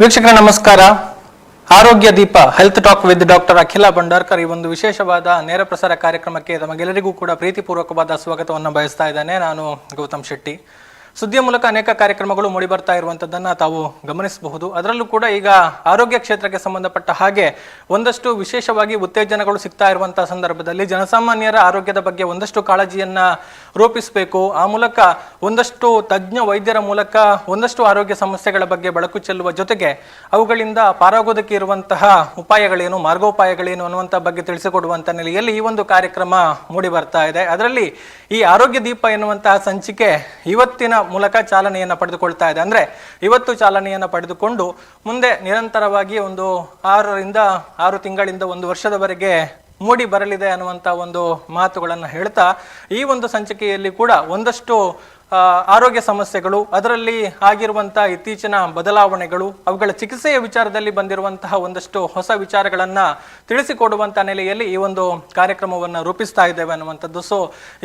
ವೀಕ್ಷಕರ ನಮಸ್ಕಾರ. ಆರೋಗ್ಯ ದೀಪ ಹೆಲ್ತ್ ಟಾಕ್ ವಿತ್ ಡಾಕ್ಟರ್ ಅಖಿಲ ಭಂಡಾರ್ಕರ್ ಈ ಒಂದು ವಿಶೇಷವಾದ ನೇರ ಪ್ರಸಾರ ಕಾರ್ಯಕ್ರಮಕ್ಕೆ ತಮಗೆಲ್ಲರಿಗೂ ಕೂಡ ಪ್ರೀತಿಪೂರ್ವಕವಾದ ಸ್ವಾಗತವನ್ನು ಬಯಸ್ತಾ ಇದ್ದೇನೆ. ನಾನು ಗೌತಮ್ ಶೆಟ್ಟಿ. ಸುದ್ದಿಯ ಮೂಲಕ ಅನೇಕ ಕಾರ್ಯಕ್ರಮಗಳು ಮೂಡಿ ಬರ್ತಾ ಇರುವಂತದ್ದನ್ನ ತಾವು ಗಮನಿಸಬಹುದು. ಅದರಲ್ಲೂ ಕೂಡ ಈಗ ಆರೋಗ್ಯ ಕ್ಷೇತ್ರಕ್ಕೆ ಸಂಬಂಧಪಟ್ಟ ಹಾಗೆ ಒಂದಷ್ಟು ವಿಶೇಷವಾಗಿ ಉತ್ತೇಜನಗಳು ಸಿಗ್ತಾ ಇರುವಂತಹ ಸಂದರ್ಭದಲ್ಲಿ ಜನಸಾಮಾನ್ಯರ ಆರೋಗ್ಯದ ಬಗ್ಗೆ ಒಂದಷ್ಟು ಕಾಳಜಿಯನ್ನ ರೂಪಿಸಬೇಕು. ಆ ಮೂಲಕ ಒಂದಷ್ಟು ತಜ್ಞ ವೈದ್ಯರ ಮೂಲಕ ಒಂದಷ್ಟು ಆರೋಗ್ಯ ಸಮಸ್ಯೆಗಳ ಬಗ್ಗೆ ಬೆಳಕು ಚೆಲ್ಲುವ ಜೊತೆಗೆ ಅವುಗಳಿಂದ ಪಾರಾಗೋದಕ್ಕೆ ಇರುವಂತಹ ಉಪಾಯಗಳೇನು, ಮಾರ್ಗೋಪಾಯಗಳೇನು ಅನ್ನುವಂಥ ಬಗ್ಗೆ ತಿಳಿಸಿಕೊಡುವಂತ ನೆಲೆಯಲ್ಲಿ ಈ ಒಂದು ಕಾರ್ಯಕ್ರಮ ಮೂಡಿ ಬರ್ತಾ ಇದೆ. ಅದರಲ್ಲಿ ಈ ಆರೋಗ್ಯ ದೀಪ ಎನ್ನುವಂತಹ ಸಂಚಿಕೆ ಇವತ್ತಿನ ಮೂಲಕ ಚಾಲನೆಯನ್ನ ಪಡೆದುಕೊಳ್ತಾ ಇದೆ. ಅಂದ್ರೆ ಇವತ್ತು ಚಾಲನೆಯನ್ನ ಪಡೆದುಕೊಂಡು ಮುಂದೆ ನಿರಂತರವಾಗಿ ಒಂದು 6 ತಿಂಗಳಿಂದ 1 ವರ್ಷದವರೆಗೆ ಮೂಡಿ ಬರಲಿದೆ ಅನ್ನುವಂಥ ಒಂದು ಮಾತುಗಳನ್ನು ಹೇಳ್ತಾ ಈ ಒಂದು ಸಂಚಿಕೆಯಲ್ಲಿ ಕೂಡ ಒಂದಷ್ಟು ಆರೋಗ್ಯ ಸಮಸ್ಯೆಗಳು, ಅದರಲ್ಲಿ ಆಗಿರುವಂಥ ಇತ್ತೀಚಿನ ಬದಲಾವಣೆಗಳು, ಅವುಗಳ ಚಿಕಿತ್ಸೆಯ ವಿಚಾರದಲ್ಲಿ ಬಂದಿರುವಂತಹ ಒಂದಷ್ಟು ಹೊಸ ವಿಚಾರಗಳನ್ನು ತಿಳಿಸಿಕೊಡುವಂಥ ನೆಲೆಯಲ್ಲಿ ಈ ಒಂದು ಕಾರ್ಯಕ್ರಮವನ್ನು ರೂಪಿಸ್ತಾ ಇದ್ದೇವೆ ಅನ್ನುವಂಥದ್ದು. ಸೊ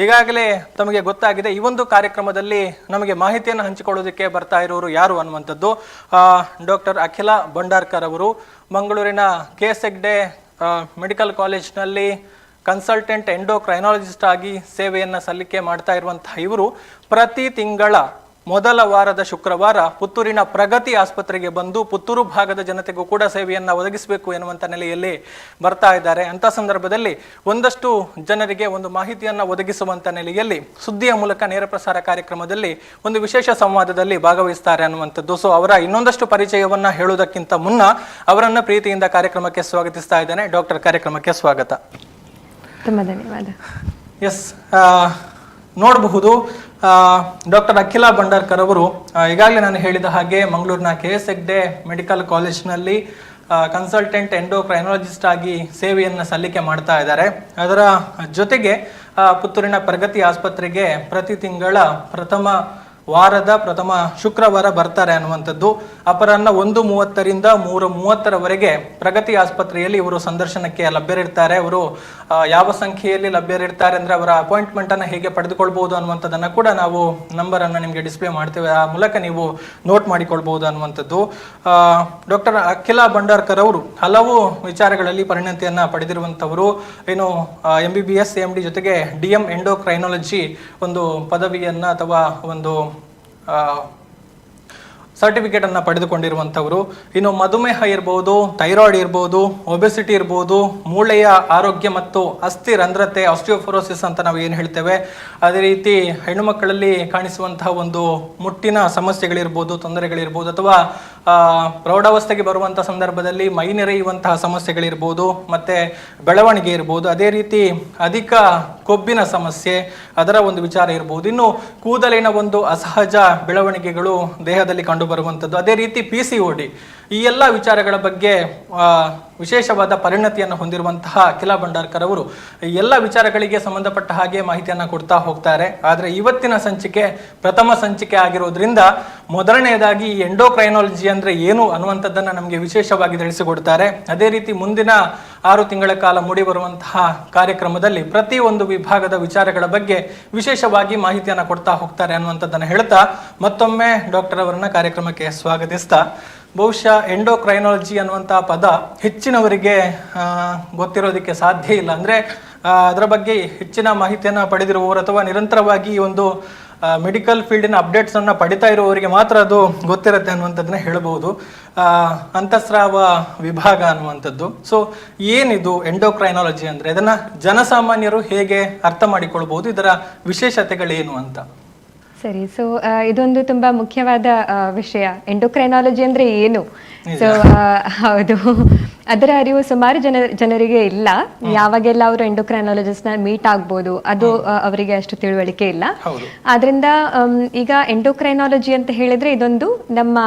ಈಗಾಗಲೇ ತಮಗೆ ಗೊತ್ತಾಗಿದೆ, ಈ ಒಂದು ಕಾರ್ಯಕ್ರಮದಲ್ಲಿ ನಮಗೆ ಮಾಹಿತಿಯನ್ನು ಹಂಚಿಕೊಳ್ಳೋದಕ್ಕೆ ಬರ್ತಾ ಇರೋರು ಯಾರು ಅನ್ನುವಂಥದ್ದು ಡಾಕ್ಟರ್ ಅಖಿಲ ಭಂಡಾರ್ಕರ್ ಅವರು. ಮಂಗಳೂರಿನ KS ಹೆಗ್ಡೆ ಮೆಡಿಕಲ್ ಕಾಲೇಜ್ನಲ್ಲಿ ಕನ್ಸಲ್ಟೆಂಟ್ ಎಂಡೋಕ್ರೈನಾಲಜಿಸ್ಟ್ ಆಗಿ ಸೇವೆಯನ್ನು ಸಲ್ಲಿಕೆ ಮಾಡ್ತಾ ಇರುವಂತಹ ಇವರು ಪ್ರತಿ ತಿಂಗಳ ಮೊದಲ ವಾರದ ಶುಕ್ರವಾರ ಪುತ್ತೂರಿನ ಪ್ರಗತಿ ಆಸ್ಪತ್ರೆಗೆ ಬಂದು ಪುತ್ತೂರು ಭಾಗದ ಜನತೆಗೂ ಕೂಡ ಸೇವೆಯನ್ನು ಒದಗಿಸಬೇಕು ಎನ್ನುವಂಥ ನೆಲೆಯಲ್ಲಿ ಬರ್ತಾ ಇದ್ದಾರೆ. ಅಂಥ ಸಂದರ್ಭದಲ್ಲಿ ಒಂದಷ್ಟು ಜನರಿಗೆ ಒಂದು ಮಾಹಿತಿಯನ್ನು ಒದಗಿಸುವಂಥ ನೆಲೆಯಲ್ಲಿ ಸುದ್ದಿಯ ಮೂಲಕ ನೇರ ಪ್ರಸಾರ ಕಾರ್ಯಕ್ರಮದಲ್ಲಿ ಒಂದು ವಿಶೇಷ ಸಂವಾದದಲ್ಲಿ ಭಾಗವಹಿಸ್ತಾರೆ ಅನ್ನುವಂಥದ್ದು. ಸೊ ಅವರ ಇನ್ನೊಂದಷ್ಟು ಪರಿಚಯವನ್ನ ಹೇಳುವುದಕ್ಕಿಂತ ಮುನ್ನ ಅವರನ್ನ ಪ್ರೀತಿಯಿಂದ ಕಾರ್ಯಕ್ರಮಕ್ಕೆ ಸ್ವಾಗತಿಸ್ತಾ ಇದ್ದೇನೆ. ಡಾಕ್ಟರ್, ಕಾರ್ಯಕ್ರಮಕ್ಕೆ ಸ್ವಾಗತ. ತುಂಬ ಧನ್ಯವಾದ. ಎಸ್, ನೋಡಬಹುದು ಡಾಕ್ಟರ್ ಅಖಿಲ ಭಂಡಾರ್ಕರ್ ಅವರು ಈಗಾಗಲೇ ನಾನು ಹೇಳಿದ ಹಾಗೆ ಮಂಗಳೂರಿನ KS ಹೆಗ್ಡೆ ಮೆಡಿಕಲ್ ಕಾಲೇಜ್ನಲ್ಲಿ ಕನ್ಸಲ್ಟೆಂಟ್ ಎಂಡೋಕ್ರೈನಾಲಜಿಸ್ಟ್ ಆಗಿ ಸೇವೆಯನ್ನು ಸಲ್ಲಿಕೆ ಮಾಡ್ತಾ ಇದ್ದಾರೆ. ಅದರ ಜೊತೆಗೆ ಪುತ್ತೂರಿನ ಪ್ರಗತಿ ಆಸ್ಪತ್ರೆಗೆ ಪ್ರತಿ ತಿಂಗಳ ಪ್ರಥಮ ಶುಕ್ರವಾರ ಬರ್ತಾರೆ ಅನ್ನುವಂಥದ್ದು. ಅಪರಾಹ್ನ 1:30ರಿಂದ 3:30ರವರೆಗೆ ಪ್ರಗತಿ ಆಸ್ಪತ್ರೆಯಲ್ಲಿ ಇವರು ಸಂದರ್ಶನಕ್ಕೆ ಲಭ್ಯರಿರ್ತಾರೆ. ಅವರು ಯಾವ ಸಂಖ್ಯೆಯಲ್ಲಿ ಲಭ್ಯರಿರ್ತಾರೆ ಅಂದರೆ ಅವರ ಅಪಾಯಿಂಟ್ಮೆಂಟ್ ಅನ್ನು ಹೇಗೆ ಪಡೆದುಕೊಳ್ಬಹುದು ಅನ್ನುವಂಥದ್ದನ್ನು ಕೂಡ ನಾವು ನಂಬರನ್ನು ನಿಮಗೆ ಡಿಸ್ಪ್ಲೇ ಮಾಡ್ತೇವೆ, ಆ ಮೂಲಕ ನೀವು ನೋಟ್ ಮಾಡಿಕೊಳ್ಬಹುದು ಅನ್ನುವಂಥದ್ದು. ಡಾಕ್ಟರ್ ಅಖಿಲ ಭಂಡಾರ್ಕರ್ ಅವರು ಹಲವು ವಿಚಾರಗಳಲ್ಲಿ ಪರಿಣತಿಯನ್ನ ಪಡೆದಿರುವಂಥವರು. ಏನು MBBS MD ಜೊತೆಗೆ DM ಎಂಡೋಕ್ರೈನಾಲಜಿ ಒಂದು ಪದವಿಯನ್ನ ಅಥವಾ ಒಂದು ಸರ್ಟಿಫಿಕೇಟ್ ಅನ್ನ ಪಡೆದುಕೊಂಡಿರುವಂಥವರು. ಇನ್ನು ಮಧುಮೇಹ ಇರ್ಬೋದು, ಥೈರಾಯ್ಡ್ ಇರ್ಬೋದು, ಒಬೆಸಿಟಿ ಇರ್ಬೋದು, ಮೂಳೆಯ ಆರೋಗ್ಯ ಮತ್ತು ಅಸ್ಥಿ ರಂಧ್ರತೆ ಆಸ್ಟಿಯೋಫೋರೋಸಿಸ್ ಅಂತ ನಾವು ಏನು ಹೇಳ್ತೇವೆ, ಅದೇ ರೀತಿ ಹೆಣ್ಣು ಮಕ್ಕಳಲ್ಲಿ ಕಾಣಿಸುವಂತಹ ಒಂದು ಮುಟ್ಟಿನ ಸಮಸ್ಯೆಗಳಿರ್ಬೋದು, ತೊಂದರೆಗಳಿರ್ಬೋದು, ಅಥವಾ ಪ್ರೌಢಾವಸ್ಥೆಗೆ ಬರುವಂಥ ಸಂದರ್ಭದಲ್ಲಿ ಮೈ ನೆರೆಯುವಂತಹ ಸಮಸ್ಯೆಗಳಿರ್ಬೋದು, ಮತ್ತೆ ಬೆಳವಣಿಗೆ ಇರ್ಬೋದು, ಅದೇ ರೀತಿ ಅಧಿಕ ಕೊಬ್ಬಿನ ಸಮಸ್ಯೆ ಅದರ ಒಂದು ವಿಚಾರ ಇರ್ಬೋದು, ಇನ್ನು ಕೂದಲಿನ ಒಂದು ಅಸಹಜ ಬೆಳವಣಿಗೆಗಳು ದೇಹದಲ್ಲಿ ಕಂಡು ಬರುವಂಥದ್ದು, ಅದೇ ರೀತಿ PCOD, ಈ ಎಲ್ಲ ವಿಚಾರಗಳ ಬಗ್ಗೆ ವಿಶೇಷವಾದ ಪರಿಣತಿಯನ್ನು ಹೊಂದಿರುವಂತಹ ಅಖಿಲ ಭಂಡಾರ್ಕರ್ ಅವರು ಈ ಎಲ್ಲ ವಿಚಾರಗಳಿಗೆ ಸಂಬಂಧಪಟ್ಟ ಹಾಗೆ ಮಾಹಿತಿಯನ್ನು ಕೊಡ್ತಾ ಹೋಗ್ತಾರೆ. ಆದರೆ ಇವತ್ತಿನ ಸಂಚಿಕೆ ಪ್ರಥಮ ಸಂಚಿಕೆ ಆಗಿರೋದ್ರಿಂದ ಮೊದಲನೆಯದಾಗಿ ಈ ಎಂಡೋಕ್ರೈನಾಲಜಿ ಅಂದ್ರೆ ಏನು ಅನ್ನುವಂಥದ್ದನ್ನು ನಮಗೆ ವಿಶೇಷವಾಗಿ ತಿಳಿಸಿಕೊಡ್ತಾರೆ. ಅದೇ ರೀತಿ ಮುಂದಿನ 6 ತಿಂಗಳ ಕಾಲ ಮೂಡಿ ಬರುವಂತಹ ಕಾರ್ಯಕ್ರಮದಲ್ಲಿ ಪ್ರತಿ ಒಂದು ವಿಭಾಗದ ವಿಚಾರಗಳ ಬಗ್ಗೆ ವಿಶೇಷವಾಗಿ ಮಾಹಿತಿಯನ್ನು ಕೊಡ್ತಾ ಹೋಗ್ತಾರೆ ಅನ್ನುವಂಥದ್ದನ್ನು ಹೇಳ್ತಾ ಮತ್ತೊಮ್ಮೆ ಡಾಕ್ಟರ್ ಅವರನ್ನ ಕಾರ್ಯಕ್ರಮಕ್ಕೆ ಸ್ವಾಗತಿಸ್ತಾ, ಬಹುಶಃ ಎಂಡೋಕ್ರೈನಾಲಜಿ ಅನ್ನುವಂಥ ಪದ ಹೆಚ್ಚಿನವರಿಗೆ ಗೊತ್ತಿರೋದಕ್ಕೆ ಸಾಧ್ಯ ಇಲ್ಲ. ಅಂದರೆ ಅದರ ಬಗ್ಗೆ ಹೆಚ್ಚಿನ ಮಾಹಿತಿಯನ್ನು ಪಡೆದಿರುವವರು ಅಥವಾ ನಿರಂತರವಾಗಿ ಈ ಒಂದು ಮೆಡಿಕಲ್ ಫೀಲ್ಡಿನ ಅಪ್ಡೇಟ್ಸನ್ನು ಪಡಿತಾ ಇರುವವರಿಗೆ ಮಾತ್ರ ಅದು ಗೊತ್ತಿರುತ್ತೆ ಅನ್ನುವಂಥದ್ದನ್ನ ಹೇಳಬಹುದು. ಅಂತಃಸ್ರಾವ ವಿಭಾಗ ಅನ್ನುವಂಥದ್ದು. ಸೊ ಏನಿದು ಎಂಡೋಕ್ರೈನಾಲಜಿ ಅಂದರೆ, ಇದನ್ನು ಜನಸಾಮಾನ್ಯರು ಹೇಗೆ ಅರ್ಥ ಮಾಡಿಕೊಳ್ಬಹುದು, ಇದರ ವಿಶೇಷತೆಗಳೇನು ಅಂತ? ಸರಿ. ಸೊ ಇದೊಂದು ತುಂಬಾ ಮುಖ್ಯವಾದ ವಿಷಯ. ಎಂಡೋಕ್ರೈನಾಲಜಿ ಅಂದ್ರೆ ಏನು? ಸೊ ಹೌದು, ಅದರ ಅರಿವು ಸುಮಾರು ಜನರಿಗೆ ಇಲ್ಲ. ಯಾವಾಗೆಲ್ಲ ಅವರು ಎಂಡೋಕ್ರೈನಾಲಜಿಸ್ಟ್ ನ ಮೀಟ್ ಆಗ್ಬೋದು ಅದು ಅವರಿಗೆ ಅಷ್ಟು ತಿಳುವಳಿಕೆ ಇಲ್ಲ. ಆದ್ರಿಂದ ಈಗ ಎಂಡೋಕ್ರೈನಾಲಜಿ ಅಂತ ಹೇಳಿದ್ರೆ ಇದೊಂದು ನಮ್ಮ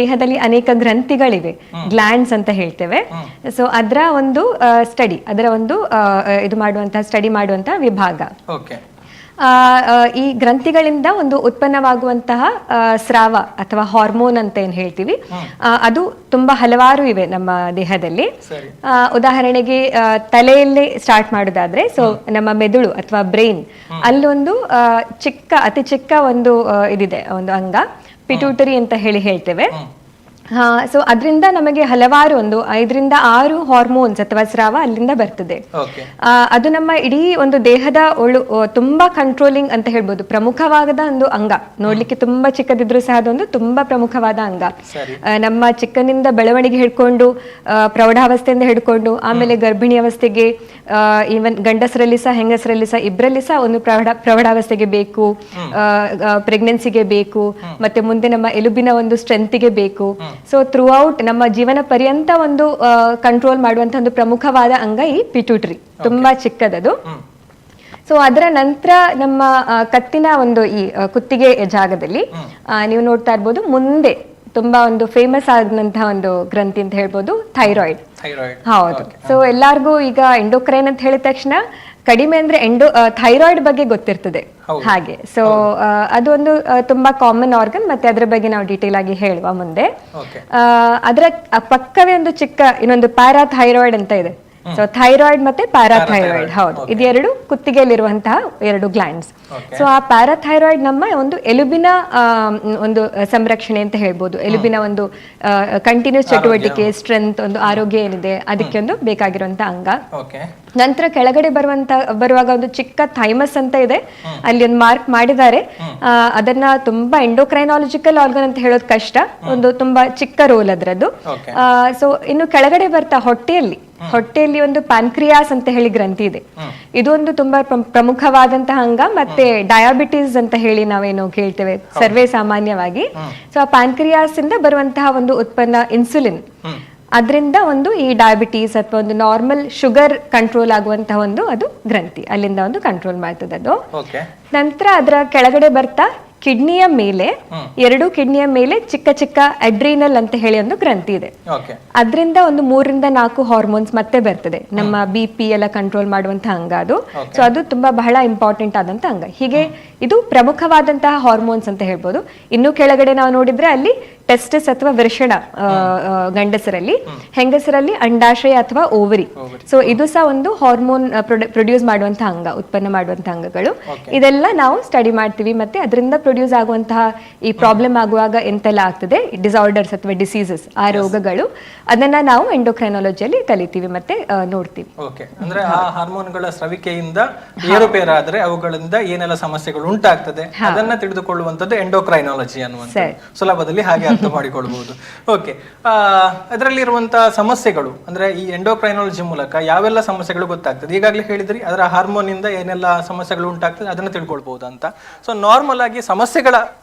ದೇಹದಲ್ಲಿ ಅನೇಕ ಗ್ರಂಥಿಗಳಿವೆ, ಗ್ಲ್ಯಾಂಡ್ಸ್ ಅಂತ ಹೇಳ್ತೇವೆ. ಸೊ ಅದರ ಒಂದು ಸ್ಟಡಿ, ಅದರ ಒಂದು ಇದು ಮಾಡುವಂತಹ ಸ್ಟಡಿ ಮಾಡುವಂತಹ ವಿಭಾಗ. ಈ ಗ್ರಂಥಿಗಳಿಂದ ಒಂದು ಉತ್ಪನ್ನವಾಗುವಂತಹ ಸ್ರಾವ ಅಥವಾ ಹಾರ್ಮೋನ್ ಅಂತ ಏನ್ ಹೇಳ್ತೀವಿ, ಅದು ತುಂಬಾ ಹಲವಾರು ಇವೆ ನಮ್ಮ ದೇಹದಲ್ಲಿ. ಉದಾಹರಣೆಗೆ ತಲೆಯಲ್ಲಿ ಸ್ಟಾರ್ಟ್ ಮಾಡೋದಾದ್ರೆ, ಸೊ ನಮ್ಮ ಮೆದುಳು ಅಥವಾ ಬ್ರೈನ್, ಅಲ್ಲೊಂದು ಅತಿ ಚಿಕ್ಕ ಒಂದು ಇದಿದೆ, ಒಂದು ಅಂಗ ಪಿಟ್ಯೂಟರಿ ಅಂತ ಹೇಳ್ತೇವೆ. ಸೊ ಅದರಿಂದ ನಮಗೆ ಹಲವಾರು ಒಂದು 5 ರಿಂದ 6 ಹಾರ್ಮೋನ್ಸ್ ಅಥವಾ ಸ್ರಾವ ಅಲ್ಲಿಂದ ಬರ್ತದೆ. ಓಕೆ. ಅದು ನಮ್ಮ ಇಡೀ ಒಂದು ದೇಹದ ತುಂಬಾ ಕಂಟ್ರೋಲಿಂಗ್ ಅಂತ ಹೇಳ್ಬೋದು, ಪ್ರಮುಖವಾದ ಒಂದು ಅಂಗ. ನೋಡ್ಲಿಕ್ಕೆ ತುಂಬಾ ಚಿಕ್ಕದಿದ್ರು ಸಹ ಅದೊಂದು ತುಂಬಾ ಪ್ರಮುಖವಾದ ಅಂಗ. ನಮ್ಮ ಚಿಕ್ಕನಿಂದ ಬೆಳವಣಿಗೆ ಹಿಡ್ಕೊಂಡು ಪ್ರೌಢಾವಸ್ಥೆಯಿಂದ ಹಿಡ್ಕೊಂಡು ಆಮೇಲೆ ಗರ್ಭಿಣಿ ಅವಸ್ಥೆಗೆ, ಈವನ್ ಗಂಡಸರಲ್ಲಿ ಸಹ ಹೆಂಗಸರಲ್ಲಿ ಸಹ ಇಬ್ಬರಲ್ಲಿ ಸಹ ಒಂದು ಪ್ರೌಢಾವಸ್ಥೆಗೆ ಬೇಕು, ಪ್ರೆಗ್ನೆನ್ಸಿಗೆ ಬೇಕು, ಮತ್ತೆ ಮುಂದೆ ನಮ್ಮ ಎಲುಬಿನ ಒಂದು ಸ್ಟ್ರೆಂತ್ಗೆ ಬೇಕು. ಸೊ ಥ್ರೂ ಔಟ್ ನಮ್ಮ ಜೀವನ ಪರ್ಯಂತ ಒಂದು ಕಂಟ್ರೋಲ್ ಮಾಡುವಂತ ಒಂದು ಪ್ರಮುಖವಾದ ಅಂಗ ಈ ಪಿಟ್ಯೂಟರಿ, ತುಂಬಾ ಚಿಕ್ಕದದು. ಸೊ ಅದರ ನಂತರ ನಮ್ಮ ಕತ್ತಿನ ಒಂದು ಈ ಕುತ್ತಿಗೆ ಜಾಗದಲ್ಲಿ ನೀವು ನೋಡ್ತಾ ಇರ್ಬೋದು, ಮುಂದೆ ತುಂಬಾ ಒಂದು ಫೇಮಸ್ ಆದಂತಹ ಒಂದು ಗ್ರಂಥಿ ಅಂತ ಹೇಳ್ಬೋದು ಥೈರಾಯ್ಡ್. ಹೌದು. ಸೊ ಎಲ್ಲಾರ್ಗೂ ಈಗ ಎಂಡೋಕ್ರೈನ್ ಅಂತ ಹೇಳಿದ ತಕ್ಷಣ ಕಡಿಮೆ ಅಂದ್ರೆ ಥೈರಾಯ್ಡ್ ಬಗ್ಗೆ ಗೊತ್ತಿರ್ತದೆ ಹಾಗೆ. ಸೊ ಅದೊಂದು ತುಂಬಾ ಕಾಮನ್ ಆರ್ಗನ್, ಮತ್ತೆ ಅದ್ರ ಬಗ್ಗೆ ನಾವು ಡೀಟೇಲ್ ಆಗಿ ಹೇಳುವ ಮುಂದೆ. ಅದರ ಪಕ್ಕವೇ ಒಂದು ಚಿಕ್ಕ ಇನ್ನೊಂದು ಪ್ಯಾರಾಥೈರಾಯ್ಡ್ ಅಂತ ಇದೆ. ಸೊ ಥೈರಾಯ್ಡ್ ಮತ್ತೆ ಪ್ಯಾರಾಥೈರಾಯ್ಡ್, ಹೌದು, ಇದೆರಡು ಕುತ್ತಿಗೆಯಲ್ಲಿರುವಂತಹ 2 ಗ್ಲ್ಯಾಂಡ್ಸ್. ಸೊ ಆ ಪ್ಯಾರಾಥೈರಾಯ್ಡ್ ನಮ್ಮ ಒಂದು ಎಲುಬಿನ ಒಂದು ಸಂರಕ್ಷಣೆ ಅಂತ ಹೇಳ್ಬೋದು, ಎಲುಬಿನ ಒಂದು ಕಂಟಿನ್ಯೂಸ್ ಚಟುವಟಿಕೆ, ಸ್ಟ್ರೆಂತ್, ಒಂದು ಆರೋಗ್ಯ ಏನಿದೆ ಅದಕ್ಕೆ ಒಂದು ಬೇಕಾಗಿರುವಂತ ಅಂಗ. ನಂತರ ಕೆಳಗಡೆ ಬರುವಾಗ ಒಂದು ಚಿಕ್ಕ ಥೈಮಸ್ ಅಂತ ಇದೆ, ಅಲ್ಲಿ ಒಂದು ಮಾರ್ಕ್ ಮಾಡಿದ್ದಾರೆ. ಅದನ್ನ ತುಂಬಾ ಎಂಡೋಕ್ರೈನಾಲಜಿಕಲ್ ಆರ್ಗನ್ ಅಂತ ಹೇಳೋದು ಕಷ್ಟ, ಒಂದು ತುಂಬಾ ಚಿಕ್ಕ ರೋಲ್ ಅದ್ರದ್ದು. ಸೊ ಇನ್ನು ಕೆಳಗಡೆ ಬರ್ತಾ ಹೊಟ್ಟೆಯಲ್ಲಿ ಒಂದು ಪ್ಯಾನ್ಕ್ರಿಯಾಸ್ ಅಂತ ಹೇಳಿ ಗ್ರಂಥಿ ಇದೆ. ಇದು ಒಂದು ತುಂಬಾ ಪ್ರಮುಖವಾದಂತಹ ಅಂಗ. ಮತ್ತೆ ಡಯಾಬಿಟೀಸ್ ಅಂತ ಹೇಳಿ ನಾವೇನು ಕೇಳ್ತೇವೆ ಸರ್ವೇ ಸಾಮಾನ್ಯವಾಗಿ. ಸೊ ಆ ಪ್ಯಾನ್ಕ್ರಿಯಾಸ್ ಇಂದ ಬರುವಂತಹ ಒಂದು ಉತ್ಪನ್ನ ಇನ್ಸುಲಿನ್, ಅದರಿಂದ ಒಂದು ಈ ಡಯಾಬಿಟೀಸ್ ಅಥವಾ ಒಂದು ನಾರ್ಮಲ್ ಶುಗರ್ ಕಂಟ್ರೋಲ್ ಆಗುವಂತಹ ಒಂದು ಅದು ಗ್ರಂಥಿ, ಅಲ್ಲಿಂದ ಒಂದು ಕಂಟ್ರೋಲ್ ಮಾಡ್ತದೆ ಅದು. ನಂತರ ಅದರ ಕೆಳಗಡೆ ಬರ್ತಾ ಕಿಡ್ನಿಯ ಮೇಲೆ, 2 ಕಿಡ್ನಿಯ ಮೇಲೆ ಚಿಕ್ಕ ಚಿಕ್ಕ ಅಡ್ರಿನಲ್ ಅಂತ ಹೇಳಿ ಒಂದು ಗ್ರಂಥಿ ಇದೆ. ಅದರಿಂದ ಒಂದು 3 ರಿಂದ 4 ಹಾರ್ಮೋನ್ಸ್ ಮತ್ತೆ ಬರ್ತದೆ, ನಮ್ಮ BP ಎಲ್ಲ ಕಂಟ್ರೋಲ್ ಮಾಡುವಂತಹ ಅಂಗ ಅದು. ಸೊ ಅದು ತುಂಬಾ ಬಹಳ ಇಂಪಾರ್ಟೆಂಟ್ ಆದಂತ ಅಂಗ. ಹೀಗೆ ಇದು ಪ್ರಮುಖವಾದಂತಹ ಹಾರ್ಮೋನ್ಸ್ ಅಂತ ಹೇಳ್ಬೋದು. ಇನ್ನು ಕೆಳಗಡೆ ನಾವು ನೋಡಿದ್ರೆ ಅಲ್ಲಿ ಟೆಸ್ಟಿಸ್ ಅಥವಾ ವೃಷಣ ಗಂಡಸರಲ್ಲಿ, ಹೆಂಗಸರಲ್ಲಿ ಅಂಡಾಶಯ ಅಥವಾ ಓವರಿ. ಸೊ ಇದು ಸಹ ಒಂದು ಹಾರ್ಮೋನ್ ಪ್ರೊಡ್ಯೂಸ್ ಮಾಡುವಂತಹ ಅಂಗ, ಉತ್ಪನ್ನ ಮಾಡುವಂತಹ ಅಂಗಗಳು. ಇದೆಲ್ಲ ನಾವು ಸ್ಟಡಿ ಮಾಡ್ತೀವಿ. ಮತ್ತೆ ಅದರಿಂದ ಪ್ರೊಡ್ಯೂಸ್ ಆಗುವಂತಹ ಈ ಪ್ರಾಬ್ಲಮ್ ಆಗುವಾಗ ಎಂತೆಲ್ಲ ಆಗ್ತದೆ, ಡಿಸಾರ್ಡರ್ಸ್ ಅಥವಾ ಡಿಸೀಸಸ್, ಆ ರೋಗಗಳು, ಅದನ್ನ ನಾವು ಎಂಡೋಕ್ರೈನಾಲಜಿಯಲ್ಲಿ ಕಲಿತೀವಿ ಮತ್ತೆ ನೋಡ್ತೀವಿ. ಅಂದ್ರೆ ಆ ಹಾರ್ಮೋನ್ಗಳ ಸ್ರವಿಕೆಯಿಂದ ಏರುಪೇರಾದ್ರೆ ಅವುಗಳಿಂದ ಏನೆಲ್ಲ ಸಮಸ್ಯೆಗಳು ಉಂಟಾಗ್ತದೆ ಅದನ್ನ ತಿಳಿದುಕೊಳ್ಳುವಂತದ್ದು ಎಂಡೋಕ್ರೈನಾಲಜಿ ಅನ್ನುವಂಥ ಸುಲಭದಲ್ಲಿ ಹಾಗೆ ಅರ್ಥ ಮಾಡಿಕೊಳ್ಬಹುದು. ಓಕೆ. ಅದರಲ್ಲಿರುವಂತಹ ಸಮಸ್ಯೆಗಳು ಅಂದ್ರೆ ಈ ಎಂಡೋಕ್ರೈನಾಲಜಿ ಮೂಲಕ ಯಾವೆಲ್ಲ ಸಮಸ್ಯೆಗಳು ಗೊತ್ತಾಗ್ತದೆ? ಈಗಾಗಲೇ ಹೇಳಿದ್ರಿ ಅದರ ಹಾರ್ಮೋನ್ ಇಂದ ಏನೆಲ್ಲ ಸಮಸ್ಯೆಗಳು ಉಂಟಾಗ್ತದೆ ಅದನ್ನ ತಿಳ್ಕೊಳ್ಬಹುದು ಅಂತ. ಸೊ ನಾರ್ಮಲ್ ಆಗಿ ಸಮಸ್ಯೆಗಳ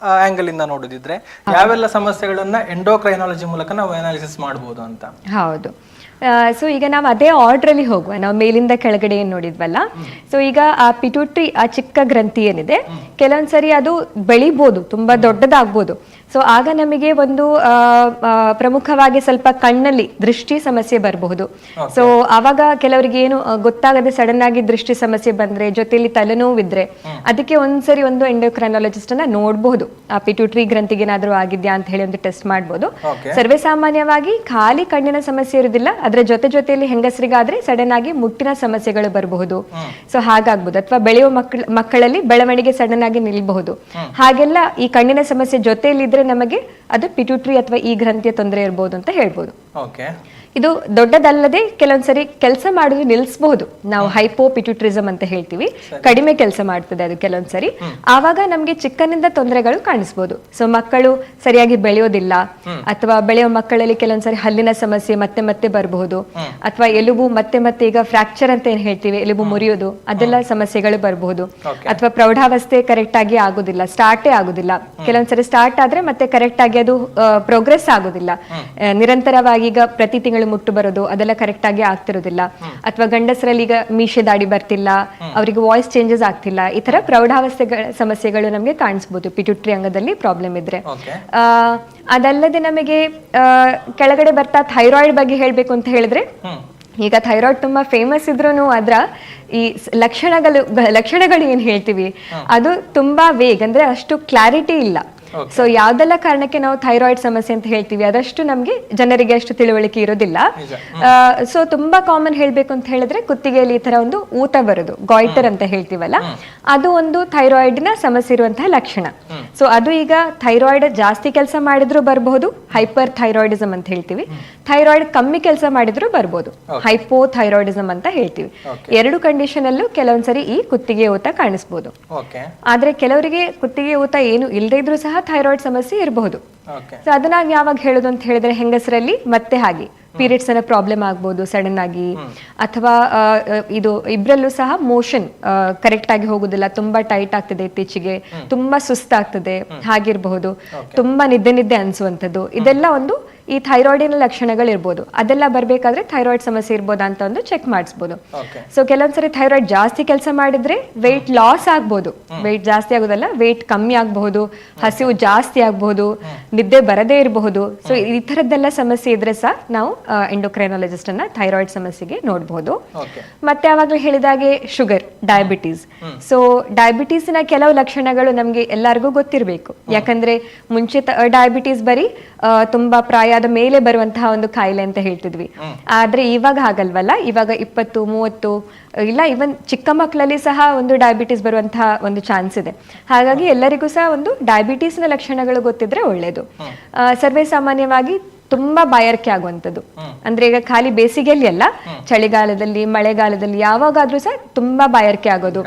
ಆಂಗಲ್ ಇಂದ ನೋಡೋದಿದ್ರೆ ಯಾವೆಲ್ಲ ಸಮಸ್ಯೆಗಳನ್ನ ಎಂಡೋಕ್ರೈನಾಲಜಿ ಮೂಲಕ ನಾವು ಅನಾಲಿಸಿಸ್ ಮಾಡಬಹುದು ಅಂತ? ಹೌದು. ಸೊ ಈಗ ನಾವು ಅದೇ ಆರ್ಡರ್ ಅಲ್ಲಿ ಹೋಗುವ, ನಾವು ಮೇಲಿಂದ ಕೆಳಗಡೆ ಏನ್ ನೋಡಿದ್ವಲ್ಲ. ಸೊ ಈಗ ಆ ಪಿಟ್ಯೂಟರಿ, ಆ ಚಿಕ್ಕ ಗ್ರಂಥಿ ಏನಿದೆ, ಕೆಲವೊಂದ್ಸರಿ ಅದು ಬೆಳಿಬಹುದು, ತುಂಬಾ ದೊಡ್ಡದಾಗ್ಬೋದು. ಸೊ ಆಗ ನಮಗೆ ಒಂದು ಪ್ರಮುಖವಾಗಿ ಸ್ವಲ್ಪ ಕಣ್ಣಲ್ಲಿ ದೃಷ್ಟಿ ಸಮಸ್ಯೆ ಬರಬಹುದು. ಸೊ ಆವಾಗ ಕೆಲವರಿಗೆ ಏನು ಗೊತ್ತಾಗದೆ ಸಡನ್ ಆಗಿ ದೃಷ್ಟಿ ಸಮಸ್ಯೆ ಬಂದ್ರೆ, ಜೊತೆಯಲ್ಲಿ ತಲೆನೋವಿದ್ರೆ, ಅದಕ್ಕೆ ಒಂದ್ಸರಿ ಒಂದು ಎಂಡೋಕ್ರೈನಾಲಜಿಸ್ಟ್ ಅನ್ನ ನೋಡಬಹುದು, ಆ ಪಿಟ್ಯೂಟರಿ ಗ್ರಂಥಿಗೆ ಏನಾದ್ರೂ ಆಗಿದ್ಯಾ ಅಂತ ಹೇಳಿ ಒಂದು ಟೆಸ್ಟ್ ಮಾಡಬಹುದು. ಸರ್ವೇ ಸಾಮಾನ್ಯವಾಗಿ ಖಾಲಿ ಕಣ್ಣಿನ ಸಮಸ್ಯೆ ಇರುವುದಿಲ್ಲ, ಅದರ ಜೊತೆಯಲ್ಲಿ ಹೆಂಗಸರಿಗಾದ್ರೆ ಸಡನ್ ಆಗಿ ಮುಟ್ಟಿನ ಸಮಸ್ಯೆಗಳು ಬರಬಹುದು. ಸೊ ಹಾಗಾಗ್ಬೋದು. ಅಥವಾ ಬೆಳೆಯುವ ಮಕ್ಕಳಲ್ಲಿ ಬೆಳವಣಿಗೆ ಸಡನ್ ಆಗಿ ನಿಲ್ಬಹುದು. ಹಾಗೆಲ್ಲ ಈ ಕಣ್ಣಿನ ಸಮಸ್ಯೆ ಜೊತೆಯಲ್ಲಿ ಇದ್ರೆ ನಮಗೆ ಅದು ಪಿಟ್ಯೂಟರಿ ಅಥವಾ ಈ ಗ್ರಂಥಿಯ ತೊಂದರೆ ಇರಬಹುದು ಅಂತ ಹೇಳ್ಬೋದು. ಇದು ದೊಡ್ಡದಲ್ಲದೆ ಕೆಲವೊಂದ್ಸರಿ ಕೆಲಸ ಮಾಡೋದು ನಿಲ್ಲಿಸಬಹುದು. ನಾವು ಹೈಪೋಪಿಟ್ಯೂಟರಿಸಮ್ ಅಂತ ಹೇಳ್ತೀವಿ, ಕಡಿಮೆ ಕೆಲಸ ಮಾಡ್ತದೆ ಅದು ಕೆಲವೊಂದ್ಸರಿ. ಆವಾಗ ನಮ್ಗೆ ಚಿಕ್ಕನಿಂದ ತೊಂದರೆಗಳು ಕಾಣಿಸ್ಬೋದು. ಸೊ ಮಕ್ಕಳು ಸರಿಯಾಗಿ ಬೆಳೆಯೋದಿಲ್ಲ, ಅಥವಾ ಬೆಳೆಯೋ ಮಕ್ಕಳಲ್ಲಿ ಕೆಲವೊಂದ್ಸರಿ ಹಲ್ಲಿನ ಸಮಸ್ಯೆ ಮತ್ತೆ ಮತ್ತೆ ಬರಬಹುದು, ಅಥವಾ ಎಲುಬು ಮತ್ತೆ ಈಗ ಫ್ರಾಕ್ಚರ್ ಅಂತ ಏನ್ ಹೇಳ್ತೀವಿ, ಎಲುಬು ಮುರಿಯೋದು, ಅದೆಲ್ಲ ಸಮಸ್ಯೆಗಳು ಬರಬಹುದು. ಅಥವಾ ಪ್ರೌಢಾವಸ್ಥೆ ಕರೆಕ್ಟ್ ಆಗಿ ಆಗುದಿಲ್ಲ, ಸ್ಟಾರ್ಟೇ ಆಗುದಿಲ್ಲ. ಕೆಲವೊಂದ್ಸರಿ ಸ್ಟಾರ್ಟ್ ಆದ್ರೆ ಮತ್ತೆ ಕರೆಕ್ಟ್ ಆಗಿ ಅದು ಪ್ರೋಗ್ರೆಸ್ ಆಗುದಿಲ್ಲ. ನಿರಂತರವಾಗಿ ಈಗ ಪ್ರತಿ ತಿಂಗಳು ಮುಟ್ಟು ಬರೋದು ಅದೆಲ್ಲ ಕರೆಕ್ಟ್ ಆಗಿ ಆಗ್ತಿರೋದಿಲ್ಲ. ಅಥವಾ ಗಂಡಸರಲ್ಲಿ ಈಗ ಮೀಸೆ ದಾಡಿ ಬರ್ತಿಲ್ಲ, ಅವರಿಗೆ ವಾಯ್ಸ್ ಚೇಂಜಸ್ ಆಗ್ತಿಲ್ಲ. ಈ ತರ ಪ್ರೌಢಾವಸ್ಥೆಗಳ ಸಮಸ್ಯೆಗಳು ನಮಗೆ ಕಾಣಿಸಬಹುದು ಪಿಟ್ಯೂಟರಿ ಅಂಗದಲ್ಲಿ ಪ್ರಾಬ್ಲಮ್ ಇದ್ರೆ. ಅದಲ್ಲದೆ ನಮಗೆ ಕೆಳಗಡೆ ಬರ್ತಾ ಥೈರಾಯ್ಡ್ ಬಗ್ಗೆ ಹೇಳ್ಬೇಕು ಅಂತ ಹೇಳಿದ್ರೆ, ಈಗ ಥೈರಾಯ್ಡ್ ತುಂಬಾ ಫೇಮಸ್ ಇದ್ರೂ ಅದರ ಈ ಲಕ್ಷಣಗಳು ಏನ್ ಹೇಳ್ತೀವಿ ಅದು ತುಂಬಾ ವೇಗ್, ಅಂದ್ರೆ ಅಷ್ಟು ಕ್ಲಾರಿಟಿ ಇಲ್ಲ. ಸೊ ಯಾವ್ದೆಲ್ಲ ಕಾರಣಕ್ಕೆ ನಾವು ಥೈರಾಯ್ಡ್ ಸಮಸ್ಯೆ ಅಂತ ಹೇಳ್ತೀವಿ ಅದಷ್ಟು ನಮ್ಗೆ ಜನರಿಗೆ ಅಷ್ಟು ತಿಳುವಳಿಕೆ ಇರೋದಿಲ್ಲ. ಸೊ ತುಂಬಾ ಕಾಮನ್ ಹೇಳ್ಬೇಕು ಅಂತ ಹೇಳಿದ್ರೆ ಕುತ್ತಿಗೆಯಲ್ಲಿ ಈ ತರ ಒಂದು ಊತ ಬರೋದು, ಗಾಯ್ಟರ್ ಅಂತ ಹೇಳ್ತೀವಲ್ಲ, ಅದು ಒಂದು ಥೈರಾಯ್ಡ್ ನ ಸಮಸ್ಯೆ ಇರುವಂತಹ ಲಕ್ಷಣ. ಸೊ ಅದು ಈಗ ಥೈರಾಯ್ಡ್ ಜಾಸ್ತಿ ಕೆಲಸ ಮಾಡಿದ್ರು ಬರಬಹುದು, ಹೈಪರ್ ಥೈರಾಯ್ಡಿಸಮ್ ಅಂತ ಹೇಳ್ತೀವಿ. ಥೈರಾಯ್ಡ್ ಕಮ್ಮಿ ಕೆಲಸ ಮಾಡಿದ್ರು ಬರ್ಬೋದು, ಹೈಪೋಥೈರಾಯ್ಡಿಸಮ್ ಅಂತ ಹೇಳ್ತೀವಿ. ಎರಡು ಕಂಡೀಷನ್ ಅಲ್ಲೂ ಕೆಲವೊಂದ್ಸರಿ ಈ ಕುತ್ತಿಗೆ ಊತ ಕಾಣಿಸ್ಬೋದು. ಆದ್ರೆ ಕೆಲವರಿಗೆ ಕುತ್ತಿಗೆ ಊತ ಏನು ಇಲ್ಲದೆ ಇದ್ರೂ ಸಹ ಥೈರಾಯ್ಡ್ ಸಮಸ್ಯೆ ಇರಬಹುದು. ಸೊ ಅದನ್ನ ಯಾವಾಗ ಹೇಳೋದು ಅಂತ ಹೇಳಿದ್ರೆ ಹೆಂಗಸರಲ್ಲಿ ಮತ್ತೆ ಹಾಗೆ ಪೀರಿಯಡ್ಸ್ ಅನ್ನ ಪ್ರಾಬ್ಲಮ್ ಆಗ್ಬೋದು ಸಡನ್ ಆಗಿ, ಅಥವಾ ಇದು ಇಬ್ರಲ್ಲೂ ಸಹ ಮೋಷನ್ ಕರೆಕ್ಟ್ ಆಗಿ ಹೋಗುದಿಲ್ಲ, ತುಂಬಾ ಟೈಟ್ ಆಗ್ತದೆ ಇತ್ತೀಚೆಗೆ, ತುಂಬಾ ಸುಸ್ತಾಗ್ತದೆ ಹಾಗಿರ್ಬಹುದು, ತುಂಬಾ ನಿದ್ದೆ ಅನ್ಸುವಂಥದ್ದು, ಇದೆಲ್ಲ ಒಂದು ಈ ಥೈರಾಯ್ಡಿನ ಲಕ್ಷಣಗಳಿರ್ಬೋದು. ಅದೆಲ್ಲ ಬರ್ಬೇಕಾದ್ರೆ ಥೈರಾಯ್ಡ್ ಸಮಸ್ಯೆ ಇರ್ಬೋದಾ ಅಂತ ಒಂದು ಚೆಕ್ ಮಾಡಿಸ್ಬೋದು. ಸೊ ಕೆಲವೊಂದ್ಸರಿ ಥೈರಾಯ್ಡ್ ಜಾಸ್ತಿ ಕೆಲಸ ಮಾಡಿದ್ರೆ ವೆಯ್ಟ್ ಲಾಸ್ ಆಗ್ಬೋದು, ವೆಯ್ಟ್ ಜಾಸ್ತಿ ಆಗೋದಲ್ಲ ವೆಯ್ಟ್ ಕಮ್ಮಿ ಆಗಬಹುದು, ಹಸಿವು ಜಾಸ್ತಿ ಆಗಬಹುದು, ನಿದ್ದೆ ಬರದೇ ಇರಬಹುದು. ಸೊ ಈ ತರದ್ದೆಲ್ಲ ಸಮಸ್ಯೆ ಇದ್ರೆ ಸಹ ನಾವು ಎಂಡೋಕ್ರೈನಾಲಜಿಸ್ಟ್ ಅನ್ನ ಥೈರಾಯ್ಡ್ ಸಮಸ್ಯೆಗೆ ನೋಡಬಹುದು. ಮತ್ತೆ ಯಾವಾಗಲೂ ಹೇಳಿದಾಗೆ ಶುಗರ್, ಡಯಾಬಿಟೀಸ್. ಸೊ ಡಯಾಬಿಟೀಸ್ನ ಕೆಲವು ಲಕ್ಷಣಗಳು ನಮ್ಗೆ ಎಲ್ಲರಿಗೂ ಗೊತ್ತಿರಬೇಕು, ಯಾಕಂದ್ರೆ ಮುಂಚೆ ಡಯಾಬಿಟೀಸ್ ಬರೀ ತುಂಬಾ ಪ್ರಾಯದ ಮೇಲೆ ಬರುವಂತಹ ಒಂದು ಕಾಯಿಲೆ ಅಂತ ಹೇಳ್ತಿದ್ವಿ. ಆದ್ರೆ ಇವಾಗ ಹಾಗಲ್ವಲ್ಲ, ಇವಾಗ 20-30 ಇಲ್ಲ ಇವನ್ ಚಿಕ್ಕ ಮಕ್ಕಳಲ್ಲಿ ಸಹ ಒಂದು ಡಯಾಬಿಟೀಸ್ ಬರುವಂತಹ ಒಂದು ಚಾನ್ಸ್ ಇದೆ. ಹಾಗಾಗಿ ಎಲ್ಲರಿಗೂ ಸಹ ಒಂದು ಡಯಾಬಿಟೀಸ್ನ ಲಕ್ಷಣಗಳು ಗೊತ್ತಿದ್ರೆ ಒಳ್ಳೇದು. ಸರ್ವೇ ಸಾಮಾನ್ಯವಾಗಿ ತುಂಬಾ ಬಾಯಾರಿಕೆ ಆಗುವಂಥದ್ದು, ಅಂದ್ರೆ ಈಗ ಖಾಲಿ ಬೇಸಿಗೆಯಲ್ಲಿ ಅಲ್ಲ, ಚಳಿಗಾಲದಲ್ಲಿ ಮಳೆಗಾಲದಲ್ಲಿ ಯಾವಾಗಾದ್ರೂ ಸಹ ತುಂಬಾ ಬಾಯಾರಿಕೆ ಆಗೋದು,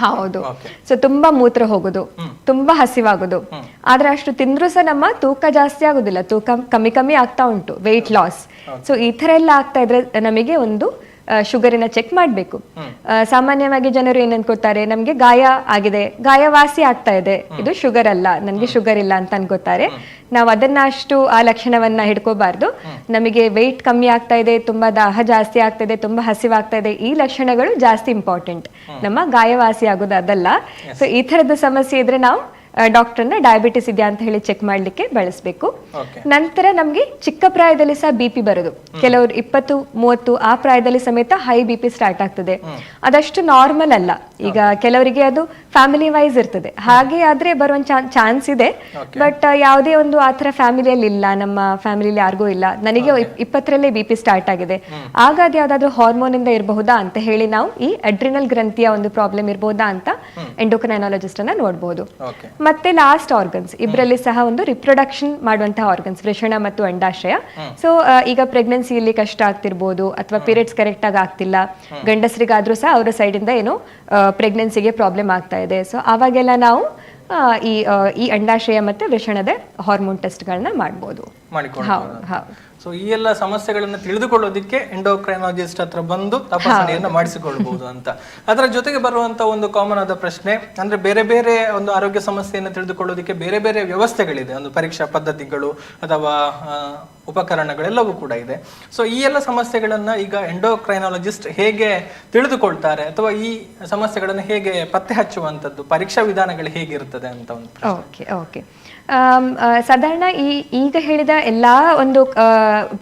ಹೌದು. ಸೊ ತುಂಬಾ ಮೂತ್ರ ಹೋಗೋದು, ತುಂಬಾ ಹಸಿವಾಗೋದು. ಆದ್ರೆ ಅಷ್ಟು ತಿಂದ್ರೂ ಸಹ ನಮ್ಮ ತೂಕ ಜಾಸ್ತಿ ಆಗೋದಿಲ್ಲ, ತೂಕ ಕಮ್ಮಿ ಆಗ್ತಾ ಉಂಟು, ವೆಯ್ಟ್ ಲಾಸ್. ಸೊ ಈ ತರ ಎಲ್ಲ ಆಗ್ತಾ ಇದ್ರೆ ನಮಗೆ ಒಂದು ಶುಗರಿನ ಚೆಕ್ ಮಾಡಬೇಕು. ಸಾಮಾನ್ಯವಾಗಿ ಜನರು ಏನ್ ಅನ್ಕೋತಾರೆ, ನಮ್ಗೆ ಗಾಯ ಆಗಿದೆ, ಗಾಯ ವಾಸಿ ಆಗ್ತಾ ಇದೆ, ಇದು ಶುಗರ್ ಅಲ್ಲ, ನನ್ಗೆ ಶುಗರ್ ಇಲ್ಲ ಅಂತ ಅನ್ಕೋತಾರೆ. ನಾವು ಅದನ್ನ ಅಷ್ಟು ಆ ಲಕ್ಷಣವನ್ನ ಹಿಡ್ಕೋಬಾರ್ದು. ನಮಗೆ ವೆಯ್ಟ್ ಕಮ್ಮಿ ಆಗ್ತಾ ಇದೆ, ತುಂಬಾ ದಾಹ ಜಾಸ್ತಿ ಆಗ್ತಾ ಇದೆ, ತುಂಬಾ ಹಸಿವಾಗ್ತಾ ಇದೆ, ಈ ಲಕ್ಷಣಗಳು ಜಾಸ್ತಿ ಇಂಪಾರ್ಟೆಂಟ್, ನಮ್ಮ ಗಾಯವಾಸಿ ಆಗೋದು ಅದಲ್ಲ. ಸೊ ಈ ತರದ ಸಮಸ್ಯೆ ಇದ್ರೆ ನಾವು ಡಾಕ್ಟರ್ನ ಡಯಾಬಿಟಿಸ್ ಇದೆಯಾ ಅಂತ ಹೇಳಿ ಚೆಕ್ ಮಾಡ್ಲಿಕ್ಕೆ ಬಳಸಬೇಕು. ನಂತರ ನಮ್ಗೆ ಚಿಕ್ಕ ಪ್ರಾಯದಲ್ಲಿ ಸಹ BP ಬರೋದು, ಕೆಲವರು 20-30 ಆ ಪ್ರಾಯದಲ್ಲಿ ಸಮೇತ ಹೈ BP ಸ್ಟಾರ್ಟ್ ಆಗ್ತದೆ. ಅದಷ್ಟು ನಾರ್ಮಲ್ ಅಲ್ಲ. ಈಗ ಕೆಲವರಿಗೆ ಅದು ಫ್ಯಾಮಿಲಿ ವೈಸ್ ಇರ್ತದೆ, ಹಾಗೆ ಆದ್ರೆ ಬರುವ ಚಾನ್ಸ್ ಇದೆ. ಬಟ್ ಯಾವುದೇ ಒಂದು ಆತರ ಫ್ಯಾಮಿಲಿಯಲ್ಲಿ ಇಲ್ಲ, ನಮ್ಮ ಫ್ಯಾಮಿಲಿಯಲ್ಲಿ ಯಾರಿಗೂ ಇಲ್ಲ, ನನಗೆ 20ರಲ್ಲೇ BP ಸ್ಟಾರ್ಟ್ ಆಗಿದೆ, ಆಗ ಅದು ಯಾವ್ದಾದ್ರು ಹಾರ್ಮೋನ್ ಇಂದ ಇರಬಹುದಾ ಅಂತ ಹೇಳಿ ನಾವು ಈ ಅಡ್ರಿನಲ್ ಗ್ರಂಥಿಯ ಒಂದು ಪ್ರಾಬ್ಲಮ್ ಇರಬಹುದಾ ಅಂತ ಎಂಡೋಕ್ರೈನಾಲಜಿಸ್ಟ್ ಅನ್ನ ನೋಡಬಹುದು. ಮತ್ತೆ ಲಾಸ್ಟ್ ಆರ್ಗನ್ಸ್, ಇಬ್ಬರಲ್ಲಿ ಸಹ ಒಂದು ರಿಪ್ರೊಡಕ್ಷನ್ ಮಾಡುವಂತಹ ಆರ್ಗನ್ಸ್, ವೃಷಣ ಮತ್ತು ಅಂಡಾಶಯ. ಸೊ ಈಗ ಪ್ರೆಗ್ನೆನ್ಸಿಯಲ್ಲಿ ಕಷ್ಟ ಆಗ್ತಿರ್ಬೋದು, ಅಥವಾ ಪೀರಿಯಡ್ಸ್ ಕರೆಕ್ಟ್ ಆಗಿ ಆಗ್ತಿಲ್ಲ, ಗಂಡಸರಿಗಾದ್ರೂ ಸಹ ಅವರ ಸೈಡ್ ಇಂದ ಏನೋ ಪ್ರೆಗ್ನೆನ್ಸಿಗೆ ಪ್ರಾಬ್ಲಮ್ ಆಗ್ತಾ ಇದೆ. ಸೊ ಅವಾಗೆಲ್ಲ ನಾವು ಈ ಅಂಡಾಶಯ ಮತ್ತೆ ವೃಷಣದ ಹಾರ್ಮೋನ್ ಟೆಸ್ಟ್ ಗಳನ್ನ ಮಾಡಬಹುದು. ಸೊ ಈ ಎಲ್ಲ ಸಮಸ್ಯೆಗಳನ್ನ ತಿಳಿದುಕೊಳ್ಳೋದಿಕ್ಕೆ ಎಂಡೋಕ್ರೈನಾಲಜಿಸ್ಟ್ ಹತ್ರ ಬಂದು ತಪಾಸಣೆಯನ್ನು ಮಾಡಿಸಿಕೊಳ್ಬಹುದು ಅಂತ. ಅದರ ಜೊತೆಗೆ ಬರುವಂತ ಒಂದು ಕಾಮನ್ ಆದ ಪ್ರಶ್ನೆ ಅಂದ್ರೆ, ಬೇರೆ ಬೇರೆ ಒಂದು ಆರೋಗ್ಯ ಸಮಸ್ಯೆಯನ್ನು ತಿಳಿದುಕೊಳ್ಳೋದಿಕ್ಕೆ ಬೇರೆ ಬೇರೆ ವ್ಯವಸ್ಥೆಗಳಿದೆ, ಒಂದು ಪರೀಕ್ಷಾ ಪದ್ಧತಿಗಳು ಅಥವಾ ಉಪಕರಣಗಳೆಲ್ಲವೂ ಕೂಡ ಇದೆ. ಸೊ ಈ ಎಲ್ಲ ಸಮಸ್ಯೆಗಳನ್ನ ಈಗ ಎಂಡೋಕ್ರೈನಾಲಜಿಸ್ಟ್ ಹೇಗೆ ತಿಳಿದುಕೊಳ್ತಾರೆ, ಅಥವಾ ಈ ಸಮಸ್ಯೆಗಳನ್ನು ಹೇಗೆ ಪತ್ತೆ ಹಚ್ಚುವಂಥದ್ದು, ಪರೀಕ್ಷಾ ವಿಧಾನಗಳು ಹೇಗಿರ್ತದೆ ಅಂತ ಒಂದು. ಓಕೆ ಸಾಧಾರಣ ಈಗ ಹೇಳಿದ ಎಲ್ಲಾ ಒಂದು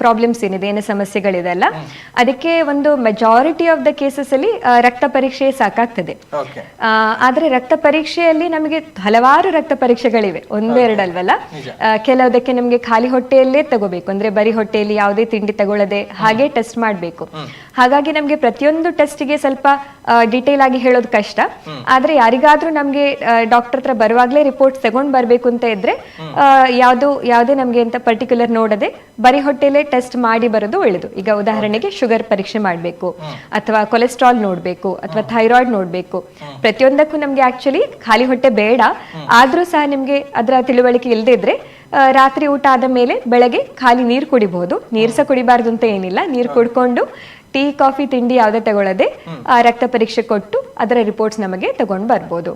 ಪ್ರಾಬ್ಲಮ್ಸ್ ಏನಿದೆ, ಏನು ಸಮಸ್ಯೆಗಳಿದೆ ಅಲ್ಲ, ಅದಕ್ಕೆ ಒಂದು ಮೆಜಾರಿಟಿ ಆಫ್ ದ ಕೇಸಸ್ ಅಲ್ಲಿ ರಕ್ತ ಪರೀಕ್ಷೆ ಸಾಕಾಗ್ತದೆ. ಆದ್ರೆ ರಕ್ತ ಪರೀಕ್ಷೆಯಲ್ಲಿ ನಮಗೆ ಹಲವಾರು ರಕ್ತ ಪರೀಕ್ಷೆಗಳಿವೆ, ಒಂದು ಎರಡಲ್ವಲ್ಲ. ಕೆಲವುದಕ್ಕೆ ನಮ್ಗೆ ಖಾಲಿ ಹೊಟ್ಟೆಯಲ್ಲೇ ತಗೋಬೇಕು, ಅಂದ್ರೆ ಬರೀ ಹೊಟ್ಟೆಯಲ್ಲಿ ಯಾವುದೇ ತಿಂಡಿ ತಗೊಳ್ಳದೆ ಹಾಗೆ ಟೆಸ್ಟ್ ಮಾಡಬೇಕು. ಹಾಗಾಗಿ ನಮ್ಗೆ ಪ್ರತಿಯೊಂದು ಟೆಸ್ಟ್ಗೆ ಸ್ವಲ್ಪ ಡಿಟೇಲ್ ಆಗಿ ಹೇಳೋದು ಕಷ್ಟ. ಆದ್ರೆ ಯಾರಿಗಾದ್ರೂ ನಮ್ಗೆ ಡಾಕ್ಟರ್ ಹತ್ರ ಬರುವಾಗ್ಲೇ ರಿಪೋರ್ಟ್ಸ್ ತಗೊಂಡ್ ಬರ್ಬೇಕು ಅಂತ ಇದ್ರೆ ಯಾವುದೇ ನಮ್ಗೆ ಅಂತ ಪರ್ಟಿಕ್ಯುಲರ್ ನೋಡದೆ ಬರೀ ಹೊಟ್ಟೆಲೆ ಟೆಸ್ಟ್ ಮಾಡಿ ಬರೋದು ಒಳ್ಳೇದು. ಈಗ ಉದಾಹರಣೆಗೆ ಶುಗರ್ ಪರೀಕ್ಷೆ ಮಾಡ್ಬೇಕು, ಅಥವಾ ಕೊಲೆಸ್ಟ್ರಾಲ್ ನೋಡ್ಬೇಕು, ಅಥವಾ ಥೈರಾಯ್ಡ್ ನೋಡ್ಬೇಕು. ಪ್ರತಿಯೊಂದಕ್ಕೂ ನಮ್ಗೆ ಆಕ್ಚುಲಿ ಖಾಲಿ ಹೊಟ್ಟೆ ಬೇಡ, ಆದ್ರೂ ಸಹ ನಿಮ್ಗೆ ಅದರ ತಿಳುವಳಿಕೆ ಇಲ್ಲದೆ ಇದ್ರೆ ರಾತ್ರಿ ಊಟ ಆದ ಮೇಲೆ ಬೆಳಗ್ಗೆ ಖಾಲಿ ನೀರು ಕುಡಿಬಹುದು. ನೀರು ಸಹ ಕುಡಿಬಾರ್ದು ಅಂತ ಏನಿಲ್ಲ, ನೀರು ಕುಡ್ಕೊಂಡು ಟೀ ಕಾಫಿ ತಿಂಡಿ ಯಾವುದೇ ತಗೊಳ್ಳದೆ ರಕ್ತ ಪರೀಕ್ಷೆ ಕೊಟ್ಟು ಅದರ ರಿಪೋರ್ಟ್ಸ್ ನಮಗೆ ತಗೊಂಡು ಬರ್ಬೋದು.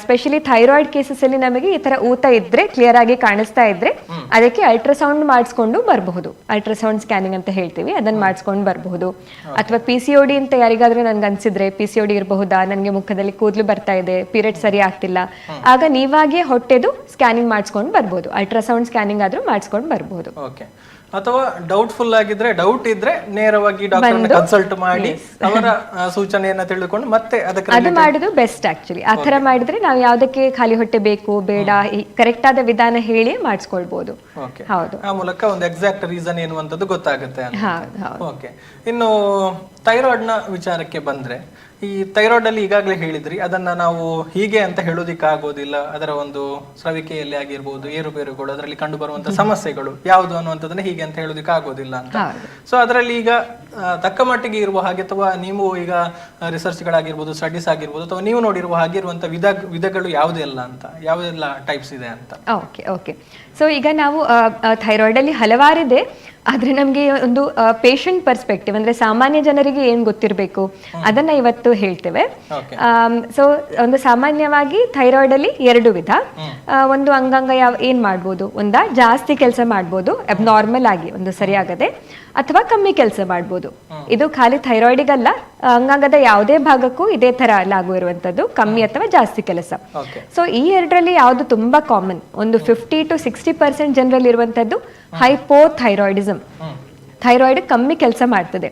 ಸ್ಪೆಷಲಿ ಥೈರಾಯ್ಡ್ ಕೇಸಸ್ ಅಲ್ಲಿ ನಮಗೆ ಈ ತರ ಊತ ಇದ್ರೆ, ಕ್ಲಿಯರ್ ಆಗಿ ಕಾಣಿಸ್ತಾ ಇದ್ರೆ, ಅದಕ್ಕೆ ಅಲ್ಟ್ರಾಸೌಂಡ್ ಮಾಡಿಸ್ಕೊಂಡು ಬರಬಹುದು. ಅಲ್ಟ್ರಾಸೌಂಡ್ ಸ್ಕ್ಯಾನಿಂಗ್ ಅಂತ ಹೇಳ್ತೀವಿ, ಅದನ್ನ ಮಾಡಿಸ್ಕೊಂಡು ಬರಬಹುದು. ಅಥವಾ PCOD ಅಂತ ಯಾರಿಗಾದ್ರೂ ನನ್ಗೆ ಅನ್ಸಿದ್ರೆ PCOD ಇರಬಹುದಾ, ನನ್ಗೆ ಮುಖದಲ್ಲಿ ಕೂದಲು ಬರ್ತಾ ಇದೆ, ಪೀರಿಯಡ್ ಸರಿ ಆಗ್ತಿಲ್ಲ, ಆಗ ನೀವಾಗೆ ಹೊಟ್ಟೆದು ಸ್ಕ್ಯಾನಿಂಗ್ ಮಾಡಿಸ್ಕೊಂಡು ಬರ್ಬೋದು. ಅಲ್ಟ್ರಾಸೌಂಡ್ ಸ್ಕ್ಯಾನಿಂಗ್ ಆದ್ರೂ ಮಾಡಿಸ್ಕೊಂಡು ಬರ್ಬೋದು. ಅಥವಾ ಡೌಟ್ಫುಲ್ ಆಗಿದ್ರೆ, ಡೌಟ್ ಇದ್ರೆ ನೇರವಾಗಿ ಡಾಕ್ಟರ್ ಕನ್ಸಲ್ಟ್ ಮಾಡಿ ಅವರ ಸೂಚನೆಯನ್ನ ತಿಳಿದುಕೊಂಡು ಮತ್ತೆ ಅದಕ್ಕೆ ಅದು ಮಾಡುದು ಬೆಸ್ಟ್ ಆಕ್ಚುಲಿ. ಆ ತರ ಮಾಡಿದ್ರೆ ನಾವು ಯಾವ್ದಕ್ಕೆ ಖಾಲಿ ಹೊಟ್ಟೆ ಬೇಕು ಬೇಡ ಕರೆಕ್ಟ್ ಆದ ವಿಧಾನ ಹೇಳಿ ಮಾಡಿಸ್ಕೊಳ್ಬಹುದು. ಹೌದು, ಆ ಮೂಲಕ ಒಂದು ಎಕ್ಸಾಕ್ಟ್ ರೀಸನ್ ಎನ್ನುವಂಥದ್ದು ಗೊತ್ತಾಗುತ್ತೆ. ಓಕೆ, ಇನ್ನು ಥೈರಾಯ್ಡ್ ನ ವಿಚಾರಕ್ಕೆ ಬಂದ್ರೆ, ಈ ಥೈರಾಯ್ಡ್ ಅಲ್ಲಿ ಈಗಾಗಲೇ ಹೇಳಿದ್ರಿ ಅದನ್ನ ನಾವು ಹೀಗೆ ಅಂತ ಹೇಳೋದಿಕ್ಕೆ ಆಗೋದಿಲ್ಲ. ಅದರ ಒಂದು ಸ್ರವಿಕೆಯಲ್ಲಿ ಆಗಿರ್ಬೋದು, ಏರುಪೇರುಗಳು, ಅದರಲ್ಲಿ ಕಂಡು ಬರುವಂತಹ ಸಮಸ್ಯೆಗಳು ಯಾವುದು ಅನ್ನುವಂಥದ್ದನ್ನ ಹೀಗೆ ಅಂತ ಹೇಳೋದಿಕ್ಕೆ ಆಗೋದಿಲ್ಲ ಅಂತ. ಸೊ ಅದರಲ್ಲಿ ಈಗ ತಕ್ಕ ಮಟ್ಟಿಗೆ ಇರುವ ಹಾಗೆ, ಅಥವಾ ನೀವು ಈಗ ರಿಸರ್ಚ್ಗಳಾಗಿರ್ಬೋದು, ಸ್ಟಡೀಸ್ ಆಗಿರ್ಬೋದು, ಅಥವಾ ನೀವು ನೋಡಿರುವ ಹಾಗೆ ಇರುವಂತಹ ವಿಧಗಳು ಯಾವುದೆಲ್ಲ ಅಂತ, ಯಾವುದೆಲ್ಲ ಟೈಪ್ಸ್ ಇದೆ ಅಂತ? ಓಕೆ ಓಕೆ ಸೊ ಈಗ ನಾವು ಥೈರಾಯ್ಡ್ ಅಲ್ಲಿ ಹಲವಾರಿದೆ. ಆದ್ರೆ ನಮ್ಗೆ ಒಂದು ಪೇಷಂಟ್ ಪರ್ಸ್ಪೆಕ್ಟಿವ್ ಅಂದ್ರೆ ಸಾಮಾನ್ಯ ಜನರಿಗೆ ಏನ್ ಗೊತ್ತಿರಬೇಕು ಅದನ್ನ ಇವತ್ತು ಹೇಳ್ತೇವೆ. ಸೊ ಒಂದು ಸಾಮಾನ್ಯವಾಗಿ ಥೈರಾಯ್ಡ್ ಅಲ್ಲಿ 2 ವಿಧ. ಒಂದು ಅಂಗಾಂಗ ಏನ್ ಮಾಡ್ಬೋದು, ಜಾಸ್ತಿ ಕೆಲಸ ಮಾಡ್ಬೋದು ಅಬ್ನಾರ್ಮಲ್ ಆಗಿ, ಒಂದು ಸರಿಯಾಗದೆ, ಅಥವಾ ಕಮ್ಮಿ ಕೆಲಸ ಮಾಡ್ಬೋದು. ಇದು ಖಾಲಿ ಥೈರಾಯ್ಡಿಗಲ್ಲ, ಅಂಗಾಂಗದ ಯಾವುದೇ ಭಾಗಕ್ಕೂ ಇದೇ ತರ ಲಾಗು ಇರುವಂತದ್ದು, ಕಮ್ಮಿ ಅಥವಾ ಜಾಸ್ತಿ ಕೆಲಸ. ಸೊ ಈ 2ರಲ್ಲಿ ಯಾವುದು ತುಂಬಾ ಕಾಮನ್, ಒಂದು 50 to 60% ಜನರಲ್ಲಿ ಇರುವಂತದ್ದು ಹೈಪೋಥೈರಾಯ್ಡಿಸಮ್. ಥೈರಾಯ್ಡ್ ಕಮ್ಮಿ ಕೆಲಸ ಮಾಡ್ತದೆ.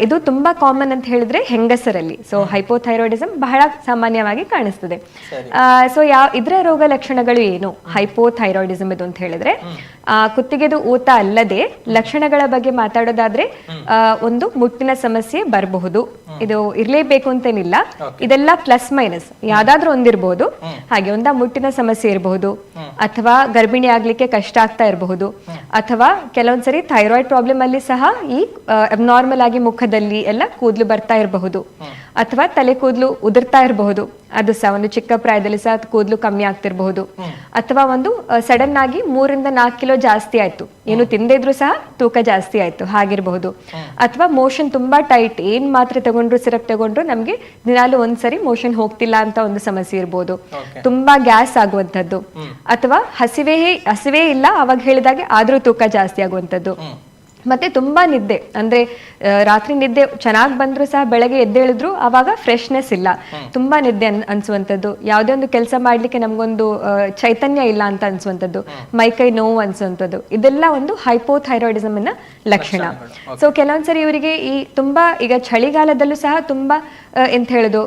ಇದು ತುಂಬಾ ಕಾಮನ್ ಅಂತ ಹೇಳಿದ್ರೆ ಹೆಂಗಸರಲ್ಲಿ. ಸೊ ಹೈಪೋಥೈರಾಯ್ಡಿಸಮ್ ಬಹಳ ಸಾಮಾನ್ಯವಾಗಿ ಕಾಣಿಸ್ತದೆ. ಸೊ ಇದರ ರೋಗ ಲಕ್ಷಣಗಳು ಏನು ಹೈಪೋಥೈರಾಯ್ಡಿಸಮ್ ಇದು ಅಂತ ಹೇಳಿದ್ರೆ, ಕುತ್ತಿಗೆದು ಊತ ಅಲ್ಲದೆ ಲಕ್ಷಣಗಳ ಬಗ್ಗೆ ಮಾತಾಡೋದಾದ್ರೆ, ಒಂದು ಮುಟ್ಟಿನ ಸಮಸ್ಯೆ ಬರಬಹುದು. ಇದು ಇರ್ಲೇಬೇಕು ಅಂತೇನಿಲ್ಲ, ಇದೆಲ್ಲ ಪ್ಲಸ್ ಮೈನಸ್ ಯಾವ್ದಾದ್ರೂ ಒಂದಿರಬಹುದು. ಹಾಗೆ ಮುಟ್ಟಿನ ಸಮಸ್ಯೆ ಇರಬಹುದು, ಅಥವಾ ಗರ್ಭಿಣಿ ಆಗ್ಲಿಕ್ಕೆ ಕಷ್ಟ ಆಗ್ತಾ ಇರಬಹುದು, ಅಥವಾ ಕೆಲವೊಂದ್ಸರಿ ಥೈರಾಯ್ಡ್ ಪ್ರಾಬ್ಲಮ್ ಅಲ್ಲಿ ಸಹ ಈ ಅಬ್ನಾರ್ಮಲ್ ಆಗಿ ಮುಖದಲ್ಲಿ ಎಲ್ಲ ಕೂದಲು ಬರ್ತಾ ಇರಬಹುದು, ಅಥವಾ ತಲೆ ಕೂದಲು ಉದುರ್ತಾ ಇರಬಹುದು. ಅದು ಸಹ ಒಂದು ಚಿಕ್ಕ ಪ್ರಾಯದಲ್ಲಿ ಸಹ ಕೂದಲು ಕಮ್ಮಿ ಆಗ್ತಿರಬಹುದು, ಅಥವಾ ಸಡನ್ ಆಗಿ 3 ಇಂದ 4 ಕಿಲೋ ಜಾಸ್ತಿ ಆಯ್ತು, ಏನು ತಿಂದೇ ಇದ್ರು ಸಹ ತೂಕ ಜಾಸ್ತಿ ಆಯ್ತು, ಹಾಗಿರಬಹುದು. ಅಥವಾ ಮೋಷನ್ ತುಂಬಾ ಟೈಟ್, ಏನ್ ಮಾತ್ರೆ ತಗೊಂಡ್ರು ಸಿರಪ್ ತಗೊಂಡ್ರು ನಮ್ಗೆ ದಿನಾಲು ಒಂದ್ಸರಿ ಮೋಷನ್ ಹೋಗ್ತಿಲ್ಲ ಅಂತ ಒಂದು ಸಮಸ್ಯೆ ಇರಬಹುದು. ತುಂಬಾ ಗ್ಯಾಸ್ ಆಗುವಂತದ್ದು, ಅಥವಾ ಹಸಿವೆ ಇಲ್ಲ ಅವಾಗ ಹೇಳಿದಾಗೆ ಆದ್ರೂ ತೂಕ ಜಾಸ್ತಿ ಆಗುವಂತದ್ದು. ಮತ್ತೆ ತುಂಬಾ ನಿದ್ದೆ, ಅಂದ್ರೆ ರಾತ್ರಿ ನಿದ್ದೆ ಚೆನ್ನಾಗಿ ಬಂದ್ರು ಸಹ ಬೆಳಗ್ಗೆ ಎದ್ದೇಳಿದ್ರು ಅವಾಗ ಫ್ರೆಶ್ನೆಸ್ ಇಲ್ಲ, ತುಂಬಾ ನಿದ್ದೆ ಅನ್ಸುವಂಥದ್ದು, ಯಾವುದೇ ಒಂದು ಕೆಲಸ ಮಾಡ್ಲಿಕ್ಕೆ ನಮ್ಗೊಂದು ಚೈತನ್ಯ ಇಲ್ಲ ಅಂತ ಅನ್ಸುವಂಥದ್ದು, ಮೈಕೈ ನೋವು ಅನ್ಸುವಂಥದ್ದು, ಇದೆಲ್ಲ ಒಂದು ಹೈಪೋಥೈರಾಯ್ಡಿಸಮ್ ನ ಲಕ್ಷಣ. ಸೊ ಕೆಲವೊಂದ್ಸರಿ ಇವರಿಗೆ ಈ ತುಂಬಾ ಈಗ ಚಳಿಗಾಲದಲ್ಲೂ ಸಹ ತುಂಬಾ ಎಂತ ಹೇಳುದು,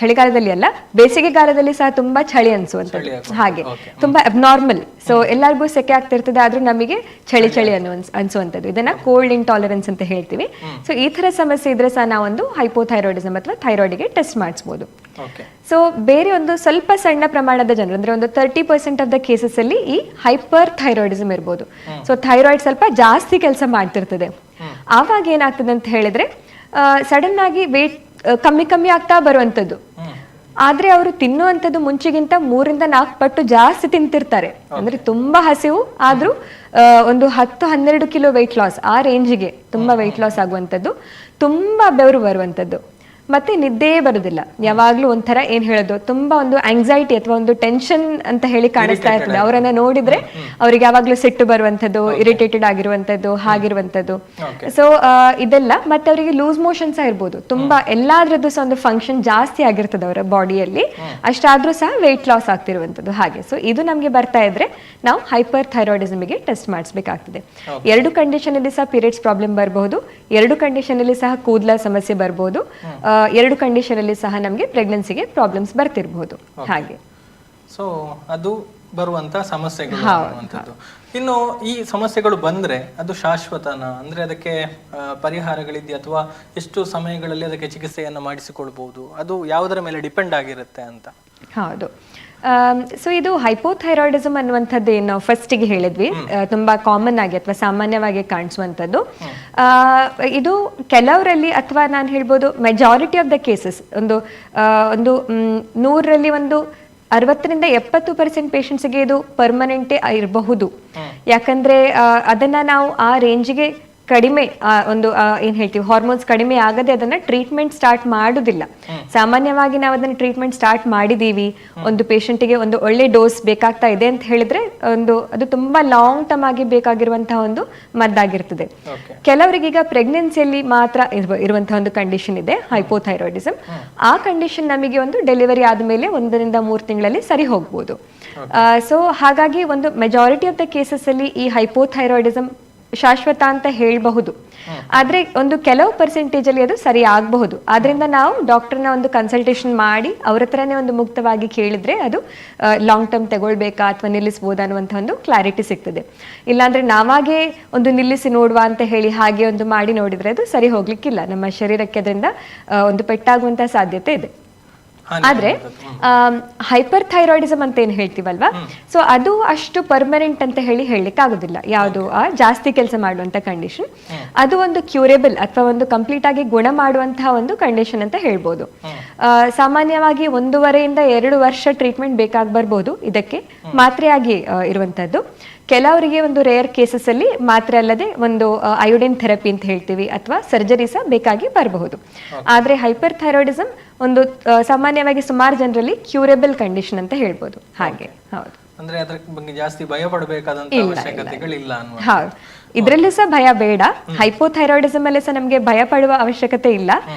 ಚಳಿಗಾಲದಲ್ಲಿ ಅಲ್ಲ ಬೇಸಿಗೆಗಾಲದಲ್ಲಿ ಸಹ ತುಂಬಾ ಚಳಿ ಅನ್ಸುವಂಥದ್ದು, ಹಾಗೆ ತುಂಬಾ ಅಬ್ನಾರ್ಮಲ್. ಸೊ ಎಲ್ಲರಿಗೂ ಸೆಕೆ ಆಗ್ತಿರ್ತದೆ, ಆದ್ರೂ ನಮಗೆ ಚಳಿ ಅನ್ಸುವಂಥದ್ದು, ಇದನ್ನ ಕೋಲ್ಡ್ ಇಂಟಾಲರೆನ್ಸ್ ಅಂತ ಹೇಳ್ತೀವಿ. ಸೊ ಈ ತರ ಸಮಸ್ಯೆ ಇದ್ರೆ ಸಹ ನಾವೊಂದು ಹೈಪೋಥೈರಾಯ್ಡಿಸಮ್ ಅಥವಾ ಥೈರಾಯ್ಡ್ಗೆ ಟೆಸ್ಟ್ ಮಾಡಿಸಬಹುದು. ಸೊ ಬೇರೆ ಒಂದು ಸ್ವಲ್ಪ ಸಣ್ಣ ಪ್ರಮಾಣದ ಜನರು, ಅಂದ್ರೆ ಒಂದು 30% ಆಫ್ ದ ಕೇಸಸ್ ಅಲ್ಲಿ ಈ ಹೈಪರ್ ಥೈರಾಯ್ಡಿಸಮ್ ಇರ್ಬೋದು. ಸೊ ಥೈರಾಯ್ಡ್ ಸ್ವಲ್ಪ ಜಾಸ್ತಿ ಕೆಲಸ ಮಾಡ್ತಿರ್ತದೆ. ಆವಾಗ ಏನಾಗ್ತದೆ ಅಂತ ಹೇಳಿದ್ರೆ, ಸಡನ್ ಆಗಿ ವೇಟ್ ಕಮ್ಮಿ ಆಗ್ತಾ ಬರುವಂತದ್ದು. ಆದ್ರೆ ಅವರು ತಿನ್ನುವಂಥದ್ದು ಮುಂಚೆಗಿಂತ 3 ಇಂದ 4 ಪಟ್ಟು ಜಾಸ್ತಿ ತಿಂತಿರ್ತಾರೆ. ಅಂದ್ರೆ ತುಂಬಾ ಹಸಿವು, ಆದ್ರೂ ಒಂದು 10-12 ಕಿಲೋ ವೆಯ್ಟ್ ಲಾಸ್, ಆ ರೇಂಜಿಗೆ ತುಂಬಾ ವೆಯ್ಟ್ ಲಾಸ್ ಆಗುವಂಥದ್ದು, ತುಂಬಾ ಬೆವರು ಬರುವಂಥದ್ದು, ಮತ್ತೆ ನಿದ್ದೆ ಬರುದಿಲ್ಲ. ಯಾವಾಗ್ಲೂ ಒಂಥರ ಏನ್ ಹೇಳೋದು, ತುಂಬಾ ಒಂದು ಆಂಗ್ಸೈಟಿ ಅಥವಾ ಒಂದು ಟೆನ್ಷನ್ ಅಂತ ಹೇಳಿ ಕಾಣಿಸ್ತಾ ಇರ್ತದೆ. ಅವರನ್ನ ನೋಡಿದ್ರೆ ಅವ್ರಿಗೆ ಯಾವಾಗ್ಲೂ ಸಿಟ್ಟು ಬರುವಂತದ್ದು, ಇರಿಟೇಟೆಡ್ ಆಗಿರುವಂತದ್ದು, ಹಾಗಿರುವಂತದ್ದು. ಸೊ ಇದೆಲ್ಲ, ಮತ್ತೆ ಅವರಿಗೆ ಲೂಸ್ ಮೋಷನ್ ಸಹ ಇರ್ಬೋದು. ತುಂಬಾ ಎಲ್ಲಾದ್ರದ್ದು ಸಹ ಒಂದು ಫಂಕ್ಷನ್ ಜಾಸ್ತಿ ಆಗಿರ್ತದೆ ಅವರ ಬಾಡಿಯಲ್ಲಿ, ಅಷ್ಟಾದ್ರೂ ಸಹ ವೆಯ್ಟ್ ಲಾಸ್ ಆಗ್ತಿರುವಂತದ್ದು, ಹಾಗೆ. ಸೊ ಇದು ನಮ್ಗೆ ಬರ್ತಾ ಇದ್ರೆ ನಾವು ಹೈಪರ್ ಥೈರಾಯ್ಡಿಸಮ್ಗೆ ಟೆಸ್ಟ್ ಮಾಡಿಸ್ಬೇಕಾಗ್ತದೆ. 2 ಕಂಡೀಷನ್ ಅಲ್ಲಿ ಸಹ ಪೀರಿಯಡ್ಸ್ ಪ್ರಾಬ್ಲಮ್ ಬರಬಹುದು, 2 ಕಂಡೀಷನ್ ಅಲ್ಲಿ ಸಹ ಕೂದಲ ಸಮಸ್ಯೆ ಬರಬಹುದು, 2 ಕಂಡೀಷನ್ ಅಲ್ಲಿ ಸಹ ನಮಗೆ ಪ್ರೆಗ್ನೆನ್ಸಿಗೆ ಪ್ರಾಬ್ಲಮ್ಸ್ ಬರ್ತಿರಬಹುದು, ಹಾಗೆ. ಸೊ ಅದು ಬರುವಂತ ಸಮಸ್ಯೆಗಳು. ಇನ್ನು ಈ ಸಮಸ್ಯೆಗಳು ಬಂದ್ರೆ ಅದು ಶಾಶ್ವತನ, ಅಂದ್ರೆ ಅದಕ್ಕೆ ಪರಿಹಾರಗಳಿದೆಯಾ, ಅಥವಾ ಎಷ್ಟು ಸಮಯಗಳಲ್ಲಿ ಅದಕ್ಕೆ ಚಿಕಿತ್ಸೆಯನ್ನು ಮಾಡಿಸಿಕೊಳ್ಬಹುದು, ಅದು ಯಾವುದರ ಮೇಲೆ ಡಿಪೆಂಡ್ ಆಗಿರುತ್ತೆ ಅಂತ? ಹೌದು. ಸೊ ಇದು ಹೈಪೋಥೈರಾಯ್ಡಿಸಮ್ ಅನ್ನುವಂಥದ್ದು ಏನು ನಾವು ಫಸ್ಟಿಗೆ ಹೇಳಿದ್ವಿ, ತುಂಬಾ ಕಾಮನ್ ಆಗಿ ಅಥವಾ ಸಾಮಾನ್ಯವಾಗಿ ಕಾಣಿಸುವಂಥದ್ದು. ಇದು ಕೆಲವರಲ್ಲಿ, ಅಥವಾ ನಾನು ಹೇಳ್ಬೋದು ಮೆಜಾರಿಟಿ ಆಫ್ ದ ಕೇಸಸ್, ಒಂದು 100ರಲ್ಲಿ ಒಂದು 60ರಿಂದ 70% ಪೇಷಂಟ್ಸ್ಗೆ ಇದು ಪರ್ಮನೆಂಟೇ ಇರಬಹುದು. ಯಾಕಂದ್ರೆ ಅದನ್ನ ನಾವು ಆ ರೇಂಜ್ಗೆ ಕಡಿಮೆ ಒಂದು ಏನ್ ಹೇಳ್ತೀವಿ ಹಾರ್ಮೋನ್ಸ್ ಕಡಿಮೆ ಆಗದೆ ಅದನ್ನ ಟ್ರೀಟ್ಮೆಂಟ್ ಸ್ಟಾರ್ಟ್ ಮಾಡುದಿಲ್ಲ. ಸಾಮಾನ್ಯವಾಗಿ ನಾವು ಅದನ್ನ ಟ್ರೀಟ್ಮೆಂಟ್ ಸ್ಟಾರ್ಟ್ ಮಾಡಿದೀವಿ, ಒಂದು ಪೇಷಂಟಿಗೆ ಒಂದು ಒಳ್ಳೆ ಡೋಸ್ ಬೇಕಾಗ್ತಾ ಇದೆ ಅಂತ ಹೇಳಿದ್ರೆ ಅದು ತುಂಬಾ ಲಾಂಗ್ ಟರ್ಮ್ ಆಗಿ ಬೇಕಾಗಿರುವಂತಹ ಒಂದು ಮದ್ದಾಗಿರ್ತದೆ. ಕೆಲವರಿಗೆ ಈಗ ಪ್ರೆಗ್ನೆನ್ಸಿಯಲ್ಲಿ ಮಾತ್ರ ಇರುವಂತಹ ಒಂದು ಕಂಡೀಷನ್ ಇದೆ, ಹೈಪೋಥೈರಾಯ್ಡಿಸಮ್. ಆ ಕಂಡೀಷನ್ ನಮಗೆ ಒಂದು ಡೆಲಿವರಿ ಆದ್ಮೇಲೆ 1 ರಿಂದ 3 ತಿಂಗಳಲ್ಲಿ ಸರಿ ಹೋಗ್ಬೋದು. ಸೊ ಹಾಗಾಗಿ ಒಂದು ಮೆಜಾರಿಟಿ ಆಫ್ ದ ಕೇಸಸ್ ಅಲ್ಲಿ ಈ ಹೈಪೋಥೈರಾಯ್ಡಿಸಮ್ ಶಾಶ್ವತ ಅಂತ ಹೇಳಬಹುದು. ಆದ್ರೆ ಒಂದು ಕೆಲವು ಪರ್ಸೆಂಟೇಜ್ ಅಲ್ಲಿ ಅದು ಸರಿ ಆಗಬಹುದು. ಆದ್ರಿಂದ ನಾವು ಡಾಕ್ಟರ್ನ ಒಂದು ಕನ್ಸಲ್ಟೇಷನ್ ಮಾಡಿ ಅವ್ರ ಹತ್ರನೇ ಒಂದು ಮುಕ್ತವಾಗಿ ಕೇಳಿದ್ರೆ ಅದು ಲಾಂಗ್ ಟರ್ಮ್ ತಗೊಳ್ಬೇಕಾ ಅಥವಾ ನಿಲ್ಲಿಸಬಹುದಾ ಅನ್ನುವಂಥ ಒಂದು ಕ್ಲಾರಿಟಿ ಸಿಗ್ತದೆ. ಇಲ್ಲಾಂದ್ರೆ ನಾವಾಗೇ ಒಂದು ನಿಲ್ಲಿಸಿ ನೋಡುವ ಅಂತ ಹೇಳಿ ಹಾಗೆ ಒಂದು ಮಾಡಿ ನೋಡಿದ್ರೆ ಅದು ಸರಿ ಹೋಗ್ಲಿಕ್ಕಿಲ್ಲ. ನಮ್ಮ ಶರೀರಕ್ಕೆ ಅದರಿಂದ ಒಂದು ಪೆಟ್ಟಾಗುವಂತ ಸಾಧ್ಯತೆ ಇದೆ. ಆದ್ರೆ ಹೈಪರ್ ಥೈರಾಯ್ಡಿಸಮ್ ಅಂತ ಏನ್ ಹೇಳ್ತೀವಲ್ವಾ, ಸೊ ಅದು ಅಷ್ಟು ಪರ್ಮನೆಂಟ್ ಅಂತ ಹೇಳಲಿಕ್ಕೆ ಆಗುದಿಲ್ಲ. ಯಾವುದು ಜಾಸ್ತಿ ಕೆಲಸ ಮಾಡುವಂತ ಕಂಡೀಷನ್, ಅದು ಒಂದು ಕ್ಯೂರೇಬಲ್ ಅಥವಾ ಒಂದು ಕಂಪ್ಲೀಟ್ ಆಗಿ ಗುಣ ಮಾಡುವಂತಹ ಒಂದು ಕಂಡೀಷನ್ ಅಂತ ಹೇಳ್ಬೋದು. ಸಾಮಾನ್ಯವಾಗಿ 1.5 ರಿಂದ 2 ವರ್ಷ ಟ್ರೀಟ್ಮೆಂಟ್ ಬೇಕಾಗಿ ಬರ್ಬೋದು. ಇದಕ್ಕೆ ಮಾತ್ರೆಯಾಗಿ ಇರುವಂತದ್ದು. ಕೆಲವರಿಗೆ ಒಂದು ರೇರ್ ಕೇಸಸ್ ಅಲ್ಲಿ ಮಾತ್ರ ಅಲ್ಲದೆ ಒಂದು ಅಯೋಡಿನ್ ಥೆರಪಿ ಅಂತ ಹೇಳ್ತೀವಿ ಅಥವಾ ಸರ್ಜರಿ ಸಹ ಬೇಕಾಗಿ ಬರಬಹುದು. ಆದ್ರೆ ಹೈಪರ್ ಥೈರಾಯ್ಡಿಸಮ್ ಒಂದು ಸಾಮಾನ್ಯವಾಗಿ ಸುಮಾರು ಜನರಲ್ಲಿ ಕ್ಯೂರೇಬಲ್ ಕಂಡೀಷನ್ ಅಂತ ಹೇಳ್ಬೋದು. ಹಾಗೆ ಹೌದು, ಅಂದ್ರೆ ಅದರ ಬಗ್ಗೆ ಜಾಸ್ತಿ ಭಯ ಪಡಬೇಕಾದಂತ ಅವಶ್ಯಕತೆಗಳಿಲ್ಲ ಅನ್ನುವ. ಹೌದು, ಇದ್ರಲ್ಲೂ ಸಹ ಭಯ ಬೇಡ. ಹೈಪೋಥೈರಾಯ್ಡಿಸಮ್ ಅಲ್ಲಿ ಸಹ ನಮ್ಗೆ ಭಯ ಪಡುವ ಅವಶ್ಯಕತೆ ಇಲ್ಲ.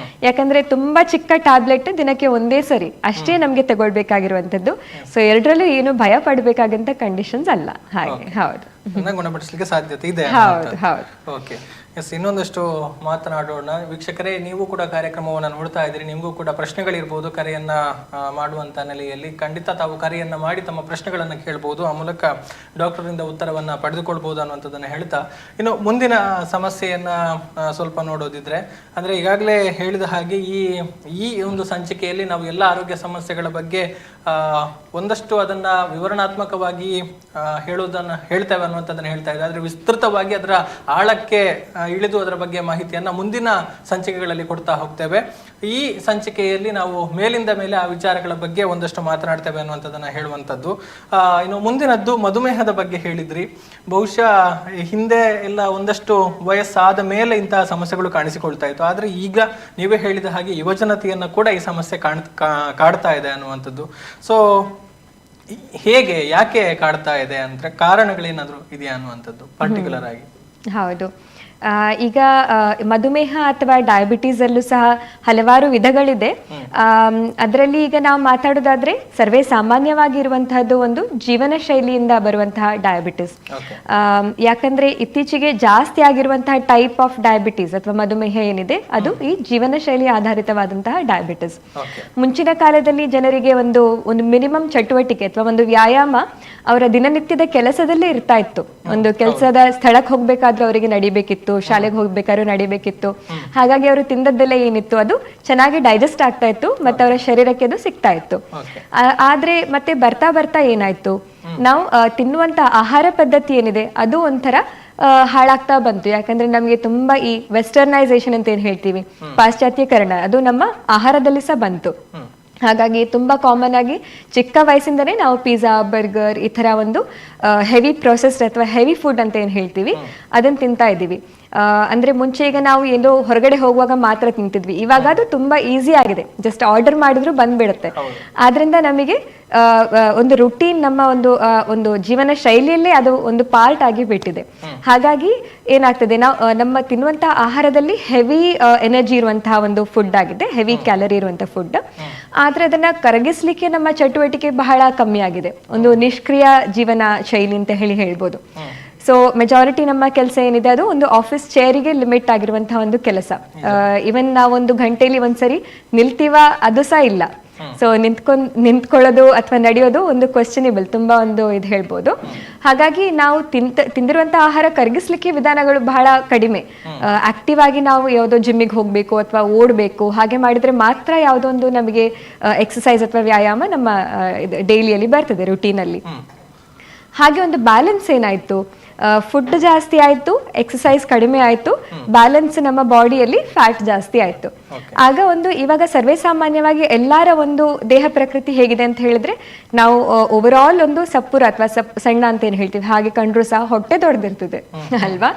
ಯಾಕಂದ್ರೆ ತುಂಬಾ ಚಿಕ್ಕ ಟ್ಯಾಬ್ಲೆಟ್ ದಿನಕ್ಕೆ ಒಂದೇ ಸರಿ ಅಷ್ಟೇ ನಮ್ಗೆ ತಗೊಳ್ಬೇಕಾಗಿರುವಂತದ್ದು. ಸೊ ಎರಡರಲ್ಲೂ ಏನು ಭಯ ಪಡಬೇಕಾಗಂತ ಕಂಡೀಷನ್ಸ್ ಅಲ್ಲ. ಹಾಗೆ ಹೌದು, ಗುಣಪಡಿಸಲಿಕ್ಕೆ ಸಾಧ್ಯತೆ ಇದೆ. ಹೌದು ಹೌದು. ಓಕೆ, ಎಸ್, ಇನ್ನೊಂದಷ್ಟು ಮಾತನಾಡೋಣ. ವೀಕ್ಷಕರೇ, ನೀವು ಕೂಡ ಕಾರ್ಯಕ್ರಮವನ್ನು ನೋಡ್ತಾ ಇದ್ದೀರಿ, ನಿಮಗೂ ಕೂಡ ಪ್ರಶ್ನೆಗಳಿರ್ಬೋದು. ಕರೆಯನ್ನ ಮಾಡುವಂತ ನೆಲೆಯಲ್ಲಿ ಖಂಡಿತ ತಾವು ಕರೆಯನ್ನ ಮಾಡಿ ತಮ್ಮ ಪ್ರಶ್ನೆಗಳನ್ನ ಕೇಳ್ಬೋದು. ಆ ಮೂಲಕ ಡಾಕ್ಟರಿಂದ ಉತ್ತರವನ್ನ ಪಡೆದುಕೊಳ್ಬಹುದು ಅನ್ನುವಂಥದ್ದನ್ನ ಹೇಳ್ತಾ, ಇನ್ನು ಮುಂದಿನ ಸಮಸ್ಯೆಯನ್ನ ಸ್ವಲ್ಪ ನೋಡೋದಿದ್ರೆ, ಅಂದ್ರೆ ಈಗಾಗಲೇ ಹೇಳಿದ ಹಾಗೆ ಈ ಒಂದು ಸಂಚಿಕೆಯಲ್ಲಿ ನಾವು ಎಲ್ಲ ಆರೋಗ್ಯ ಸಮಸ್ಯೆಗಳ ಬಗ್ಗೆ ಒಂದಷ್ಟು ಅದನ್ನ ವಿವರಣಾತ್ಮಕವಾಗಿ ಹೇಳ್ತೇವೆ ಅನ್ನುವಂಥದ್ದನ್ನ ಹೇಳ್ತಾ ಇದ್ದಾರೆ. ಆದ್ರೆ ವಿಸ್ತೃತವಾಗಿ ಅದರ ಆಳಕ್ಕೆ ಇಳಿದು ಅದರ ಬಗ್ಗೆ ಮಾಹಿತಿಯನ್ನ ಮುಂದಿನ ಸಂಚಿಕೆಗಳಲ್ಲಿ ಕೊಡ್ತಾ ಹೋಗ್ತೇವೆ. ಈ ಸಂಚಿಕೆಯಲ್ಲಿ ನಾವು ಮೇಲಿಂದ ಮೇಲೆ ಆ ವಿಚಾರಗಳ ಬಗ್ಗೆ ಒಂದಷ್ಟು ಮಾತನಾಡ್ತೇವೆ ಅನ್ನುವಂಥದ್ದನ್ನ ಹೇಳುವಂಥದ್ದು. ಇನ್ನು ಮುಂದಿನದ್ದು ಮಧುಮೇಹದ ಬಗ್ಗೆ ಹೇಳಿದ್ರಿ. ಬಹುಶಃ ಹಿಂದೆ ಎಲ್ಲ ಒಂದಷ್ಟು ವಯಸ್ಸಾದ ಮೇಲೆ ಇಂತಹ ಸಮಸ್ಯೆಗಳು ಕಾಣಿಸಿಕೊಳ್ತಾ ಇತ್ತು. ಆದ್ರೆ ಈಗ ನೀವೇ ಹೇಳಿದ ಹಾಗೆ ಯುವಜನತೆಯನ್ನ ಕೂಡ ಈ ಸಮಸ್ಯೆ ಕಾಡ್ತಾ ಇದೆ ಅನ್ನುವಂಥದ್ದು. ಸೊ ಯಾಕೆ ಕಾಡ್ತಾ ಇದೆ ಅಂದ್ರೆ ಕಾರಣಗಳೇನಾದ್ರೂ ಇದೆಯಾ ಅನ್ನುವಂಥದ್ದು ಪರ್ಟಿಕ್ಯುಲರ್ ಆಗಿ? ಹೌದು, ಈಗ ಮಧುಮೇಹ ಅಥವಾ ಡಯಾಬಿಟೀಸ್ ಅಲ್ಲೂ ಸಹ ಹಲವಾರು ವಿಧಗಳಿದೆ. ಅದರಲ್ಲಿ ಈಗ ನಾವು ಮಾತಾಡೋದಾದ್ರೆ ಸರ್ವೇ ಸಾಮಾನ್ಯವಾಗಿರುವಂತಹದ್ದು ಒಂದು ಜೀವನ ಶೈಲಿಯಿಂದ ಬರುವಂತಹ ಡಯಾಬಿಟಿಸ್. ಯಾಕಂದ್ರೆ ಇತ್ತೀಚೆಗೆ ಜಾಸ್ತಿ ಆಗಿರುವಂತಹ ಟೈಪ್ ಆಫ್ ಡಯಾಬಿಟೀಸ್ ಅಥವಾ ಮಧುಮೇಹ ಏನಿದೆ ಅದು ಈ ಜೀವನ ಶೈಲಿ ಆಧಾರಿತವಾದಂತಹ ಡಯಾಬಿಟಿಸ್. ಮುಂಚಿನ ಕಾಲದಲ್ಲಿ ಜನರಿಗೆ ಒಂದು ಮಿನಿಮಮ್ ಚಟುವಟಿಕೆ ಅಥವಾ ಒಂದು ವ್ಯಾಯಾಮ ಅವರ ದಿನನಿತ್ಯದ ಕೆಲಸದಲ್ಲೇ ಇರ್ತಾ ಇತ್ತು. ಒಂದು ಕೆಲಸದ ಸ್ಥಳಕ್ಕೆ ಹೋಗ್ಬೇಕಾದ್ರೂ ಅವರಿಗೆ ನಡಿಬೇಕಿತ್ತು, ಶಾಲೆಗೆ ಹೋಗ್ಬೇಕಾದ್ರೂ ನಡಿಬೇಕಿತ್ತು. ಹಾಗಾಗಿ ಅವರು ತಿಂದದ್ದೆಲ್ಲ ಏನಿತ್ತು ಅದು ಚೆನ್ನಾಗಿ ಡೈಜೆಸ್ಟ್ ಆಗ್ತಾ ಇತ್ತು ಮತ್ತೆ ಅವರ ಶರೀರಕ್ಕೆ ಅದು ಸಿಗ್ತಾ ಇತ್ತು. ಆದ್ರೆ ಮತ್ತೆ ಬರ್ತಾ ಬರ್ತಾ ಏನಾಯ್ತು, ನಾವು ತಿನ್ನುವಂತ ಆಹಾರ ಪದ್ಧತಿ ಏನಿದೆ ಅದು ಒಂಥರ ಹಾಳಾಗ್ತಾ ಬಂತು. ಯಾಕಂದ್ರೆ ನಮ್ಗೆ ತುಂಬಾ ಈ ವೆಸ್ಟರ್ನೈಸೇಷನ್ ಅಂತ ಏನ್ ಹೇಳ್ತೀವಿ, ಪಾಶ್ಚಾತ್ಯೀಕರಣ, ಅದು ನಮ್ಮ ಆಹಾರದಲ್ಲಿ ಸಹ ಬಂತು. ಹಾಗಾಗಿ ತುಂಬಾ ಕಾಮನ್ ಆಗಿ ಚಿಕ್ಕ ವಯಸ್ಸಿಂದನೇ ನಾವು ಪಿಜ್ಜಾ, ಬರ್ಗರ್ ಈ ತರ ಒಂದು ಹೆವಿ ಪ್ರೊಸೆಸ್ಡ್ ಅಥವಾ ಹೆವಿ ಫುಡ್ ಅಂತ ಏನ್ ಹೇಳ್ತೀವಿ ಅದನ್ನ ತಿಂತಾ ಇದ್ದೀವಿ. ಅಂದ್ರೆ ಮುಂಚೆ ಈಗ ನಾವು ಎಲ್ಲೋ ಹೊರಗಡೆ ಹೋಗುವಾಗ ಮಾತ್ರ ತಿಂತಿದ್ವಿ, ಇವಾಗ ಅದು ತುಂಬಾ ಈಸಿ ಆಗಿದೆ, ಜಸ್ಟ್ ಆರ್ಡರ್ ಮಾಡಿದ್ರು ಬಂದ್ಬಿಡುತ್ತೆ. ಆದ್ರಿಂದ ನಮಗೆ ಒಂದು ರುಟೀನ್ ನಮ್ಮ ಒಂದು ಜೀವನ ಶೈಲಿಯಲ್ಲೇ ಅದು ಒಂದು ಪಾರ್ಟ್ ಆಗಿ ಬಿಟ್ಟಿದೆ. ಹಾಗಾಗಿ ಏನಾಗ್ತದೆ, ನಾವು ನಮ್ಮ ತಿನ್ನುವಂತಹ ಆಹಾರದಲ್ಲಿ ಹೆವಿ ಎನರ್ಜಿ ಇರುವಂತಹ ಒಂದು ಫುಡ್ ಆಗಿದೆ, ಹೆವಿ ಕ್ಯಾಲರಿ ಇರುವಂತಹ ಫುಡ್. ಆದ್ರೆ ಅದನ್ನ ಕರಗಿಸ್ಲಿಕ್ಕೆ ನಮ್ಮ ಚಟುವಟಿಕೆ ಬಹಳ ಕಮ್ಮಿ ಆಗಿದೆ, ಒಂದು ನಿಷ್ಕ್ರಿಯ ಜೀವನ ಶೈಲಿ ಅಂತ ಹೇಳ್ಬೋದು. ಸೊ ಮೆಜಾರಿಟಿ ನಮ್ಮ ಕೆಲಸ ಏನಿದೆ ಅದು ಒಂದು ಆಫೀಸ್ ಚೇರಿಗೆ ಲಿಮಿಟ್ ಆಗಿರುವಂತಹ ಒಂದು ಕೆಲಸ. ಇವನ್ ನಾವೊಂದು ಗಂಟೆಯಲ್ಲಿ ಒಂದ್ಸರಿ ನಿಲ್ತೀವ ಅದು ಸಹ ಇಲ್ಲ. ಸೊ ನಿಂತ್ಕೊಳ್ಳೋದು ಅಥವಾ ನಡೆಯೋದು ಒಂದು ಕ್ವೆಶ್ಚನೇಬಲ್, ತುಂಬಾ ಒಂದು ಇದು ಹೇಳ್ಬೋದು. ಹಾಗಾಗಿ ನಾವು ತಿಂದಿರುವಂತಹ ಆಹಾರ ಕರಗಿಸ್ಲಿಕ್ಕೆ ವಿಧಾನಗಳು ಬಹಳ ಕಡಿಮೆ. ಆಕ್ಟಿವ್ ಆಗಿ ನಾವು ಯಾವುದೋ ಜಿಮ್ಮಿಗೆ ಹೋಗ್ಬೇಕು ಅಥವಾ ಓಡಬೇಕು, ಹಾಗೆ ಮಾಡಿದ್ರೆ ಮಾತ್ರ ಯಾವುದೋ ಒಂದು ನಮಗೆ ಎಕ್ಸಸೈಸ್ ಅಥವಾ ವ್ಯಾಯಾಮ ನಮ್ಮ ಡೈಲಿಯಲ್ಲಿ ಬರ್ತದೆ ರುಟೀನಲ್ಲಿ. ಹಾಗೆ ಒಂದು ಬ್ಯಾಲೆನ್ಸ್ ಏನಾಯ್ತು, ಫುಡ್ ಜಾಸ್ತಿ ಆಯ್ತು, ಎಕ್ಸಸೈಸ್ ಕಡಿಮೆ ಆಯ್ತು, ಬ್ಯಾಲೆನ್ಸ್ ನಮ್ಮ ಬಾಡಿಯಲ್ಲಿ ಫ್ಯಾಟ್ ಜಾಸ್ತಿ ಆಯ್ತು. ಆಗ ಇವಾಗ ಸರ್ವೇ ಸಾಮಾನ್ಯವಾಗಿ ಎಲ್ಲರ ಒಂದು ದೇಹ ಪ್ರಕೃತಿ ಹೇಗಿದೆ ಅಂತ ಹೇಳಿದ್ರೆ, ನಾವು ಓವರ್ ಆಲ್ ಒಂದು ಸಪ್ಪುರ ಅಥವಾ ಸಣ್ಣ ಅಂತ ಏನ್ ಹೇಳ್ತೀವಿ ಹಾಗೆ ಕಂಡ್ರು ಸಹ ಹೊಟ್ಟೆ ದೊಡ್ಡದಿರ್ತದೆ ಅಲ್ವಾ.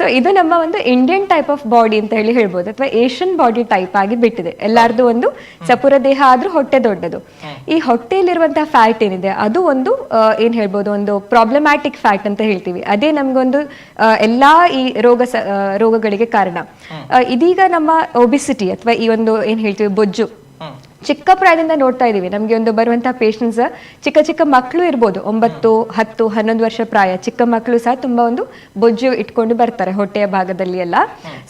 ಸೊ ಇದು ನಮ್ಮ ಒಂದು ಇಂಡಿಯನ್ ಟೈಪ್ ಆಫ್ ಬಾಡಿ ಅಂತ ಹೇಳಿ ಹೇಳ್ಬೋದು, ಅಥವಾ ಏಷ್ಯನ್ ಬಾಡಿ ಟೈಪ್ ಆಗಿ ಬಿಟ್ಟಿದೆ. ಎಲ್ಲಾರ್ದು ಒಂದು ಸಪುರ ದೇಹ ಆದ್ರೂ ಹೊಟ್ಟೆ ದೊಡ್ಡದು. ಈ ಹೊಟ್ಟೆಯಲ್ಲಿರುವಂತಹ ಫ್ಯಾಟ್ ಏನಿದೆ ಅದು ಒಂದು ಏನ್ ಹೇಳ್ಬೋದು, ಒಂದು ಪ್ರಾಬ್ಲಮ್ಯಾಟಿಕ್ ಫ್ಯಾಟ್ ಅಂತ ಹೇಳ್ತೀವಿ. ಅದೇ ನಮ್ಗೊಂದು ಎಲ್ಲಾ ಈ ರೋಗಗಳಿಗೆ ಕಾರಣ. ಇದೀಗ ನಮ್ಮ ಒಬಿಸಿಟಿ ಅಥವಾ ಈ ಒಂದು ಏನ್ ಹೇಳ್ತೀವಿ ಬೊಜ್ಜು ಚಿಕ್ಕ ಪ್ರಾಯದಿಂದ ನೋಡ್ತಾ ಇದೀವಿ. ನಮ್ಗೆ ಒಂದು ಬರುವಂತಹ ಪೇಷಂಟ್ಸ್ ಚಿಕ್ಕ ಚಿಕ್ಕ ಮಕ್ಕಳು ಇರ್ಬೋದು, 9, 10, 11 ವರ್ಷ ಪ್ರಾಯ ಚಿಕ್ಕ ಮಕ್ಕಳು ಸಹ ತುಂಬಾ ಒಂದು ಬೊಜ್ಜು ಇಟ್ಕೊಂಡು ಬರ್ತಾರೆ ಹೊಟ್ಟೆಯ ಭಾಗದಲ್ಲಿ ಎಲ್ಲ.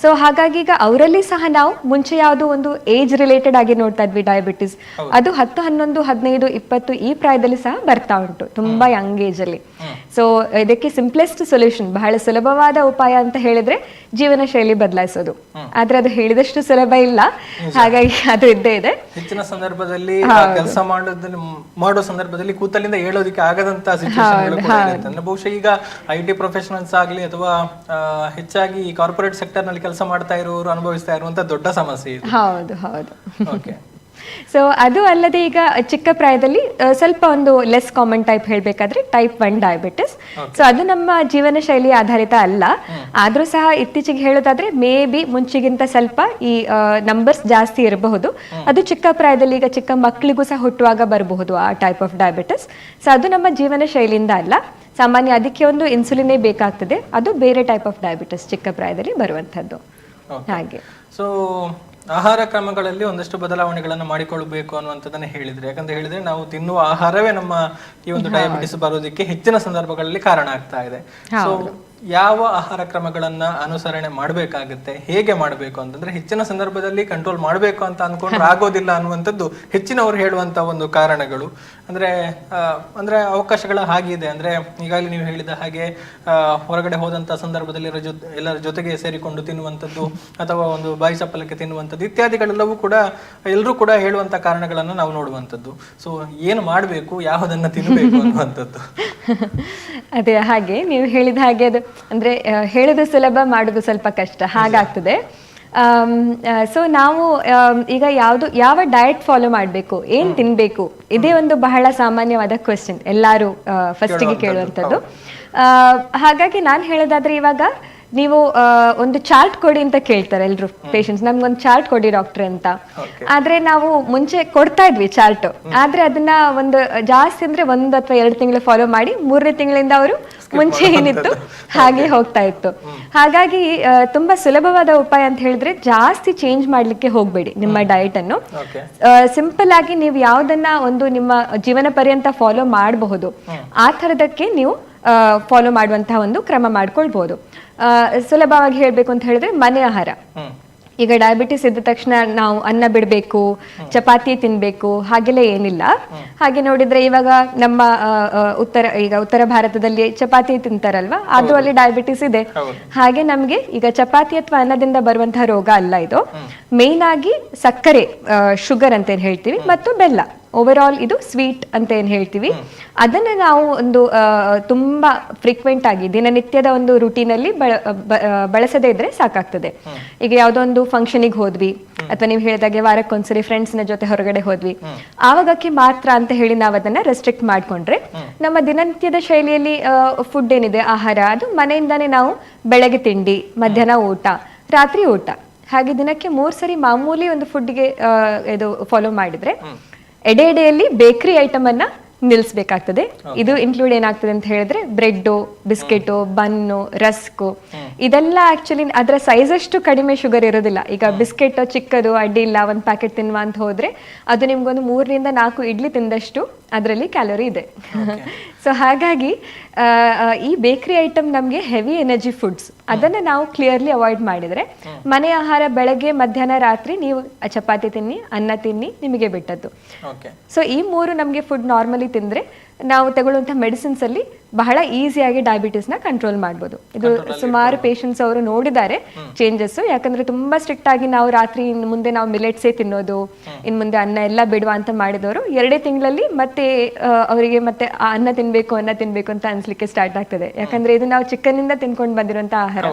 ಸೊ ಹಾಗಾಗಿ ಈಗ ಅವರಲ್ಲಿ ಸಹ ನಾವು ಮುಂಚೆ ಯಾವುದು ಒಂದು ಏಜ್ ರಿಲೇಟೆಡ್ ಆಗಿ ನೋಡ್ತಾ ಇದ್ವಿ ಡಯಾಬಿಟಿಸ್, ಅದು 10, 11, 15, 20 ಈ ಪ್ರಾಯದಲ್ಲಿ ಸಹ ಬರ್ತಾ ಉಂಟು, ತುಂಬಾ ಯಂಗ್ ಏಜ್ ಅಲ್ಲಿ. ಸೊ ಇದಕ್ಕೆ ಸಿಂಪ್ಲೆಸ್ಟ್ ಸೊಲ್ಯೂಷನ್, ಬಹಳ ಸುಲಭವಾದ ಉಪಾಯ ಅಂತ ಹೇಳಿದ್ರೆ ಜೀವನ ಶೈಲಿ ಬದಲಾಯಿಸೋದು. ಆದ್ರೆ ಅದು ಹೇಳಿದಷ್ಟು ಸುಲಭ ಇಲ್ಲ, ಹಾಗಾಗಿ ಅದು ಇದ್ದೇ ಇದೆ. ಹೆಚ್ಚಿನ ಸಂದರ್ಭದಲ್ಲಿ ಕೆಲಸ ಮಾಡೋ ಸಂದರ್ಭದಲ್ಲಿ ಕೂತಲ್ಲಿಂದ ಹೇಳೋದಕ್ಕೆ ಆಗದಂತ ಸಿಚುವೇಶನ್ ಬಹುಶಃ ಈಗ IT ಪ್ರೊಫೆಷನಲ್ಸ್ ಆಗ್ಲಿ ಅಥವಾ ಹೆಚ್ಚಾಗಿ ಕಾರ್ಪೊರೇಟ್ ಸೆಕ್ಟರ್ ನಲ್ಲಿ ಕೆಲಸ ಮಾಡ್ತಾ ಇರೋರು ಅನುಭವಿಸ್ತಾ ಇರುವಂತ ದೊಡ್ಡ ಸಮಸ್ಯೆ ಇದು. ಹೌದು ಹೌದು. ಓಕೆ. ಸೊ ಅದು ಅಲ್ಲದೆ ಈಗ ಚಿಕ್ಕ ಪ್ರಾಯದಲ್ಲಿ ಸ್ವಲ್ಪ ಒಂದು ಲೆಸ್ ಕಾಮನ್ ಟೈಪ್ ಹೇಳ್ಬೇಕಾದ್ರೆ ಟೈಪ್ 1 ಡಯಾಬಿಟಿಸ್. ಸೊ ಅದು ನಮ್ಮ ಜೀವನ ಶೈಲಿ ಆಧಾರಿತ ಅಲ್ಲ, ಆದ್ರೂ ಸಹ ಇತ್ತೀಚೆಗೆ ಹೇಳೋದಾದ್ರೆ ಮೇ ಬಿ ಮುಂಚೆಗಿಂತ ಸ್ವಲ್ಪ ಈ ನಂಬರ್ಸ್ ಜಾಸ್ತಿ ಇರಬಹುದು. ಅದು ಚಿಕ್ಕ ಪ್ರಾಯದಲ್ಲಿ ಈಗ ಚಿಕ್ಕ ಮಕ್ಕಳಿಗೂ ಸಹ ಹುಟ್ಟುವಾಗ ಬರಬಹುದು ಆ ಟೈಪ್ ಆಫ್ ಡಯಾಬಿಟಿಸ್. ಸೊ ಅದು ನಮ್ಮ ಜೀವನ ಶೈಲಿಯಿಂದ ಅಲ್ಲ, ಸಾಮಾನ್ಯ ಅದಕ್ಕೆ ಒಂದು ಇನ್ಸುಲಿನೇ ಬೇಕಾಗ್ತದೆ. ಅದು ಬೇರೆ ಟೈಪ್ ಆಫ್ ಡಯಾಬಿಟಿಸ್ ಚಿಕ್ಕ ಪ್ರಾಯದಲ್ಲಿ ಬರುವಂತದ್ದು. ಹಾಗೆ ಸೊ ಆಹಾರ ಕ್ರಮಗಳಲ್ಲಿ ಒಂದಷ್ಟು ಬದಲಾವಣೆಗಳನ್ನು ಮಾಡಿಕೊಳ್ಳಬೇಕು ಅನ್ನುವಂಥದ್ದನ್ನ ಹೇಳಿದ್ರೆ, ಯಾಕಂತ ಹೇಳಿದ್ರೆ ನಾವು ತಿನ್ನುವ ಆಹಾರವೇ ನಮ್ಮ ಈ ಒಂದು ಡಯಾಬಿಟಿಸ್ ಬರೋದಕ್ಕೆ ಹೆಚ್ಚಿನ ಸಂದರ್ಭಗಳಲ್ಲಿ ಕಾರಣ ಆಗ್ತಾ ಇದೆ. ಸೊ ಯಾವ ಆಹಾರ ಕ್ರಮಗಳನ್ನ ಅನುಸರಣೆ ಮಾಡಬೇಕಾಗುತ್ತೆ, ಹೇಗೆ ಮಾಡಬೇಕು ಅಂತಂದ್ರೆ ಹೆಚ್ಚಿನ ಸಂದರ್ಭದಲ್ಲಿ ಕಂಟ್ರೋಲ್ ಮಾಡಬೇಕು ಅಂತ ಅನ್ಕೊಂಡ್ರೆ ಆಗೋದಿಲ್ಲ ಅನ್ನುವಂಥದ್ದು ಹೆಚ್ಚಿನವರು ಹೇಳುವಂತ ಒಂದು ಕಾರಣಗಳು. ಅಂದ್ರೆ ಅವಕಾಶಗಳ ಹಾಗಿದೆ. ಅಂದ್ರೆ ಈಗಾಗಲೇ ನೀವು ಹೇಳಿದ ಹಾಗೆ ಹೊರಗಡೆ ಹೋದಂತ ಸಂದರ್ಭದಲ್ಲಿ ಎಲ್ಲರ ಜೊತೆಗೆ ಸೇರಿಕೊಂಡು ತಿನ್ನುವಂಥದ್ದು ಅಥವಾ ಒಂದು ಬಾಯಿ ಚಪ್ಪಲಕ್ಕೆ ತಿನ್ನುವಂಥದ್ದು ಇತ್ಯಾದಿಗಳೆಲ್ಲವೂ ಕೂಡ ಎಲ್ಲರೂ ಕೂಡ ಹೇಳುವಂತ ಕಾರಣಗಳನ್ನು ನಾವು ನೋಡುವಂಥದ್ದು. ಸೊ ಏನು ಮಾಡಬೇಕು, ಯಾವುದನ್ನ ತಿನ್ನಬೇಕು ಅನ್ನುವಂಥದ್ದು. ಅದೇ ಹಾಗೆ ನೀವು ಹೇಳಿದ ಹಾಗೆ ಅದು ಅಂದ್ರೆ ಹೇಳೋದು ಸುಲಭ, ಮಾಡೋದು ಸ್ವಲ್ಪ ಕಷ್ಟ ಹಾಗಾಗ್ತದೆ. ಸೊ ನಾವು ಈಗ ಯಾವ ಡಯಟ್ ಫಾಲೋ ಮಾಡಬೇಕು, ಏನ್ ತಿನ್ಬೇಕು, ಇದೇ ಒಂದು ಬಹಳ ಸಾಮಾನ್ಯವಾದ ಕ್ವೆಶ್ಚನ್ ಎಲ್ಲರೂ ಫಸ್ಟಿಗೆ ಕೇಳುವಂಥದ್ದು. ಹಾಗಾಗಿ ನಾನು ಹೇಳೋದಾದ್ರೆ ಇವಾಗ ನೀವು ಒಂದು ಚಾರ್ಟ್ ಕೊಡಿ ಅಂತ ಕೇಳ್ತಾರೆ ಎಲ್ರು ಪೇಷಂಟ್ಸ್, ನಮ್ಗೊಂದು ಚಾರ್ಟ್ ಕೊಡಿ ಡಾಕ್ಟ್ರೆ ಅಂತ. ಆದ್ರೆ ನಾವು ಮುಂಚೆ ಕೊಡ್ತಾ ಇದ್ವಿ ಚಾರ್ಟ್, ಆದ್ರೆ ಅದನ್ನ ಒಂದು ಜಾಸ್ತಿ ಅಂದ್ರೆ 1 ಅಥವಾ 2 ತಿಂಗಳು ಫಾಲೋ ಮಾಡಿ 3ನೇ ತಿಂಗಳಿಂದ ಅವರು ಮುಂಚೆ ಏನಿತ್ತು ಹಾಗೆ ಹೋಗ್ತಾ ಇತ್ತು. ಹಾಗಾಗಿ ತುಂಬಾ ಸುಲಭವಾದ ಉಪಾಯ ಅಂತ ಹೇಳಿದ್ರೆ ಜಾಸ್ತಿ ಚೇಂಜ್ ಮಾಡ್ಲಿಕ್ಕೆ ಹೋಗ್ಬೇಡಿ ನಿಮ್ಮ ಡಯಟ್ ಅನ್ನು. ಸಿಂಪಲ್ ಆಗಿ ನೀವು ಯಾವ್ದನ್ನ ಒಂದು ನಿಮ್ಮ ಜೀವನ ಪರ್ಯಂತ ಫಾಲೋ ಮಾಡಬಹುದು ಆ ತರದಕ್ಕೆ ನೀವು ಫಾಲೋ ಮಾಡುವಂತಹ ಒಂದು ಕ್ರಮ ಮಾಡ್ಕೊಳ್ಬಹುದು. ಸುಲಭವಾಗಿ ಹೇಳ್ಬೇಕು ಅಂತ ಹೇಳಿದ್ರೆ ಮನೆ ಆಹಾರ. ಈಗ ಡಯಾಬಿಟಿಸ್ ಇದ್ದ ತಕ್ಷಣ ನಾವು ಅನ್ನ ಬಿಡಬೇಕು, ಚಪಾತಿ ತಿನ್ಬೇಕು ಹಾಗೆಲ್ಲ ಏನಿಲ್ಲ. ಹಾಗೆ ನೋಡಿದ್ರೆ ಇವಾಗ ನಮ್ಮ ಉತ್ತರ ಭಾರತದಲ್ಲಿ ಚಪಾತಿ ತಿಂತಾರಲ್ವಾ, ಅದು ಅಲ್ಲಿ ಡಯಾಬಿಟಿಸ್ ಇದೆ. ಹಾಗೆ ನಮ್ಗೆ ಈಗ ಚಪಾತಿ ಅಥವಾ ಅನ್ನದಿಂದ ಬರುವಂತಹ ರೋಗ ಅಲ್ಲ ಇದು. ಮೇನ್ ಆಗಿ ಸಕ್ಕರೆ, ಶುಗರ್ ಅಂತ ಏನ್ ಹೇಳ್ತೀವಿ, ಮತ್ತು ಬೆಲ್ಲ, ಓವರ್ ಆಲ್ ಇದು ಸ್ವೀಟ್ ಅಂತ ಏನ್ ಹೇಳ್ತೀವಿ, ಅದನ್ನ ನಾವು ಒಂದು ತುಂಬಾ ಫ್ರೀಕ್ವೆಂಟ್ ಆಗಿ ದಿನನಿತ್ಯದ ಒಂದು ರೂಟೀನ್ ಅಲ್ಲಿ ಬಳಸದೇ ಇದ್ರೆ ಸಾಕಾಗ್ತದೆ. ಈಗ ಯಾವ್ದೋ ಒಂದು ಫಂಕ್ಷನಿಗೆ ಹೋದ್ವಿ ಅಥವಾ ನೀವು ಹೇಳಿದಾಗೆ ವಾರಕ್ಕೊಂದ್ಸರಿ ಫ್ರೆಂಡ್ಸ್ ನ ಜೊತೆ ಹೊರಗಡೆ ಹೋದ್ವಿ, ಆವಾಗಕ್ಕೆ ಮಾತ್ರ ಅಂತ ಹೇಳಿ ನಾವು ಅದನ್ನ ರೆಸ್ಟ್ರಿಕ್ಟ್ ಮಾಡ್ಕೊಂಡ್ರೆ ನಮ್ಮ ದಿನನಿತ್ಯದ ಶೈಲಿಯಲ್ಲಿ ಫುಡ್ ಏನಿದೆ ಆಹಾರ, ಅದು ಮನೆಯಿಂದಾನೇ ನಾವು ಬೆಳಗ್ಗೆ ತಿಂಡಿ, ಮಧ್ಯಾಹ್ನ ಊಟ, ರಾತ್ರಿ ಊಟ, ಹಾಗೆ ದಿನಕ್ಕೆ 3 ಸರಿ ಮಾಮೂಲಿ ಒಂದು ಫುಡ್ಗೆ ಇದು ಫಾಲೋ ಮಾಡಿದ್ರೆ ಎಡೆಯಲ್ಲಿ ಬೇಕರಿ ಐಟಮ್ ಅನ್ನ ನಿಲ್ಲಿಸಬೇಕಾಗ್ತದೆ. ಇದು ಇನ್ಕ್ಲೂಡ್ ಏನಾಗ್ತದೆ ಅಂತ ಹೇಳಿದ್ರೆ ಬ್ರೆಡ್, ಬಿಸ್ಕೆಟ್, ಬನ್ನು, ರಸ್ಕ್, ಇದೆಲ್ಲ ಆಕ್ಚುಲಿ ಅದರ ಸೈಜ್ ಅಷ್ಟು ಕಡಿಮೆ ಶುಗರ್ ಇರೋದಿಲ್ಲ. ಈಗ ಬಿಸ್ಕೆಟ್ ಚಿಕ್ಕದು ಅಡ್ಡಿ ಇಲ್ಲ, 1 ಪ್ಯಾಕೆಟ್ ತಿನ್ನುವ ಅಂತ ಹೋದ್ರೆ ಅದು ನಿಮ್ಗೊಂದು 3 ರಿಂದ 4 ಇಡ್ಲಿ ತಿಂದಷ್ಟು ಅದರಲ್ಲಿ ಕ್ಯಾಲೋರಿ ಇದೆ. ಸೊ ಹಾಗಾಗಿ ಈ ಬೇಕರಿ ಐಟಮ್ ನಮ್ಗೆ ಹೆವಿ ಎನರ್ಜಿ ಫುಡ್ಸ್, ಅದನ್ನ ನಾವು ಕ್ಲಿಯರ್ಲಿ ಅವಾಯ್ಡ್ ಮಾಡಿದ್ರೆ ಮನೆ ಆಹಾರ ಬೆಳಗ್ಗೆ, ಮಧ್ಯಾಹ್ನ, ರಾತ್ರಿ ನೀವು ಚಪಾತಿ ತಿನ್ನಿ, ಅನ್ನ ತಿನ್ನಿ, ನಿಮಗೆ ಬಿಟ್ಟದ್ದು. ಸೊ ಈ 3 ನಮ್ಗೆ ಫುಡ್ ನಾರ್ಮಲಿ ತಿಂದ್ರೆ ನಾವು ತಗೊಳ್ಳುವಂತಹ ಮೆಡಿಸಿನ್ಸ್ ಅಲ್ಲಿ ಬಹಳ ಈಸಿಯಾಗಿ ಡಯಾಬಿಟಿಸ್ ನ ಕಂಟ್ರೋಲ್ ಮಾಡ್ಬೋದು. ಇದು ಸುಮಾರು ಪೇಷಂಟ್ಸ್ ಅವರು ನೋಡಿದ್ದಾರೆ ಚೇಂಜಸ್. ಯಾಕಂದ್ರೆ ತುಂಬಾ ಸ್ಟ್ರಿಕ್ಟ್ ಆಗಿ ನಾವು ರಾತ್ರಿ ಇನ್ ಮುಂದೆ ನಾವು ಮಿಲೆಟ್ಸೇ ತಿನ್ನೋದು, ಇನ್ ಮುಂದೆ ಅನ್ನ ಎಲ್ಲ ಬಿಡುವ ಅಂತ ಮಾಡಿದವರು 2 ತಿಂಗಳಲ್ಲಿ ಮತ್ತೆ ಅವರಿಗೆ ಮತ್ತೆ ಅನ್ನ ತಿನ್ಬೇಕು ಅಂತ ಅನ್ಸ್ಲಿಕ್ಕೆ ಸ್ಟಾರ್ಟ್ ಆಗ್ತದೆ. ಯಾಕಂದ್ರೆ ಇದು ನಾವು ಚಿಕ್ಕನಿಂದ ತಿನ್ಕೊಂಡು ಬಂದಿರುವಂತ ಆಹಾರ.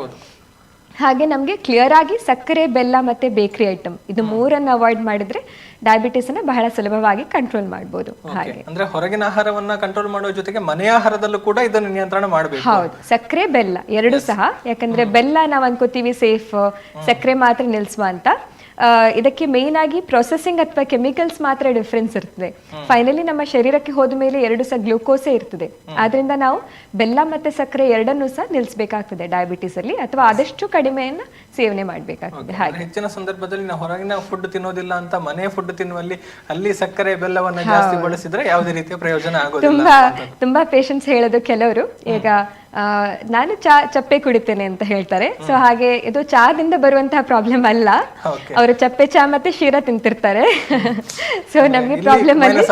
ಹಾಗೆ ನಮಗೆ ಕ್ಲಿಯರ್ ಆಗಿ ಸಕ್ಕರೆ, ಬೆಲ್ಲ ಮತ್ತೆ ಬೇಕರಿ ಐಟಮ್ ಇದು ಮೂರನ್ನು ಅವಾಯ್ಡ್ ಮಾಡಿದ್ರೆ ಡಯಾಬಿಟಿಸ್ ಅನ್ನ ಬಹಳ ಸುಲಭವಾಗಿ ಕಂಟ್ರೋಲ್ ಮಾಡಬಹುದು. ಹಾಗೆ ಅಂದ್ರೆ ಹೊರಗಿನ ಆಹಾರವನ್ನ ಕಂಟ್ರೋಲ್ ಮಾಡೋ ಜೊತೆಗೆ ಮನೆಯ ಆಹಾರದಲ್ಲೂ ಕೂಡ ಇದನ್ನು ನಿಯಂತ್ರಣ ಮಾಡಬೇಕು. ಹೌದು, ಸಕ್ಕರೆ ಬೆಲ್ಲ ಎರಡು ಸಹ. ಯಾಕಂದ್ರೆ ಬೆಲ್ಲ ನಾವು ಅನ್ಕೋತೀವಿ ಸೇಫ್, ಸಕ್ಕರೆ ಮಾತ್ರ ನಿಲ್ಸುವ ಅಂತ. ಇದಕ್ಕೆ ಮೇನ್ ಆಗಿ ಪ್ರೊಸೆಸಿಂಗ್ ಅಥವಾ ಕೆಮಿಕಲ್ಸ್ ಮಾತ್ರ ಡಿಫ್ರೆನ್ಸ್ ಇರ್ತದೆ. ಫೈನಲಿ ನಮ್ಮ ಶರೀರಕ್ಕೆ ಹೋದ ಮೇಲೆ ಎರಡು ಸಹ ಗ್ಲೂಕೋಸೇ ಇರ್ತದೆ. ಆದ್ರಿಂದ ನಾವು ಬೆಲ್ಲ ಮತ್ತೆ ಸಕ್ಕರೆ ಎರಡನ್ನೂ ಸಹ ನಿಲ್ಸಬೇಕಾಗ್ತದೆ ಡಯಾಬಿಟಿಸ್ ಅಲ್ಲಿ, ಅಥವಾ ಆದಷ್ಟು ಕಡಿಮೆಯನ್ನ ಸೇವನೆ ಮಾಡಬೇಕಾಗ್ತದೆ. ಹಾಗೆ ಹೆಚ್ಚಿನ ಸಂದರ್ಭದಲ್ಲಿ ನಾವು ಹೊರಗಿನ ಫುಡ್ ತಿನ್ನೋದಿಲ್ಲ ಅಂತ ಮನೆ ಫುಡ್ ತಿನ್ನುವಲ್ಲಿ ಅಲ್ಲಿ ಸಕ್ಕರೆ ಬೆಲ್ಲವನ್ನ ಜಾಸ್ತಿ ಬಳಸಿದ್ರೆ ಯಾವುದೇ ರೀತಿಯ ಪ್ರಯೋಜನ ಆಗೋದಿಲ್ಲ. ತುಂಬಾ ಪೇಷಂಟ್ಸ್ ಹೇಳೋದು ಕೆಲವರು, ಈಗ ನಾನು ಚಪ್ಪೆ ಕುಡಿತೇನೆ ಅಂತ ಹೇಳ್ತಾರೆ. ಸೊ ಹಾಗೆ ಇದು ಚಾದಿಂದ ಬರುವಂತಹ ಪ್ರಾಬ್ಲಮ್ ಅಲ್ಲ, ಅವರು ಚಪ್ಪೆ ಚಾ ಮತ್ತೆ ಶೀರಾ ತಿಂತಿರ್ತಾರೆ. ಸೊ ನಮ್ಗೆ ಪ್ರಾಬ್ಲಮ್ ಅಲ್ಲಿ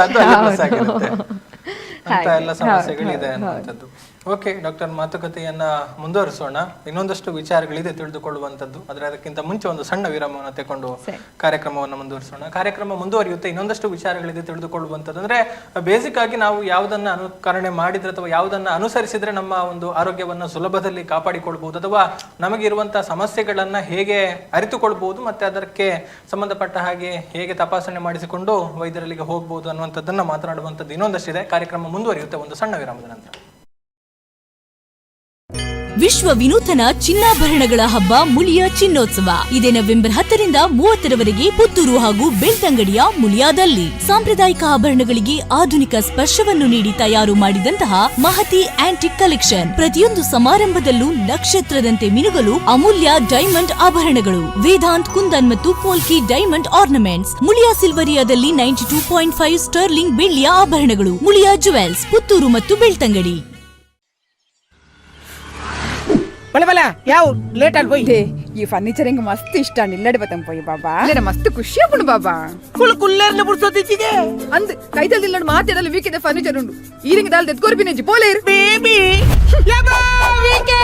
ಅಂತ ಎಲ್ಲ ಸಮಸ್ಯೆಗಳಿದೆ ಅನ್ನುವಂಥದ್ದು. ಓಕೆ ಡಾಕ್ಟರ್, ಮಾತುಕತೆಯನ್ನ ಮುಂದುವರಿಸೋಣ. ಇನ್ನೊಂದಷ್ಟು ವಿಚಾರಗಳಿದೆ ತಿಳಿದುಕೊಳ್ಳುವಂಥದ್ದು, ಆದ್ರೆ ಅದಕ್ಕಿಂತ ಮುಂಚೆ ಒಂದು ಸಣ್ಣ ವಿರಾಮವನ್ನು ತೆಗೆದುಕೊಂಡು ಕಾರ್ಯಕ್ರಮವನ್ನು ಮುಂದುವರಿಸೋಣ. ಕಾರ್ಯಕ್ರಮ ಮುಂದುವರಿಯುತ್ತೆ, ಇನ್ನೊಂದಷ್ಟು ವಿಚಾರಗಳಿದೆ ತಿಳಿದುಕೊಳ್ಳುವಂಥದ್ದು. ಅಂದ್ರೆ ಬೇಸಿಕ್ ಆಗಿ ನಾವು ಯಾವುದನ್ನ ಅನುಕರಣೆ ಮಾಡಿದ್ರೆ ಅಥವಾ ಯಾವುದನ್ನ ಅನುಸರಿಸಿದ್ರೆ ನಮ್ಮ ಒಂದು ಆರೋಗ್ಯವನ್ನ ಸುಲಭದಲ್ಲಿ ಕಾಪಾಡಿಕೊಳ್ಬಹುದು, ಅಥವಾ ನಮಗಿರುವಂತಹ ಸಮಸ್ಯೆಗಳನ್ನ ಹೇಗೆ ಅರಿತುಕೊಳ್ಬಹುದು, ಮತ್ತೆ ಅದಕ್ಕೆ ಸಂಬಂಧಪಟ್ಟ ಹಾಗೆ ಹೇಗೆ ತಪಾಸಣೆ ಮಾಡಿಸಿಕೊಂಡು ವೈದ್ಯರಲ್ಲಿಗೆ ಹೋಗ್ಬಹುದು ಅನ್ನುವಂಥದ್ದನ್ನ ಮಾತನಾಡುವಂಥದ್ದು ಇನ್ನೊಂದಷ್ಟಿದೆ. ಕಾರ್ಯಕ್ರಮ ಮುಂದುವರಿಯುತ್ತೆ ಒಂದು ಸಣ್ಣ ವಿರಾಮದ ನಂತರ. ವಿಶ್ವ ವಿನೂತನ ಚಿನ್ನಾಭರಣಗಳ ಹಬ್ಬ ಮುಳಿಯ ಚಿನ್ನೋತ್ಸವ ಇದೇ ನವೆಂಬರ್ 10ರಿಂದ 30ರವರೆಗೆ ಪುತ್ತೂರು ಹಾಗೂ ಬೆಳ್ತಂಗಡಿಯ ಮುಳಿಯಾದಲ್ಲಿ. ಸಾಂಪ್ರದಾಯಿಕ ಆಭರಣಗಳಿಗೆ ಆಧುನಿಕ ಸ್ಪರ್ಶವನ್ನು ನೀಡಿ ತಯಾರು ಮಾಡಿದಂತಹ ಮಹತಿ ಆಂಟಿಕ್ ಕಲೆಕ್ಷನ್. ಪ್ರತಿಯೊಂದು ಸಮಾರಂಭದಲ್ಲೂ ನಕ್ಷತ್ರದಂತೆ ಮಿನುಗಲು ಅಮೂಲ್ಯ ಡೈಮಂಡ್ ಆಭರಣಗಳು. ವೇದಾಂತ್, ಕುಂದನ್ ಮತ್ತು ಪೋಲ್ಕಿ ಡೈಮಂಡ್ ಆರ್ನಮೆಂಟ್ಸ್. ಮುಳಿಯಾ ಸಿಲ್ವರಿಯಾದಲ್ಲಿ 92.5 ಸ್ಟರ್ಲಿಂಗ್ ಬೆಳ್ಳಿಯ ಆಭರಣಗಳು. ಮುಳಿಯಾ ಜುವೆಲ್ಸ್, ಪುತ್ತೂರು ಮತ್ತು ಬೆಳ್ತಂಗಡಿ. ಬಲೆ ಯಾವ ಲೇಟ್ ಆಗಿ పోయి ఈ ఫర్నిచర్ ఇంక మస్తు ఇష్టం నిల్లడి పోతాం పోయి బాబా లేన మస్తు ಖುಷಿ ಆಗ್ಬಿಡು ಬಾಬಾ ಕುಲ್ಲರ್ನ ಬುಡ್ಸೋದಿಚ್ಚಿಗೆ ಅಂದ್ ಕೈತಲ್ ನಿಲ್ಲಡ್ ಮಾತಾಡಲ್ಲ ವೀಕಿದೆ ಫರ್ನಿಚರ್ ಉಂಡು ಈರಿಂಗ್ ದಾಲ್ ತೆತ್ಕೋರ್ ಬಿನೆಜಿ ಪೋಲೇರ್ ಬೇಬಿ ಲಬಾ ವೀಕೆ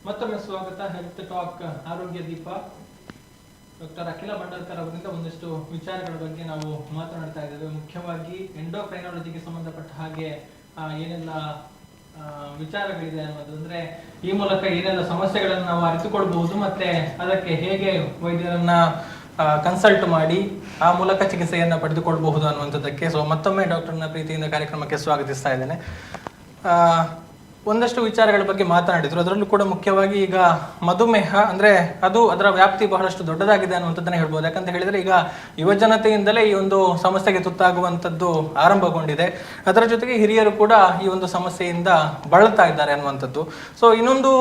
ಮತ್ತೊಮ್ಮೆ ಸ್ವಾಗತ. ಹೆಲ್ತ್ ಟಾಕ್ ಆರೋಗ್ಯ ದೀಪ. ಡಾಕ್ಟರ್ ಅಖಿಲ ಭಂಡಾರ್ಕರ್ ಅವರಿಂದ ಒಂದಷ್ಟು ವಿಚಾರಗಳ ಬಗ್ಗೆ ನಾವು ಮಾತನಾಡ್ತಾ ಇದ್ದೇವೆ. ಮುಖ್ಯವಾಗಿ ಎಂಡೋಕ್ರೈನಾಲಜಿಗೆ ಸಂಬಂಧಪಟ್ಟ ಹಾಗೆ ಏನೆಲ್ಲ ವಿಚಾರಗಳಿದೆ ಅನ್ನೋದು, ಅಂದ್ರೆ ಈ ಮೂಲಕ ಏನೆಲ್ಲ ಸಮಸ್ಯೆಗಳನ್ನು ನಾವು ಅರಿತುಕೊಳ್ಬಹುದು, ಮತ್ತೆ ಅದಕ್ಕೆ ಹೇಗೆ ವೈದ್ಯರನ್ನ ಕನ್ಸಲ್ಟ್ ಮಾಡಿ ಆ ಮೂಲಕ ಚಿಕಿತ್ಸೆಯನ್ನ ಪಡೆದುಕೊಳ್ಬಹುದು ಅನ್ನುವಂಥದ್ದಕ್ಕೆ. ಸೊ ಮತ್ತೊಮ್ಮೆ ಡಾಕ್ಟರ್ನ ಪ್ರೀತಿಯಿಂದ ಕಾರ್ಯಕ್ರಮಕ್ಕೆ ಸ್ವಾಗತಿಸ್ತಾ ಇದ್ದೇನೆ. ಒಂದಷ್ಟು ವಿಚಾರಗಳ ಬಗ್ಗೆ ಮಾತನಾಡಿದ್ರು. ಅದರಲ್ಲೂ ಕೂಡ ಮುಖ್ಯವಾಗಿ ಈಗ ಮಧುಮೇಹ ಅಂದ್ರೆ ಅದು ಅದರ ವ್ಯಾಪ್ತಿ ಬಹಳಷ್ಟು ದೊಡ್ಡದಾಗಿದೆ ಅನ್ನುವಂಥದ್ದನ್ನ ಹೇಳ್ಬೋದು. ಯಾಕಂತ ಹೇಳಿದ್ರೆ ಈಗ ಯುವಜನತೆಯಿಂದಲೇ ಈ ಒಂದು ಸಮಸ್ಯೆಗೆ ತುತ್ತಾಗುವಂಥದ್ದು ಆರಂಭಗೊಂಡಿದೆ. ಅದರ ಜೊತೆಗೆ ಹಿರಿಯರು ಕೂಡ ಈ ಒಂದು ಸಮಸ್ಯೆಯಿಂದ ಬಳಲ್ತಾ ಇದ್ದಾರೆ ಅನ್ನುವಂಥದ್ದು. ಸೊ ಇನ್ನೊಂದು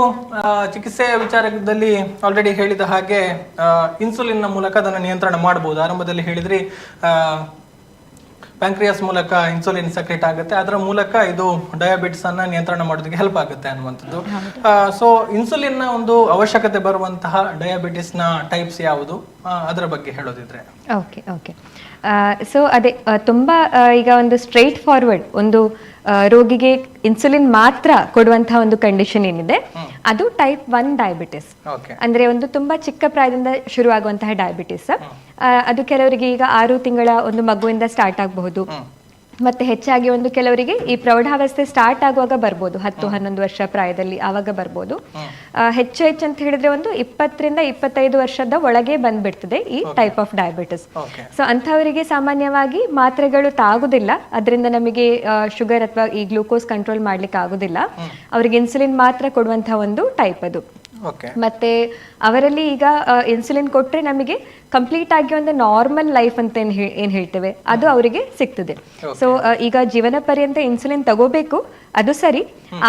ಚಿಕಿತ್ಸೆಯ ವಿಚಾರದಲ್ಲಿ ಆಲ್ರೆಡಿ ಹೇಳಿದ ಹಾಗೆ ಇನ್ಸುಲಿನ್ನ ಮೂಲಕ ಅದನ್ನು ನಿಯಂತ್ರಣ ಮಾಡಬಹುದು. ಆರಂಭದಲ್ಲಿ ಹೇಳಿದ್ರಿ ಪ್ಯಾಂಕ್ರಿಯಾಸ್ ಮೂಲಕ ಇನ್ಸುಲಿನ್ ಸಕ್ರೇಟ್ ಆಗುತ್ತೆ, ಅದರ ಮೂಲಕ ಇದು ಡಯಾಬಿಟಿಸ್ ಅನ್ನ ನಿಯಂತ್ರಣ ಮಾಡೋದಕ್ಕೆ ಹೆಲ್ಪ್ ಆಗುತ್ತೆ ಅನ್ನುವಂಥದ್ದು. ಸೊ ಇನ್ಸುಲಿನ್ ನ ಒಂದು ಅವಶ್ಯಕತೆ ಬರುವಂತಹ ಡಯಾಬಿಟಿಸ್ ನ ಟೈಪ್ಸ್ ಯಾವುದು, ಅದರ ಬಗ್ಗೆ ಹೇಳೋದಿದ್ರೆ? ಓಕೆ ಓಕೆ ಸೊ ಅದೇ ತುಂಬಾ ಈಗ ಒಂದು ಸ್ಟ್ರೈಟ್ ಫಾರ್ವರ್ಡ್ ಒಂದು ರೋಗಿಗೆ ಇನ್ಸುಲಿನ್ ಮಾತ್ರ ಕೊಡುವಂತಹ ಒಂದು ಕಂಡೀಷನ್ ಏನಿದೆ ಅದು ಟೈಪ್ 1 ಡಯಾಬಿಟಿಸ್. ಅಂದ್ರೆ ಒಂದು ತುಂಬಾ ಚಿಕ್ಕ ಪ್ರಾಯದಿಂದ ಶುರುವಾಗುವಂತಹ ಡಯಾಬಿಟಿಸ್. ಅದು ಕೆಲವರಿಗೆ ಈಗ 6 ತಿಂಗಳ ಒಂದು ಮಗುವಿಂದ ಸ್ಟಾರ್ಟ್ ಆಗಬಹುದು. ಮತ್ತೆ ಹೆಚ್ಚಾಗಿ ಒಂದು ಕೆಲವರಿಗೆ ಈ ಪ್ರೌಢಾವಸ್ಥೆ ಸ್ಟಾರ್ಟ್ ಆಗುವಾಗ ಬರ್ಬೋದು, 10-11 ವರ್ಷ ಪ್ರಾಯದಲ್ಲಿ ಆವಾಗ ಬರ್ಬೋದು. ಹೆಚ್ಚು ಅಂತ ಹೇಳಿದ್ರೆ ಒಂದು 20-25 ವರ್ಷದ ಒಳಗೆ ಬಂದ್ಬಿಡ್ತದೆ ಈ ಟೈಪ್ ಆಫ್ ಡಯಾಬಿಟಿಸ್. ಸೊ ಅಂಥವರಿಗೆ ಸಾಮಾನ್ಯವಾಗಿ ಮಾತ್ರೆಗಳು ತಾಗುದಿಲ್ಲ, ಅದರಿಂದ ನಮಗೆ ಶುಗರ್ ಅಥವಾ ಈ ಗ್ಲೂಕೋಸ್ ಕಂಟ್ರೋಲ್ ಮಾಡ್ಲಿಕ್ಕೆ ಆಗುದಿಲ್ಲ. ಅವರಿಗೆ ಇನ್ಸುಲಿನ್ ಮಾತ್ರ ಕೊಡುವಂತಹ ಒಂದು ಟೈಪ್ ಅದು. ಮತ್ತೆ ಅವರಲ್ಲಿ ಈಗ ಇನ್ಸುಲಿನ್ ಕೊಟ್ರೆ ನಮಗೆ ಕಂಪ್ಲೀಟ್ ಆಗಿ ಒಂದು ನಾರ್ಮಲ್ ಲೈಫ್ ಅಂತ ಏನ್ ಹೇಳ್ತೇವೆ ಅದು ಅವರಿಗೆ ಸಿಗ್ತದೆ. ಸೊ ಈಗ ಜೀವನ ಪರ್ಯಂತ ಇನ್ಸುಲಿನ್ ತಗೋಬೇಕು, ಅದು ಸರಿ,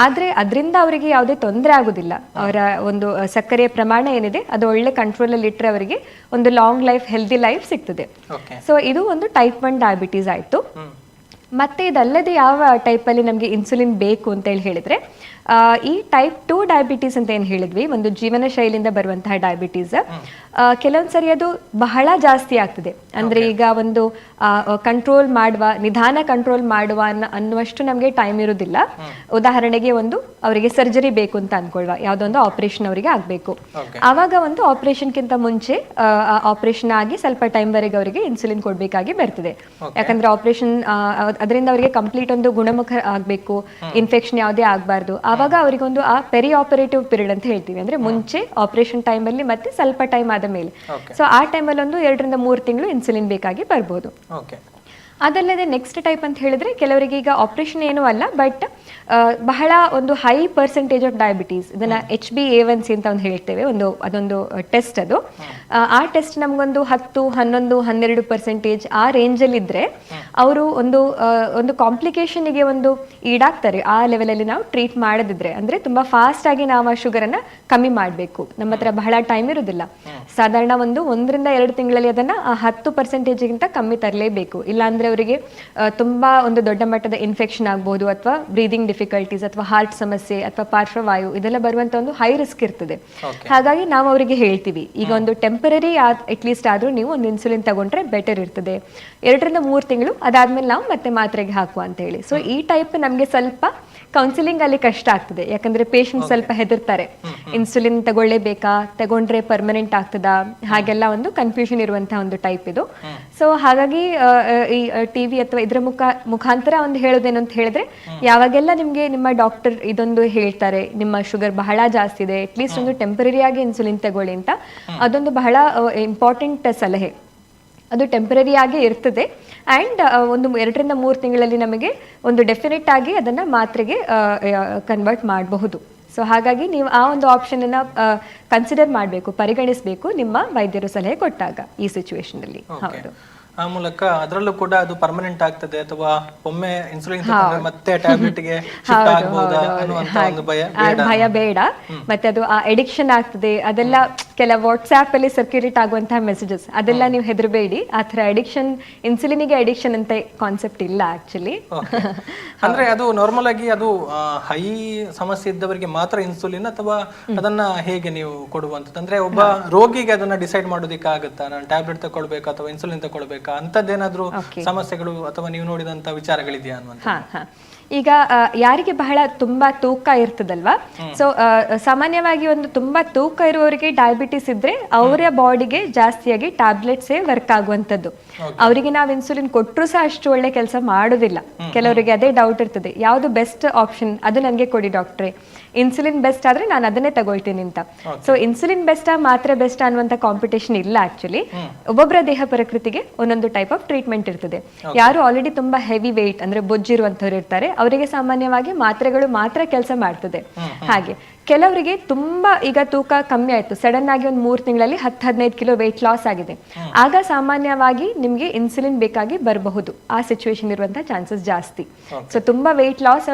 ಆದ್ರೆ ಅದರಿಂದ ಅವರಿಗೆ ಯಾವುದೇ ತೊಂದರೆ ಆಗುದಿಲ್ಲ. ಅವರ ಒಂದು ಸಕ್ಕರೆಯ ಪ್ರಮಾಣ ಏನಿದೆ ಅದು ಒಳ್ಳೆ ಕಂಟ್ರೋಲ್ ಅಲ್ಲಿ ಇಟ್ಟರೆ ಅವರಿಗೆ ಒಂದು ಲಾಂಗ್ ಲೈಫ್, ಹೆಲ್ದಿ ಲೈಫ್ ಸಿಗ್ತದೆ. ಸೊ ಇದು ಒಂದು ಟೈಪ್ 1 ಡಯಾಬಿಟೀಸ್ ಆಯ್ತು. ಮತ್ತೆ ಇದಲ್ಲದೆ ಯಾವ ಟೈಪ್ ಅಲ್ಲಿ ನಮಗೆ ಇನ್ಸುಲಿನ್ ಬೇಕು ಅಂತ ಹೇಳಿದ್ರೆ ಈ ಟೈಪ್ 2 ಡಯಾಬಿಟೀಸ್ ಅಂತ ಏನ್ ಹೇಳಿದ್ವಿ, ಒಂದು ಜೀವನ ಶೈಲಿಯಿಂದ ಬರುವಂತಹ ಡಯಾಬಿಟೀಸ್, ಕೆಲವೊಂದ್ಸರಿ ಅದು ಬಹಳ ಜಾಸ್ತಿ ಆಗ್ತದೆ. ಅಂದ್ರೆ ಈಗ ಒಂದು ಕಂಟ್ರೋಲ್ ಮಾಡುವ, ನಿಧಾನ ಕಂಟ್ರೋಲ್ ಮಾಡುವ ಅನ್ನುವಷ್ಟು ನಮಗೆ ಟೈಮ್ ಇರುವುದಿಲ್ಲ. ಉದಾಹರಣೆಗೆ ಒಂದು ಅವರಿಗೆ ಸರ್ಜರಿ ಬೇಕು ಅಂತ ಅನ್ಕೊಳ್ವಾ, ಯಾವ್ದೊಂದು ಆಪರೇಷನ್ ಅವರಿಗೆ ಆಗ್ಬೇಕು, ಆವಾಗ ಒಂದು ಆಪರೇಷನ್ ಗಿಂತ ಮುಂಚೆ ಆಪರೇಷನ್ ಆಗಿ ಸ್ವಲ್ಪ ಟೈಮ್ ವರೆಗೆ ಅವರಿಗೆ ಇನ್ಸುಲಿನ್ ಕೊಡ್ಬೇಕಾಗಿ ಬರ್ತದೆ. ಯಾಕಂದ್ರೆ ಆಪರೇಷನ್ ಅದರಿಂದ ಅವರಿಗೆ ಕಂಪ್ಲೀಟ್ ಒಂದು ಗುಣಮುಖ ಆಗ್ಬೇಕು, ಇನ್ಫೆಕ್ಷನ್ ಯಾವುದೇ ಆಗ್ಬಾರ್ದು. ಆವಾಗ ಅವರಿಗೆ ಒಂದು ಆ ಪೆರಿ ಆಪರೇಟಿವ್ ಪೀರಿಯಡ್ ಅಂತ ಹೇಳ್ತೀವಿ, ಅಂದ್ರೆ ಮುಂಚೆ ಆಪರೇಷನ್ ಟೈಮ್ ಅಲ್ಲಿ ಮತ್ತೆ ಸ್ವಲ್ಪ ಟೈಮ್ ಆದ ಮೇಲೆ. ಸೊ ಆ ಟೈಮಲ್ಲಿ ಒಂದು 2-3 ತಿಂಗಳು ಇನ್ಸುಲಿನ್ ಬೇಕಾಗಿ ಬರ್ಬೋದು. ಅದಲ್ಲದೆ ನೆಕ್ಸ್ಟ್ ಟೈಪ್ ಅಂತ ಹೇಳಿದ್ರೆ ಕೆಲವರಿಗೆ ಈಗ ಆಪರೇಷನ್ ಏನೂ ಅಲ್ಲ, ಬಟ್ ಬಹಳ ಒಂದು ಹೈ ಪರ್ಸೆಂಟೇಜ್ ಆಫ್ ಡಯಾಬಿಟೀಸ್, ಇದನ್ನ HbA1c ಅಂತ ಒಂದು ಹೇಳ್ತೇವೆ, ಅದೊಂದು ಟೆಸ್ಟ್. ಅದು ಆ ಟೆಸ್ಟ್ ನಮ್ಗೊಂದು 10-11-12% ಆ ರೇಂಜಲ್ಲಿ ಇದ್ರೆ ಅವರು ಒಂದು ಕಾಂಪ್ಲಿಕೇಶನ್ಗೆ ಒಂದು ಈಡಾಗ್ತಾರೆ. ಆ ಲೆವೆಲಲ್ಲಿ ನಾವು ಟ್ರೀಟ್ ಮಾಡದಿದ್ರೆ, ಅಂದ್ರೆ ತುಂಬಾ ಫಾಸ್ಟ್ ಆಗಿ ನಾವು ಆ ಶುಗರ್ ಅನ್ನ ಕಮ್ಮಿ ಮಾಡಬೇಕು, ನಮ್ಮ ಹತ್ರ ಬಹಳ ಟೈಮ್ ಇರುವುದಿಲ್ಲ. ಸಾಧಾರಣ 1-2 ತಿಂಗಳಲ್ಲಿ ಅದನ್ನ 10%ಗಿಂತ ಕಮ್ಮಿ ತರಲೇಬೇಕು. ಇಲ್ಲಾಂದ್ರೆ ಅವರಿಗೆ ತುಂಬಾ ಒಂದು ದೊಡ್ಡ ಮಟ್ಟದ ಇನ್ಫೆಕ್ಷನ್ ಆಗಬಹುದು, ಅಥವಾ ಬ್ರೀದಿಂಗ್ ಡಿಫಿಕಲ್ಟೀಸ್, ಅಥವಾ ಹಾರ್ಟ್ ಸಮಸ್ಯೆ, ಅಥವಾ ಪಾರ್ಶ್ವವಾಯು ಇದೆಲ್ಲ ಬರುವಂತ ಒಂದು ಹೈ ರಿಸ್ಕ್ ಇರ್ತದೆ. ಹಾಗಾಗಿ ನಾವು ಅವರಿಗೆ ಹೇಳ್ತೀವಿ, ಈಗ ಒಂದು ಟೆಂಪರರಿ ಅಟ್ಲೀಸ್ಟ್ ಆದ್ರೂ ನೀವು ಒಂದು ಇನ್ಸುಲಿನ್ ತಗೊಂಡ್ರೆ ಬೆಟರ್ ಇರ್ತದೆ, 2-3 ತಿಂಗಳು, ಅದಾದ್ಮೇಲೆ ನಾವು ಮತ್ತೆ ಮಾತ್ರೆಗೆ ಹಾಕುವ ಅಂತ ಹೇಳಿ. ಸೊ ಈ ಟೈಪ್ ನಮ್ಗೆ ಸ್ವಲ್ಪ ಕೌನ್ಸಿಲಿಂಗ್ ಅಲ್ಲಿ ಕಷ್ಟ ಆಗ್ತದೆ, ಯಾಕಂದ್ರೆ ಪೇಷಂಟ್ ಸ್ವಲ್ಪ ಹೆದರ್ತಾರೆ, ಇನ್ಸುಲಿನ್ ತಗೊಳ್ಳೇಬೇಕಾ, ತಗೊಂಡ್ರೆ ಪರ್ಮನೆಂಟ್ ಆಗ್ತದಾ, ಹಾಗೆಲ್ಲ ಒಂದು ಕನ್ಫ್ಯೂಷನ್ ಇರುವಂತಹ ಒಂದು ಟೈಪ್ ಇದು. ಸೊ ಹಾಗಾಗಿ ಈ ಟಿವಿ ಅಥವಾ ಇದ್ರ ಮುಖಾಂತರ ಒಂದು ಹೇಳೋದೇನು ಅಂತ ಹೇಳಿದ್ರೆ, ಯಾವಾಗೆಲ್ಲ ನಿಮ್ಗೆ ನಿಮ್ಮ ಡಾಕ್ಟರ್ ಇದೊಂದು ಹೇಳ್ತಾರೆ, ನಿಮ್ಮ ಶುಗರ್ ಬಹಳ ಜಾಸ್ತಿ ಇದೆ, ಅಟ್ಲೀಸ್ಟ್ ಒಂದು ಟೆಂಪರರಿ ಆಗಿ ಇನ್ಸುಲಿನ್ ತಗೊಳ್ಳಿ ಅಂತ, ಅದೊಂದು ಬಹಳ ಇಂಪಾರ್ಟೆಂಟ್ ಸಲಹೆ. ಅದು ಟೆಂಪರರಿ ಆಗಿ ಇರ್ತದೆ, ಆ್ಯಂಡ್ ಒಂದು 2-3 ತಿಂಗಳಲ್ಲಿ ನಮಗೆ ಒಂದು ಡೆಫಿನೆಟ್ ಆಗಿ ಅದನ್ನು ಮಾತ್ರೆಗೆ ಕನ್ವರ್ಟ್ ಮಾಡಬಹುದು. ಸೊ ಹಾಗಾಗಿ ನೀವು ಆ ಒಂದು ಆಪ್ಷನ್ ಅನ್ನ ಕನ್ಸಿಡರ್ ಮಾಡಬೇಕು, ಪರಿಗಣಿಸಬೇಕು ನಿಮ್ಮ ವೈದ್ಯರು ಸಲಹೆ ಕೊಟ್ಟಾಗ ಈ ಸಿಚುವೇಶನ್ ಅಲ್ಲಿ. ಹೌದು, ಆ ಮೂಲಕ ಅದರಲ್ಲೂ ಕೂಡ ಅದು ಪರ್ಮನೆಂಟ್ ಆಗ್ತದೆ, ಅಥವಾ ಒಮ್ಮೆ ಇನ್ಸುಲಿನ್ ತಗೊಂಡ್ರೆ ಮತ್ತೆ ಟ್ಯಾಬ್ಲೆಟ್ ಗೆ ಶಿಫ್ಟ್ ಆಗಬಹುದಾ ಅನ್ನುವಂತ ಒಂದು ಭಯ ಬೇಡ. ಮತ್ತೆ ಅದು ಆ ಎಡಿಕ್ಷನ್ ಆಗ್ತದೆ, ಅದೆಲ್ಲ ಕೆಲವು ವಾಟ್ಸ್ಆಪ್ ಅಲ್ಲಿ ಸರ್ಕ್ಯುಲೇಟ್ ಆಗುವಂತಹ ಮೆಸೇಜಸ್, ಅದೆಲ್ಲ ನೀವು ಹೆದರಬೇಡಿ. ಆ ಥರ ಅಡಿಕ್ಷನ್, ಇನ್ಸುಲಿನ್ಗೆ ಅಡಿಕ್ಷನ್ ಅಂತ ಕಾನ್ಸೆಪ್ಟ್ ಇಲ್ಲ ಆಕ್ಚುಲಿ. ಅಂದ್ರೆ ಅದು ನಾರ್ಮಲ್ ಆಗಿ ಅದು ಹೈ ಸಮಸ್ಯೆ ಇದ್ದವರಿಗೆ ಮಾತ್ರ ಇನ್ಸುಲಿನ್, ಅಥವಾ ಅದನ್ನ ಹೇಗೆ ನೀವು ಕೊಡುವಂಥದ್ದು? ಅಂದ್ರೆ ಒಬ್ಬ ರೋಗಿಗೆ ಅದನ್ನ ಡಿಸೈಡ್ ಮಾಡೋದಕ್ಕೆ ಆಗುತ್ತಾ, ನಾನು ಟ್ಯಾಬ್ಲೆಟ್ ತಗೊಳ್ಬೇಕಾ ಅಥವಾ ಇನ್ಸುಲಿನ್ ತಗೊಳ್ಬೇಕಾ, ಅಂತದ್ದೇನಾದ್ರೂ ಸಮಸ್ಯೆಗಳು ಅಥವಾ ನೀವು ನೋಡಿದಂತ ವಿಚಾರಗಳಿದೆಯಾ ಅನ್ನುವಂಥ? ಈಗ ಯಾರಿಗೆ ಬಹಳ ತುಂಬಾ ತೂಕ ಇರ್ತದಲ್ವಾ, ಸೊ ಸಾಮಾನ್ಯವಾಗಿ ಒಂದು ತುಂಬಾ ತೂಕ ಇರುವವರಿಗೆ ಡಯಾಬಿಟಿಸ್ ಇದ್ರೆ ಅವರ ಬಾಡಿಗೆ ಜಾಸ್ತಿಯಾಗಿ ಟ್ಯಾಬ್ಲೆಟ್ಸೇ ವರ್ಕ್ ಆಗುವಂಥದ್ದು. ಅವರಿಗೆ ನಾವು ಇನ್ಸುಲಿನ್ ಕೊಟ್ಟರು ಸಹ ಅಷ್ಟು ಒಳ್ಳೆ ಕೆಲಸ ಮಾಡೋದಿಲ್ಲ. ಕೆಲವರಿಗೆ ಅದೇ ಡೌಟ್ ಇರ್ತದೆ, ಯಾವುದು ಬೆಸ್ಟ್ ಆಪ್ಷನ್, ಅದು ನನಗೆ ಕೊಡಿ ಡಾಕ್ಟ್ರೆ, ಇನ್ಸುಲಿನ್ ಬೆಸ್ಟ್ ಆದ್ರೆ ನಾನು ಅದನ್ನೇ ತಗೊಳ್ತೀನಿ ಅಂತ. ಸೊ ಇನ್ಸುಲಿನ್ ಬೆಸ್ಟಾ ಮಾತ್ರೆ ಬೆಸ್ಟ್ ಅನ್ನುವಂತ ಕಾಂಪಿಟೇಷನ್ ಇಲ್ಲ ಆಕ್ಚುಲಿ. ಒಬ್ಬೊಬ್ಬರ ದೇಹ ಪ್ರಕೃತಿಗೆ ಒಂದೊಂದು ಟೈಪ್ ಆಫ್ ಟ್ರೀಟ್ಮೆಂಟ್ ಇರ್ತದೆ. ಯಾರು ಆಲ್ರೆಡಿ ತುಂಬಾ ಹೆವಿ ವೇಟ್ ಅಂದ್ರೆ ಬೊಜ್ಜಿರುವಂತವ್ರು ಇರ್ತಾರೆ, ಅವರಿಗೆ ಸಾಮಾನ್ಯವಾಗಿ ಮಾತ್ರೆಗಳು ಮಾತ್ರ ಕೆಲಸ ಮಾಡ್ತದೆ. ಹಾಗೆ ಕೆಲವರಿಗೆ ತುಂಬಾ ಈಗ ತೂಕ ಕಮ್ಮಿ ಆಯ್ತು, ಸಡನ್ ಆಗಿ ಒಂದು 3 ತಿಂಗಳಲ್ಲಿ 10-15 ಕಿಲೋ ವೆಯ್ಟ್ ಲಾಸ್ ಆಗಿದೆ, ಆಗ ಸಾಮಾನ್ಯವಾಗಿ ನಿಮ್ಗೆ ಇನ್ಸುಲಿನ್ ಬೇಕಾಗಿ ಬರಬಹುದು. ಆ ಸಿಚುವೇಶನ್ ಇರುವಂತಹ ಚಾನ್ಸಸ್ ಜಾಸ್ತಿ. ಸೊ ತುಂಬಾ ವೆಯ್ಟ್ ಲಾಸ್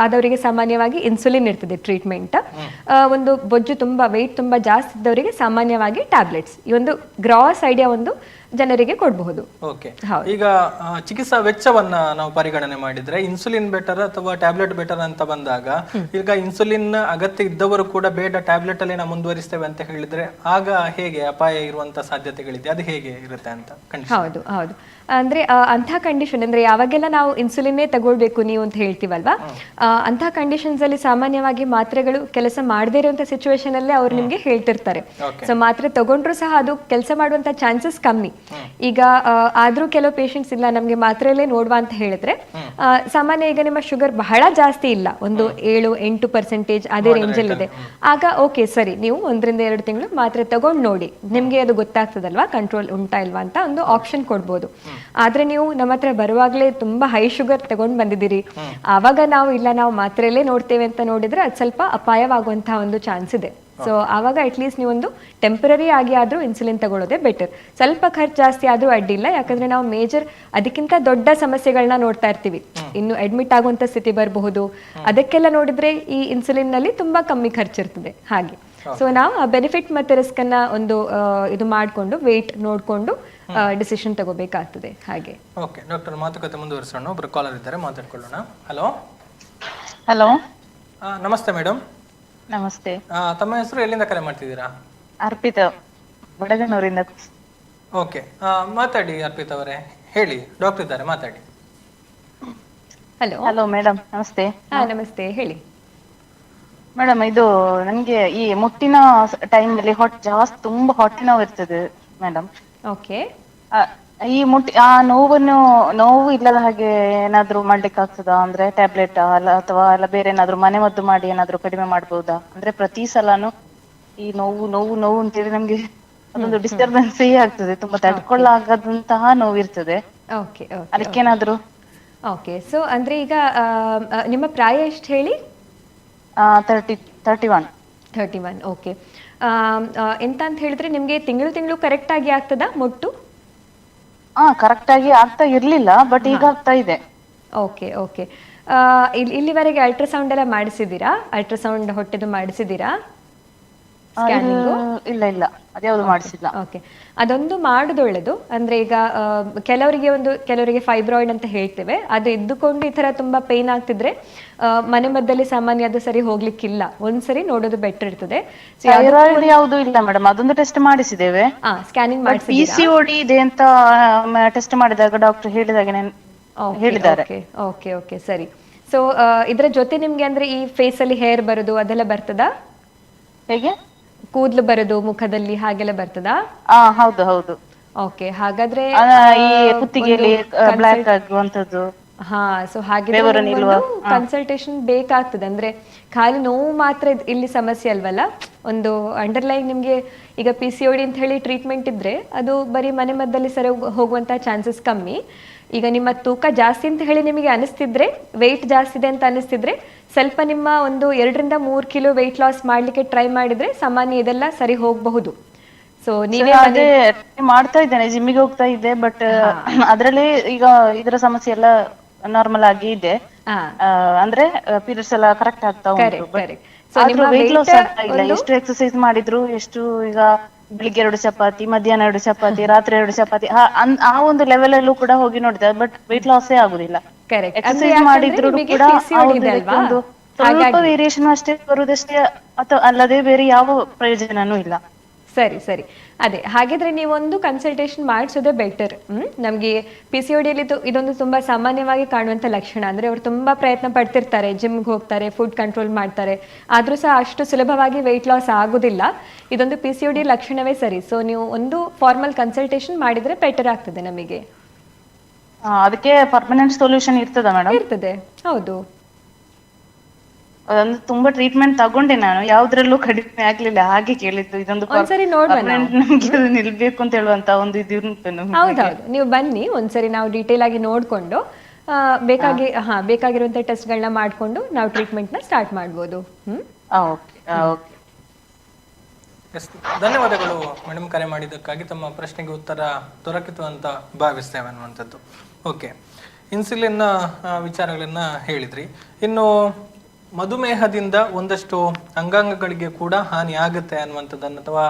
ಆದವರಿಗೆ ಸಾಮಾನ್ಯವಾಗಿ ಇನ್ಸುಲಿನ್ ಇರ್ತದೆ ಟ್ರೀಟ್ಮೆಂಟ್. ಒಂದು ಬೊಜ್ಜು ತುಂಬಾ ವೆಯ್ಟ್ ತುಂಬಾ ಜಾಸ್ತಿ ಇದ್ದವರಿಗೆ ಸಾಮಾನ್ಯವಾಗಿ ಟ್ಯಾಬ್ಲೆಟ್ಸ್. ಈ ಒಂದು ಗ್ರಾಸ್ ಐಡಿಯಾ ಒಂದು ಜನರಿಗೆ ಕೊಡಬಹುದು. ಓಕೆ, ಈಗ ಚಿಕಿತ್ಸಾ ವೆಚ್ಚವನ್ನ ನಾವು ಪರಿಗಣನೆ ಮಾಡಿದ್ರೆ ಇನ್ಸುಲಿನ್ ಬೆಟರ್ ಅಥವಾ ಟ್ಯಾಬ್ಲೆಟ್ ಬೆಟರ್ ಅಂತ ಬಂದಾಗ, ಈಗ ಇನ್ಸುಲಿನ್ ಅಗತ್ಯ ಇದ್ದವರು ಕೂಡ ಬೇಡ ಟ್ಯಾಬ್ಲೆಟ್ ಅಲ್ಲಿ ನಾವು ಮುಂದುವರಿಸ್ತೇವೆ ಅಂತ ಹೇಳಿದ್ರೆ ಆಗ ಹೇಗೆ ಅಪಾಯ ಇರುವಂತ ಸಾಧ್ಯತೆಗಳಿದೆ, ಅದು ಹೇಗೆ ಇರುತ್ತೆ ಅಂತ ಕಂಡೀಷನ್? ಹೌದು ಹೌದು, ಅಂದ್ರೆ ಅಂಥ ಕಂಡೀಷನ್ ಅಂದ್ರೆ ಯಾವಾಗೆಲ್ಲ ನಾವು ಇನ್ಸುಲಿನ್ನೇ ತಗೊಳ್ಬೇಕು ನೀವು ಅಂತ ಹೇಳ್ತೀವಲ್ವಾ, ಅಂಥ ಕಂಡೀಷನ್ಸ್ ಅಲ್ಲಿ ಸಾಮಾನ್ಯವಾಗಿ ಮಾತ್ರೆಗಳು ಕೆಲಸ ಮಾಡದೇ ಇರುವಂತ ಸಿಚುವೇಶನ್ ಅಲ್ಲೇ ಅವ್ರು ನಿಮ್ಗೆ ಹೇಳ್ತಿರ್ತಾರೆ. ಸೊ ಮಾತ್ರೆ ತಗೊಂಡ್ರು ಸಹ ಅದು ಕೆಲಸ ಮಾಡುವಂತ ಚಾನ್ಸಸ್ ಕಮ್ಮಿ. ಈಗ ಆದ್ರೂ ಕೆಲವು ಪೇಷಂಟ್ಸ್ ಇಲ್ಲ ನಮ್ಗೆ ಮಾತ್ರೆಯಲ್ಲೇ ನೋಡುವ ಅಂತ ಹೇಳಿದ್ರೆ, ಸಾಮಾನ್ಯ ಈಗ ನಿಮ್ಮ ಶುಗರ್ ಬಹಳ ಜಾಸ್ತಿ ಇಲ್ಲ, ಒಂದು 7-8% ಅದೇ ರೇಂಜ್ ಅಲ್ಲಿ ಇದೆ, ಆಗ ಓಕೆ ಸರಿ, ನೀವು 1-2 ತಿಂಗಳು ಮಾತ್ರೆ ತಗೊಂಡು ನೋಡಿ, ನಿಮ್ಗೆ ಅದು ಗೊತ್ತಾಗ್ತದಲ್ವಾ ಕಂಟ್ರೋಲ್ ಉಂಟಾ ಇಲ್ವಾ ಅಂತ ಒಂದು ಆಪ್ಷನ್ ಕೊಡ್ಬೋದು. ಆದ್ರೆ ನೀವು ನಮ್ಮ ಹತ್ರ ಬರುವಾಗ್ಲೇ ತುಂಬಾ ಹೈ ಶುಗರ್ ತಗೊಂಡ್ ಬಂದಿದ್ದೀರಿ, ಆವಾಗ ನಾವು ಮಾತ್ರೆಯಲ್ಲೇ ನೋಡ್ತೇವೆ ಅಂತ ನೋಡಿದ್ರೆ ಅದು ಸ್ವಲ್ಪ ಅಪಾಯವಾಗುವಂತಹ ಒಂದು ಚಾನ್ಸ್ ಇದೆ. ಸೊ ಆವಾಗ ಅಟ್ಲೀಸ್ಟ್ ನೀವೊಂದು ಟೆಂಪರರಿ ಆಗಿ ಆದ್ರೂ ಇನ್ಸುಲಿನ್ ತಗೊಳ್ಳೋದೇ ಬೆಟರ್. ಸ್ವಲ್ಪ ಖರ್ಚು ಜಾಸ್ತಿ ಆದ್ರೂ ಅಡ್ಡಿಲ್ಲ, ಯಾಕಂದ್ರೆ ನಾವು ಮೇಜರ್ ಅದಕ್ಕಿಂತ ದೊಡ್ಡ ಸಮಸ್ಯೆಗಳನ್ನ ನೋಡ್ತಾ ಇರ್ತೀವಿ, ಇನ್ನು ಅಡ್ಮಿಟ್ ಆಗುವಂತ ಸ್ಥಿತಿ ಬರಬಹುದು. ಅದಕ್ಕೆಲ್ಲ ನೋಡಿದ್ರೆ ಈ ಇನ್ಸುಲಿನ್ ನಲ್ಲಿ ತುಂಬಾ ಕಮ್ಮಿ ಖರ್ಚಿರ್ತದೆ. ಹಾಗೆ ಸೊ ನಾವು ಆ ಬೆನಿಫಿಟ್ ಮತ್ತೆ ರಿಸ್ಕ್ ಅನ್ನ ಒಂದು ಇದು ಮಾಡ್ಕೊಂಡು ವೇಟ್ ನೋಡ್ಕೊಂಡು ಡಿಸಿಷನ್ ತಗೋಬೇಕಾಗ್ತದೆ. ಹಾಗೆ ಓಕೆ ಡಾಕ್ಟರ್, ಮಾತುಕತೆ ಮುಂದುವರಿಸೋಣ. ಒಬ್ರು ಕಾಲರ್ ಇದ್ದಾರೆ, ಮಾತಾಡ್ಕೊಳ್ಳೋಣ. ಹಲೋ ಹಲೋ, ನಮಸ್ತೆ ಮೇಡಮ್. ನಮಸ್ತೆ. ತಮ್ಮ ಹೆಸರು, ಎಲ್ಲಿಂದ ಕರೆ ಮಾಡ್ತಿದ್ದೀರಾ? ಅರ್ಪಿತಾ, ಬಡಗನೂರಿಂದ. ಓಕೆ, ಮಾತಾಡಿ ಅರ್ಪಿತಾ ಅವರೇ, ಹೇಳಿ, ಡಾಕ್ಟರ್ ಇದ್ದಾರೆ, ಮಾತಾಡಿ. ಹಲೋ ಹಲೋ ಮೇಡಮ್, ನಮಸ್ತೆ. ನಮಸ್ತೆ, ಹೇಳಿ ಮೇಡಮ್. ಇದು ನನಗೆ ಈ ಮುಟ್ಟಿನ ಟೈಮ್ ಅಲ್ಲಿ ಜಾಸ್ತಿ ತುಂಬಾ ಹೊಟ್ಟೆ ನೋವು ಇರ್ತದೆ ಮೇಡಮ್. ಓಕೆ, ಈ ನೋವು ಇಲ್ಲದ ಹಾಗೆ ಏನಾದ್ರು ಮಾಡ್ಲಿಕ್ಕೆ ಆಗ್ತದಾ? ಅಂದ್ರೆ ಟ್ಯಾಬ್ಲೆಟ್ ಅಥವಾ ಬೇರೆ ಏನಾದ್ರು ಮನೆ ಮದ್ದು ಮಾಡಿ ಏನಾದ್ರು ಕಡಿಮೆ ಮಾಡ್ಬೋದಾ? ಅಂದ್ರೆ ಪ್ರತಿ ಸಲಾನು ಈ ನೋವು ನೋವು ನೋವು ಅಂತೇಳಿ ನಮ್ಗೆ ಅದೊಂದು ಡಿಸ್ಟರ್ಬೆನ್ಸ್ ಆಗ್ತದೆ, ತುಂಬಾ ತಡ್ಕೊಳ್ಳಾಗದಂತಹ ನೋವು ಇರ್ತದೆ. ಓಕೆ ಅದಕ್ಕೇನಾದ್ರು? ಓಕೆ, ಸೊ ಅಂದ್ರೆ ಈಗ ನಿಮ್ಮ ಪ್ರಾಯ ಎಷ್ಟು ಹೇಳಿ? 31. ಓಕೆ, ಎಂತ ಅಂತ ಹೇಳಿದ್ರೆ ನಿಮ್ಗೆ ತಿಂಗಳು ಕರೆಕ್ಟ್ ಆಗಿ ಆಗ್ತದಾ ಮುಟ್ಟು? ಕರೆಕ್ಟ್ ಆಗಿ ಆಗ್ತಾ ಇರ್ಲಿಲ್ಲ, ಬಟ್ ಈಗ ಆಗ್ತಾ ಇದೆ. ಓಕೆ ಓಕೆ, ಇಲ್ಲಿವರೆಗೆ ಅಲ್ಟ್ರಾಸೌಂಡ್ ಎಲ್ಲ ಮಾಡಿಸಿದ್ದೀರಾ? ಅಲ್ಟ್ರಾಸೌಂಡ್ ಹೊಟ್ಟೆದು ಮಾಡಿಸಿದ್ದೀರಾ? ಇಲ್ಲ ಇಲ್ಲ, ಅದ್ಯಾವುದು ಮಾಡಿಸಿಲ್ಲ. ಓಕೆ, ಅದೊಂದು ಮಾಡುದು ಒಳ್ಳೇದು. ಅಂದ್ರೆ ಈಗ ಕೆಲವರಿಗೆ ಫೈಬ್ರಾಯ್ಡ್ ಅಂತ ಹೇಳ್ತೇವೆ, ಅದು ಇದ್ದುಕೊಂಡು ಈ ತರ ತುಂಬಾ ಪೇನ್ ಆಗ್ತಿದ್ರೆ ಮನೆ ಮದ್ದಲ್ಲಿ ಸಾಮಾನ್ಯ ಅದು ಸರಿ ಹೋಗ್ಲಿಕ್ಕಿಲ್ಲ, ಒಂದ್ಸರಿ ನೋಡೋದು ಬೆಟರ್ ಇರ್ತದೆ. ಥೈರಾಯ್ಡ್ ಯಾವುದು ಇಲ್ಲ ಮೇಡಮ್, ಅದೊಂದು ಟೆಸ್ಟ್ ಮಾಡಿಸಿದ್ದೇವೆ, ಸ್ಕ್ಯಾನಿಂಗ್ ಮಾಡಿಸಿ. PCOD ಇದೆ ಅಂತ ಟೆಸ್ಟ್ ಮಾಡಿದಾಗ ಡಾಕ್ಟರ್ ಹೇಳಿದಾಗ ಹೇಳಿದ್ದಾರೆ. ಓಕೆ ಓಕೆ, ಸರಿ. ಸೊ ಇದ್ರ ಜೊತೆ ನಿಮ್ಗೆ ಅಂದ್ರೆ ಈ ಫೇಸ್ ಅಲ್ಲಿ ಹೇರ್ ಬರೋದು ಅದೆಲ್ಲ ಬರ್ತದಾ? ಹೇಗೆ? ಕೂದಲು ಬರೋದು ಮುಖದಲ್ಲಿ ಹಾಗೆಲ್ಲ ಬರ್ತದಾ? ಹೌದು ಹೌದು. ಓಕೆ, ಹಾಗಾದ್ರೆ ಈ ಕುತ್ತಿಗೆಯಲ್ಲಿ ಬ್ಲಾಕ್ ಆಗುವಂತದ್ದು. ಸೊ ಹಾಗೆ ಕನ್ಸಲ್ಟೇಷನ್ ಬೇಕಾಗ್ತದೆ. ಅಂದ್ರೆ ಖಾಲಿ ನೋವು ಮಾತ್ರ ಇಲ್ಲಿ ಸಮಸ್ಯೆ ಅಲ್ವಲ್ಲ, ಒಂದು ಅಂಡರ್ಲೈನ್ ನಿಮ್ಗೆ ಈಗ PCOD ಅಂತ ಹೇಳಿ ಟ್ರೀಟ್ಮೆಂಟ್ ಇದ್ರೆ ಅದು ಬರೀ ಮನೆ ಮದ್ದಲ್ಲಿ ಸರಿ ಹೋಗುವಂತ ಚಾನ್ಸಸ್ ಕಮ್ಮಿ. ಈಗ ನಿಮ್ಮ ತೂಕ ಜಾಸ್ತಿ ಅಂತ ಹೇಳಿ ನಿಮಗೆ ಅನಿಸ್ತಿದ್ರೆ, ವೆಯ್ಟ್ ಜಾಸ್ತಿ ಇದೆ ಅಂತ ಅನಿಸ್ತಿದ್ರೆ ಸ್ವಲ್ಪ ನಿಮ್ಮ ಒಂದು 2-3 ಕಿಲೋ ವೆಯ್ಟ್ ಲಾಸ್ ಮಾಡ್ಲಿಕ್ಕೆ ಟ್ರೈ ಮಾಡಿದ್ರೆ ಸಾಮಾನ್ಯ ಇದೆಲ್ಲ ಸರಿ ಹೋಗಬಹುದು. ಸೊ ನೀವೇ ಮಾಡ್ತಾ ಇದ್ದೇನೆ, ಜಿಮ್ಮಿಗೆ ಹೋಗ್ತಾ ಇದ್ದೆ, ಬಟ್ ಅದ್ರಲ್ಲಿ ಈಗ ಇದರ ಸಮಸ್ಯೆ ಎಲ್ಲ ನಾರ್ಮಲ್ ಆಗಿ ಇದೆ. ಅಂದ್ರೆ ಪೀರಿಯಡ್ಸ್ ಎಲ್ಲ ಕರೆಕ್ಟ್ ಆಗ್ತಾ ಉಂಟು, ವೆಯ್ಟ್ ಲಾಸ್ ಆಗ್ತಾ ಇಲ್ಲ. ಎಷ್ಟು ಎಕ್ಸರ್ಸೈಸ್ ಮಾಡಿದ್ರು, ಎಷ್ಟು ಈಗ ಬೆಳಿಗ್ಗೆ 2 ಚಪಾತಿ, ಮಧ್ಯಾಹ್ನ 2 ಚಪಾತಿ, ರಾತ್ರಿ 2 ಚಪಾತಿ, ಆ ಒಂದು ಲೆವೆಲ್ ಅಲ್ಲೂ ಕೂಡ ಹೋಗಿ ನೋಡಿದೆ, ಬಟ್ ವೆಯ್ಟ್ ಲಾಸೇ ಆಗುದಿಲ್ಲ. ಎಕ್ಸರ್ಸೈಸ್ ಮಾಡಿದ್ರು ಕೂಡ ಸ್ವಲ್ಪ ವೇರಿಯೇಷನ್ ಅಷ್ಟೇ ಬರುದಷ್ಟೇ, ಅಥವಾ ಅಲ್ಲದೆ ಬೇರೆ ಯಾವ ಪ್ರಯೋಜನನೂ ಇಲ್ಲ. ಸರಿ, ಅದೇ ಹಾಗಿದ್ರೆ ನೀವೊಂದು ಕನ್ಸಲ್ಟೇಷನ್ ಮಾಡಿಸೋದೇ ಬೆಟರ್. ನಮ್ಗೆ PCOD ಅಲ್ಲಿ ಇದೊಂದು ತುಂಬಾ ಸಾಮಾನ್ಯವಾಗಿ ಕಾಣುವಂತ ಲಕ್ಷಣ. ಅಂದ್ರೆ ಅವ್ರು ತುಂಬಾ ಪ್ರಯತ್ನ ಪಡ್ತಿರ್ತಾರೆ, ಜಿಮ್ಗೆ ಹೋಗ್ತಾರೆ, ಫುಡ್ ಕಂಟ್ರೋಲ್ ಮಾಡ್ತಾರೆ, ಆದ್ರೂ ಸಹ ಅಷ್ಟು ಸುಲಭವಾಗಿ ವೆಯ್ಟ್ ಲಾಸ್ ಆಗುದಿಲ್ಲ. ಇದೊಂದು PCOD ಲಕ್ಷಣವೇ ಸರಿ. ಸೊ ನೀವು ಒಂದು ಫಾರ್ಮಲ್ ಕನ್ಸಲ್ಟೇಷನ್ ಮಾಡಿದ್ರೆ ಬೆಟರ್ ಆಗ್ತದೆ ನಮಗೆ. ಅದಕ್ಕೆ ಪರ್ಮನೆಂಟ್ ಸೊಲ್ಯೂಷನ್ ಇರ್ತದ ಮೇಡಮ್? ಇರ್ತದೆ, ಹೌದು. ಅದೊಂದು ತುಂಬಾ ಟ್ರೀಟ್ಮೆಂಟ್ ತಗೊಂಡೆ ನಾನು, ಯಾವ್ದ್ರಲ್ಲೂ ಕಡಿಮೆ ಆಗ್ಲಿಲ್ಲ, ಹಾಗೆ ಕೇಳಿದ್ದು. ಇದೊಂದು ನಮ್ಗೆ ನಿಲ್ಬೇಕು ಅಂತ ಹೇಳುವಂತ ಒಂದು ಇದು ಉಂಟು. ಹೌದೌದು, ನೀವು ಬನ್ನಿ ಒಂದ್ಸರಿ, ನಾವು ಡೀಟೇಲ್ ಆಗಿ ನೋಡ್ಕೊಂಡು ಬೇಕಾಗಿರುವಂಥ ಟೆಸ್ಟ್ಗಳನ್ನ ಮಾಡಿಕೊಂಡು ನಾವು ಟ್ರೀಟ್ಮೆಂಟ್ನ ಸ್ಟಾರ್ಟ್ ಮಾಡ್ಬೋದು. Okay okay. ಎಸ್, ಧನ್ಯವಾದಗಳು ಮೇಡಮ್ ಕರೆ ಮಾಡಿದ್ದಕ್ಕಾಗಿ. ತಮ್ಮ ಪ್ರಶ್ನೆಗೆ ಉತ್ತರ ದೊರಕಿತು ಅಂತ ಭಾವಿಸ್ತೇವೆ ಅನ್ನುವಂಥದ್ದು. ಓಕೆ, ಇನ್ಸುಲಿನ್ ವಿಚಾರಗಳನ್ನ ಹೇಳಿದ್ರಿ. ಇನ್ನು ಮಧುಮೇಹದಿಂದ ಒಂದಷ್ಟು ಅಂಗಾಂಗಗಳಿಗೆ ಕೂಡ ಹಾನಿ ಆಗುತ್ತೆ ಅನ್ನುವಂಥದ್ದನ್ನು ಅಥವಾ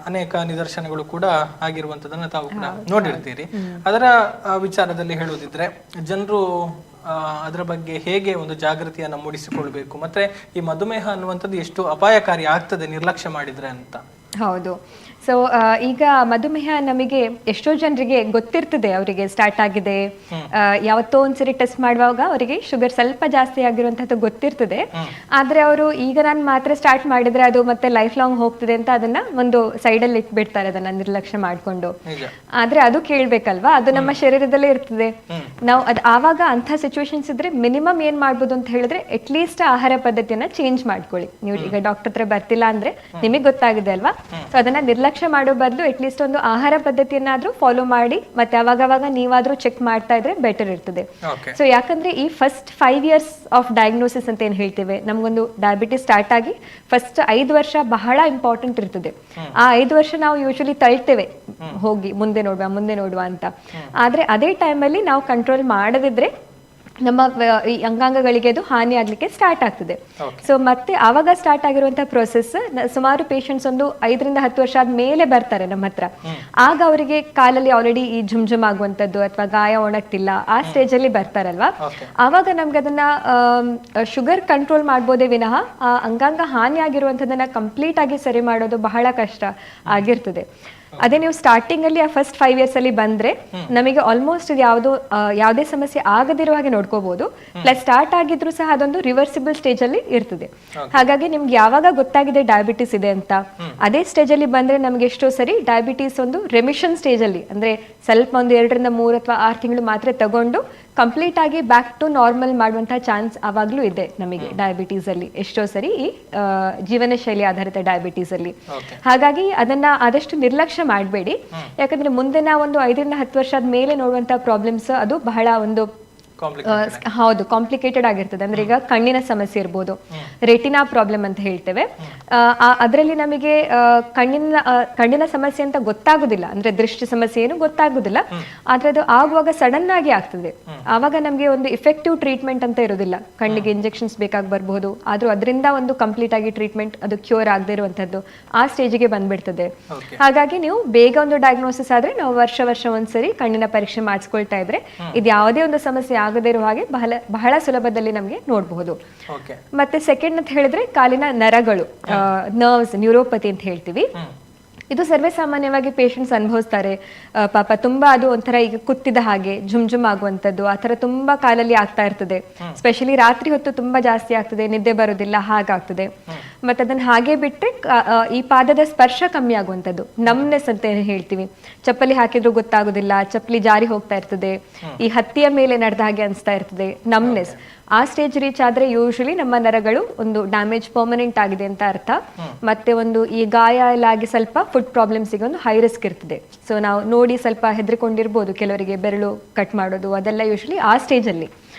ಅನೇಕ ನಿದರ್ಶನಗಳು ಕೂಡ ಆಗಿರುವಂಥದ್ದನ್ನು ತಾವು ಕೂಡ ನೋಡಿರ್ತೀರಿ. ಅದರ ವಿಚಾರದಲ್ಲಿ ಹೇಳೋದಿದ್ರೆ ಜನರು ಅದರ ಬಗ್ಗೆ ಹೇಗೆ ಒಂದು ಜಾಗೃತಿಯನ್ನು ಮೂಡಿಸಿಕೊಳ್ಬೇಕು, ಮತ್ತೆ ಈ ಮಧುಮೇಹ ಅನ್ನುವಂಥದ್ದು ಎಷ್ಟು ಅಪಾಯಕಾರಿ ಆಗ್ತದೆ ನಿರ್ಲಕ್ಷ್ಯ ಮಾಡಿದ್ರೆ ಅಂತ? ಹೌದು. ಸೊ ಈಗ ಮಧುಮೇಹ ನಮಗೆ ಎಷ್ಟೋ ಜನರಿಗೆ ಗೊತ್ತಿರ್ತದೆ, ಅವರಿಗೆ ಸ್ಟಾರ್ಟ್ ಆಗಿದೆ, ಯಾವತ್ತೋ ಒಂದ್ಸರಿ ಟೆಸ್ಟ್ ಮಾಡುವಾಗ ಅವರಿಗೆ ಶುಗರ್ ಸ್ವಲ್ಪ ಜಾಸ್ತಿ ಆಗಿರುವಂತದ್ದು ಗೊತ್ತಿರ್ತದೆ. ಆದ್ರೆ ಅವರು ಈಗ ನಾನು ಮಾತ್ರ ಸ್ಟಾರ್ಟ್ ಮಾಡಿದ್ರೆ ಅದು ಮತ್ತೆ ಲೈಫ್ ಲಾಂಗ್ ಹೋಗ್ತದೆ ಅಂತ ಅದನ್ನ ಒಂದು ಸೈಡಲ್ಲಿ ಇಟ್ಬಿಡ್ತಾರೆ, ಅದನ್ನ ನಿರ್ಲಕ್ಷ್ಯ ಮಾಡ್ಕೊಂಡು. ಆದ್ರೆ ಅದು ಕೇಳ್ಬೇಕಲ್ವಾ, ಅದು ನಮ್ಮ ಶರೀರದಲ್ಲೇ ಇರ್ತದೆ. ನಾವು ಆವಾಗ ಅಂತ ಸಿಚುವೇಶನ್ಸ್ ಇದ್ರೆ ಮಿನಿಮಮ್ ಏನ್ ಮಾಡ್ಬೋದು ಅಂತ ಹೇಳಿದ್ರೆ ಅಟ್ಲೀಸ್ಟ್ ಆಹಾರ ಪದ್ಧತಿಯನ್ನ ಚೇಂಜ್ ಮಾಡ್ಕೊಳ್ಳಿ. ನೀವು ಈಗ ಡಾಕ್ಟರ್ ಹತ್ರ ಬರ್ತಿಲ್ಲ ಅಂದ್ರೆ ನಿಮಗೆ ಗೊತ್ತಾಗಿದೆ ಅಲ್ವಾ, ಸೊ ಅದನ್ನ ನಿರ್ಲಕ್ಷ್ಯ ಮಾಡೋ ಬದಲು ಅಟ್ಲೀಸ್ಟ್ ಒಂದು ಆಹಾರ ಪದ್ಧತಿಯನ್ನಾದ್ರೂ ಫಾಲೋ ಮಾಡಿ ಮತ್ತೆ ಅವಾಗವಾಗ ನೀವಾದ್ರೂ ಚೆಕ್ ಮಾಡ್ತಾ ಇದ್ರೆ ಬೆಟರ್ ಇರ್ತದೆ. ಸೊ ಯಾಕಂದ್ರೆ ಈ ಫಸ್ಟ್ 5 years ಆಫ್ ಡಯಾಗ್ನೋಸಿಸ್ ಅಂತ ಏನ್ ಹೇಳ್ತೇವೆ, ನಮ್ಗೊಂದು ಡಯಾಬಿಟಿಸ್ ಸ್ಟಾರ್ಟ್ ಆಗಿ ಫಸ್ಟ್ 5 ವರ್ಷ ಬಹಳ ಇಂಪಾರ್ಟೆಂಟ್ ಇರ್ತದೆ. ಆ 5 ವರ್ಷ ನಾವು ಯೂಶಲಿ ತಳ್ತೇವೆ, ಹೋಗಿ ಮುಂದೆ ನೋಡುವ ಅಂತ. ಆದ್ರೆ ಅದೇ ಟೈಮಲ್ಲಿ ನಾವು ಕಂಟ್ರೋಲ್ ಮಾಡದಿದ್ರೆ ನಮ್ಮ ಈ ಅಂಗಾಂಗಗಳಿಗೆ ಅದು ಹಾನಿ ಆಗ್ಲಿಕ್ಕೆ ಸ್ಟಾರ್ಟ್ ಆಗ್ತದೆ. ಸೊ ಮತ್ತೆ ಆವಾಗ ಸ್ಟಾರ್ಟ್ ಆಗಿರುವಂತಹ ಪ್ರೊಸೆಸ್ ಸುಮಾರು ಪೇಷಂಟ್ಸ್ ಒಂದು 5 ರಿಂದ 10 ವರ್ಷ ಆದ್ಮೇಲೆ ಬರ್ತಾರೆ ನಮ್ಮ ಹತ್ರ. ಆಗ ಅವರಿಗೆ ಕಾಲಲ್ಲಿ ಆಲ್ರೆಡಿ ಈ ಝುಮ್ ಆಗುವಂತದ್ದು ಅಥವಾ ಗಾಯ ಒಣಗ್ತಿಲ್ಲ, ಆ ಸ್ಟೇಜ್ ಅಲ್ಲಿ ಬರ್ತಾರಲ್ವಾ, ಆವಾಗ ನಮ್ಗೆ ಅದನ್ನ ಶುಗರ್ ಕಂಟ್ರೋಲ್ ಮಾಡ್ಬೋದೇ ವಿನಃ ಆ ಅಂಗಾಂಗ ಹಾನಿ ಆಗಿರುವಂತದನ್ನ ಕಂಪ್ಲೀಟ್ ಆಗಿ ಸರಿ ಮಾಡೋದು ಬಹಳ ಕಷ್ಟ ಆಗಿರ್ತದೆ. ಅದೇ ನೀವು ಸ್ಟಾರ್ಟಿಂಗ್ ಅಲ್ಲಿ ಆ ಫಸ್ಟ್ 5 years ಅಲ್ಲಿ ಬಂದ್ರೆ ನಮಗೆ ಆಲ್ಮೋಸ್ಟ್ ಯಾವುದೇ ಸಮಸ್ಯೆ ಆಗದಿರೋ ಹಾಗೆ ನೋಡ್ಕೋಬಹುದು. ಪ್ಲಸ್ ಸ್ಟಾರ್ಟ್ ಆಗಿದ್ರು ಸಹ ಅದೊಂದು ರಿವರ್ಸಿಬಲ್ ಸ್ಟೇಜ್ ಅಲ್ಲಿ ಇರ್ತದೆ. ಹಾಗಾಗಿ ನಿಮ್ಗೆ ಯಾವಾಗ ಗೊತ್ತಾಗಿದೆ ಡಯಾಬಿಟಿಸ್ ಇದೆ ಅಂತ, ಅದೇ ಸ್ಟೇಜ್ ಅಲ್ಲಿ ಬಂದ್ರೆ ನಮ್ಗೆ ಎಷ್ಟೋ ಸರಿ ಡಯಾಬಿಟಿಸ್ ಒಂದು ರೆಮಿಷನ್ ಸ್ಟೇಜ್ ಅಲ್ಲಿ, ಅಂದ್ರೆ ಸ್ವಲ್ಪ ಒಂದು 2 ರಿಂದ 3 ಅಥವಾ 6 ತಿಂಗಳು ಮಾತ್ರ ತಗೊಂಡು ಕಂಪ್ಲೀಟ್ ಆಗಿ ಬ್ಯಾಕ್ ಟು ನಾರ್ಮಲ್ ಮಾಡುವಂತಹ ಚಾನ್ಸ್ ಆವಾಗ್ಲೂ ಇದೆ ನಮಗೆ ಡಯಾಬಿಟೀಸ್ ಅಲ್ಲಿ, ಎಷ್ಟೋ ಸರಿ ಈ ಜೀವನ ಶೈಲಿ ಆಧಾರಿತ ಡಯಾಬಿಟೀಸ್ ಅಲ್ಲಿ. ಹಾಗಾಗಿ ಅದನ್ನ ಆದಷ್ಟು ನಿರ್ಲಕ್ಷ್ಯ ಮಾಡಬೇಡಿ. ಯಾಕಂದ್ರೆ ಮುಂದೆ ನಾವು ಒಂದು 5 ರಿಂದ 10 ವರ್ಷ ಆದ್ಮೇಲೆ ನೋಡುವಂತಹ ಪ್ರಾಬ್ಲಮ್ಸ್ ಅದು ಬಹಳ ಒಂದು ಹೌದು ಕಾಂಪ್ಲಿಕೇಟೆಡ್ ಆಗಿರ್ತದೆ. ಅಂದ್ರೆ ಈಗ ಕಣ್ಣಿನ ಸಮಸ್ಯೆ ಇರ್ಬೋದು, ರೆಟಿನಾ ಪ್ರಾಬ್ಲಮ್ ಅಂತ ಹೇಳ್ತೇವೆ. ಅದರಲ್ಲಿ ನಮಗೆ ಕಣ್ಣಿನ ಸಮಸ್ಯೆ ಅಂತ ಗೊತ್ತಾಗುದಿಲ್ಲ, ಅಂದ್ರೆ ದೃಷ್ಟಿ ಸಮಸ್ಯೆ ಏನು ಗೊತ್ತಾಗುದಿಲ್ಲ. ಆದ್ರೆ ಅದು ಆಗುವಾಗ ಸಡನ್ ಆಗಿ ಆಗ್ತದೆ. ಆವಾಗ ನಮ್ಗೆ ಒಂದು ಇಫೆಕ್ಟಿವ್ ಟ್ರೀಟ್ಮೆಂಟ್ ಅಂತ ಇರೋದಿಲ್ಲ, ಕಣ್ಣಿಗೆ ಇಂಜೆಕ್ಷನ್ಸ್ ಬೇಕಾಗಿ ಬರಬಹುದು, ಆದ್ರೂ ಅದರಿಂದ ಒಂದು ಕಂಪ್ಲೀಟ್ ಆಗಿ ಟ್ರೀಟ್ಮೆಂಟ್ ಅದು ಕ್ಯೂರ್ ಆಗದೆ ಇರುವಂತದ್ದು ಆ ಸ್ಟೇಜಿಗೆ ಬಂದ್ಬಿಡ್ತದೆ. ಹಾಗಾಗಿ ನೀವು ಬೇಗ ಒಂದು ಡಯಾಗ್ನೋಸಿಸ್ ಆದ್ರೆ ನಾವು ವರ್ಷ ಒಂದ್ಸರಿ ಕಣ್ಣಿನ ಪರೀಕ್ಷೆ ಮಾಡಿಸ್ಕೊಳ್ತಾ ಇದ್ರೆ ಇದು ಯಾವುದೇ ಒಂದು ಸಮಸ್ಯೆ ಆಗದೇ ಇರುವ ಹಾಗೆ ಬಹಳ ಸುಲಭದಲ್ಲಿ ನಮ್ಗೆ ನೋಡಬಹುದು. ಮತ್ತೆ ಸೆಕೆಂಡ್ ಅಂತ ಹೇಳಿದ್ರೆ ಕಾಲಿನ ನರಗಳು, ನರ್ವ್ಸ್, ನ್ಯೂರೋಪತಿ ಅಂತ ಹೇಳ್ತೀವಿ. ಇದು ಸರ್ವೇ ಸಾಮಾನ್ಯವಾಗಿ ಪೇಷಂಟ್ಸ್ ಅನುಭವಿಸ್ತಾರೆ. ಪಾಪ ತುಂಬಾ ಅದು ಒಂಥರ ಈಗ ಕುತ್ತಿದ ಹಾಗೆ ಝುಮ್ ಆಗುವಂತದ್ದು ಆ ತರ ತುಂಬಾ ಕಾಲಲ್ಲಿ ಆಗ್ತಾ ಇರ್ತದೆ. ಸ್ಪೆಷಲಿ ರಾತ್ರಿ ಹೊತ್ತು ತುಂಬಾ ಜಾಸ್ತಿ ಆಗ್ತದೆ, ನಿದ್ದೆ ಬರೋದಿಲ್ಲ, ಹಾಗಾಗ್ತದೆ. ಮತ್ತೆ ಅದನ್ನ ಹಾಗೆ ಬಿಟ್ರೆ ಈ ಪಾದದ ಸ್ಪರ್ಶ ಕಮ್ಮಿ ಆಗುವಂತದ್ದು, ನಮ್ನೆಸ್ ಅಂತ ಹೇಳ್ತೀವಿ. ಚಪ್ಪಲಿ ಹಾಕಿದ್ರು ಗೊತ್ತಾಗುದಿಲ್ಲ, ಚಪ್ಪಲಿ ಜಾರಿ ಹೋಗ್ತಾ ಇರ್ತದೆ, ಈ ಹತ್ತಿಯ ಮೇಲೆ ನಡೆದ ಹಾಗೆ ಅನ್ಸ್ತಾ ಇರ್ತದೆ, ನಮ್ನೆಸ್. ಆ ಸ್ಟೇಜ್ ರೀಚ್ ಆದ್ರೆ ಯೂಶಲಿ ನಮ್ಮ ನರಗಳು ಒಂದು ಡ್ಯಾಮೇಜ್ ಪರ್ಮನೆಂಟ್ ಆಗಿದೆ ಅಂತ ಅರ್ಥ. ಮತ್ತೆ ಒಂದು ಈ ಗಾಯ ಎಲ್ಲ ಆಗಿ ಸ್ವಲ್ಪ ಫುಡ್ ಪ್ರಾಬ್ಲಮ್ಸ್ ಗೆ ಒಂದು ಹೈ ರಿಸ್ಕ್ ಇರ್ತದೆ. ಸೊ ನಾವು ನೋಡಿ ಸ್ವಲ್ಪ ಹೆದರ್ಕೊಂಡಿರ್ಬೋದು, ಕೆಲವರಿಗೆ ಬೆರಳು ಕಟ್ ಮಾಡೋದು ಅದೆಲ್ಲ ಯೂಶಲಿ ಆ ಸ್ಟೇಜ್ ಅಲ್ಲಿ.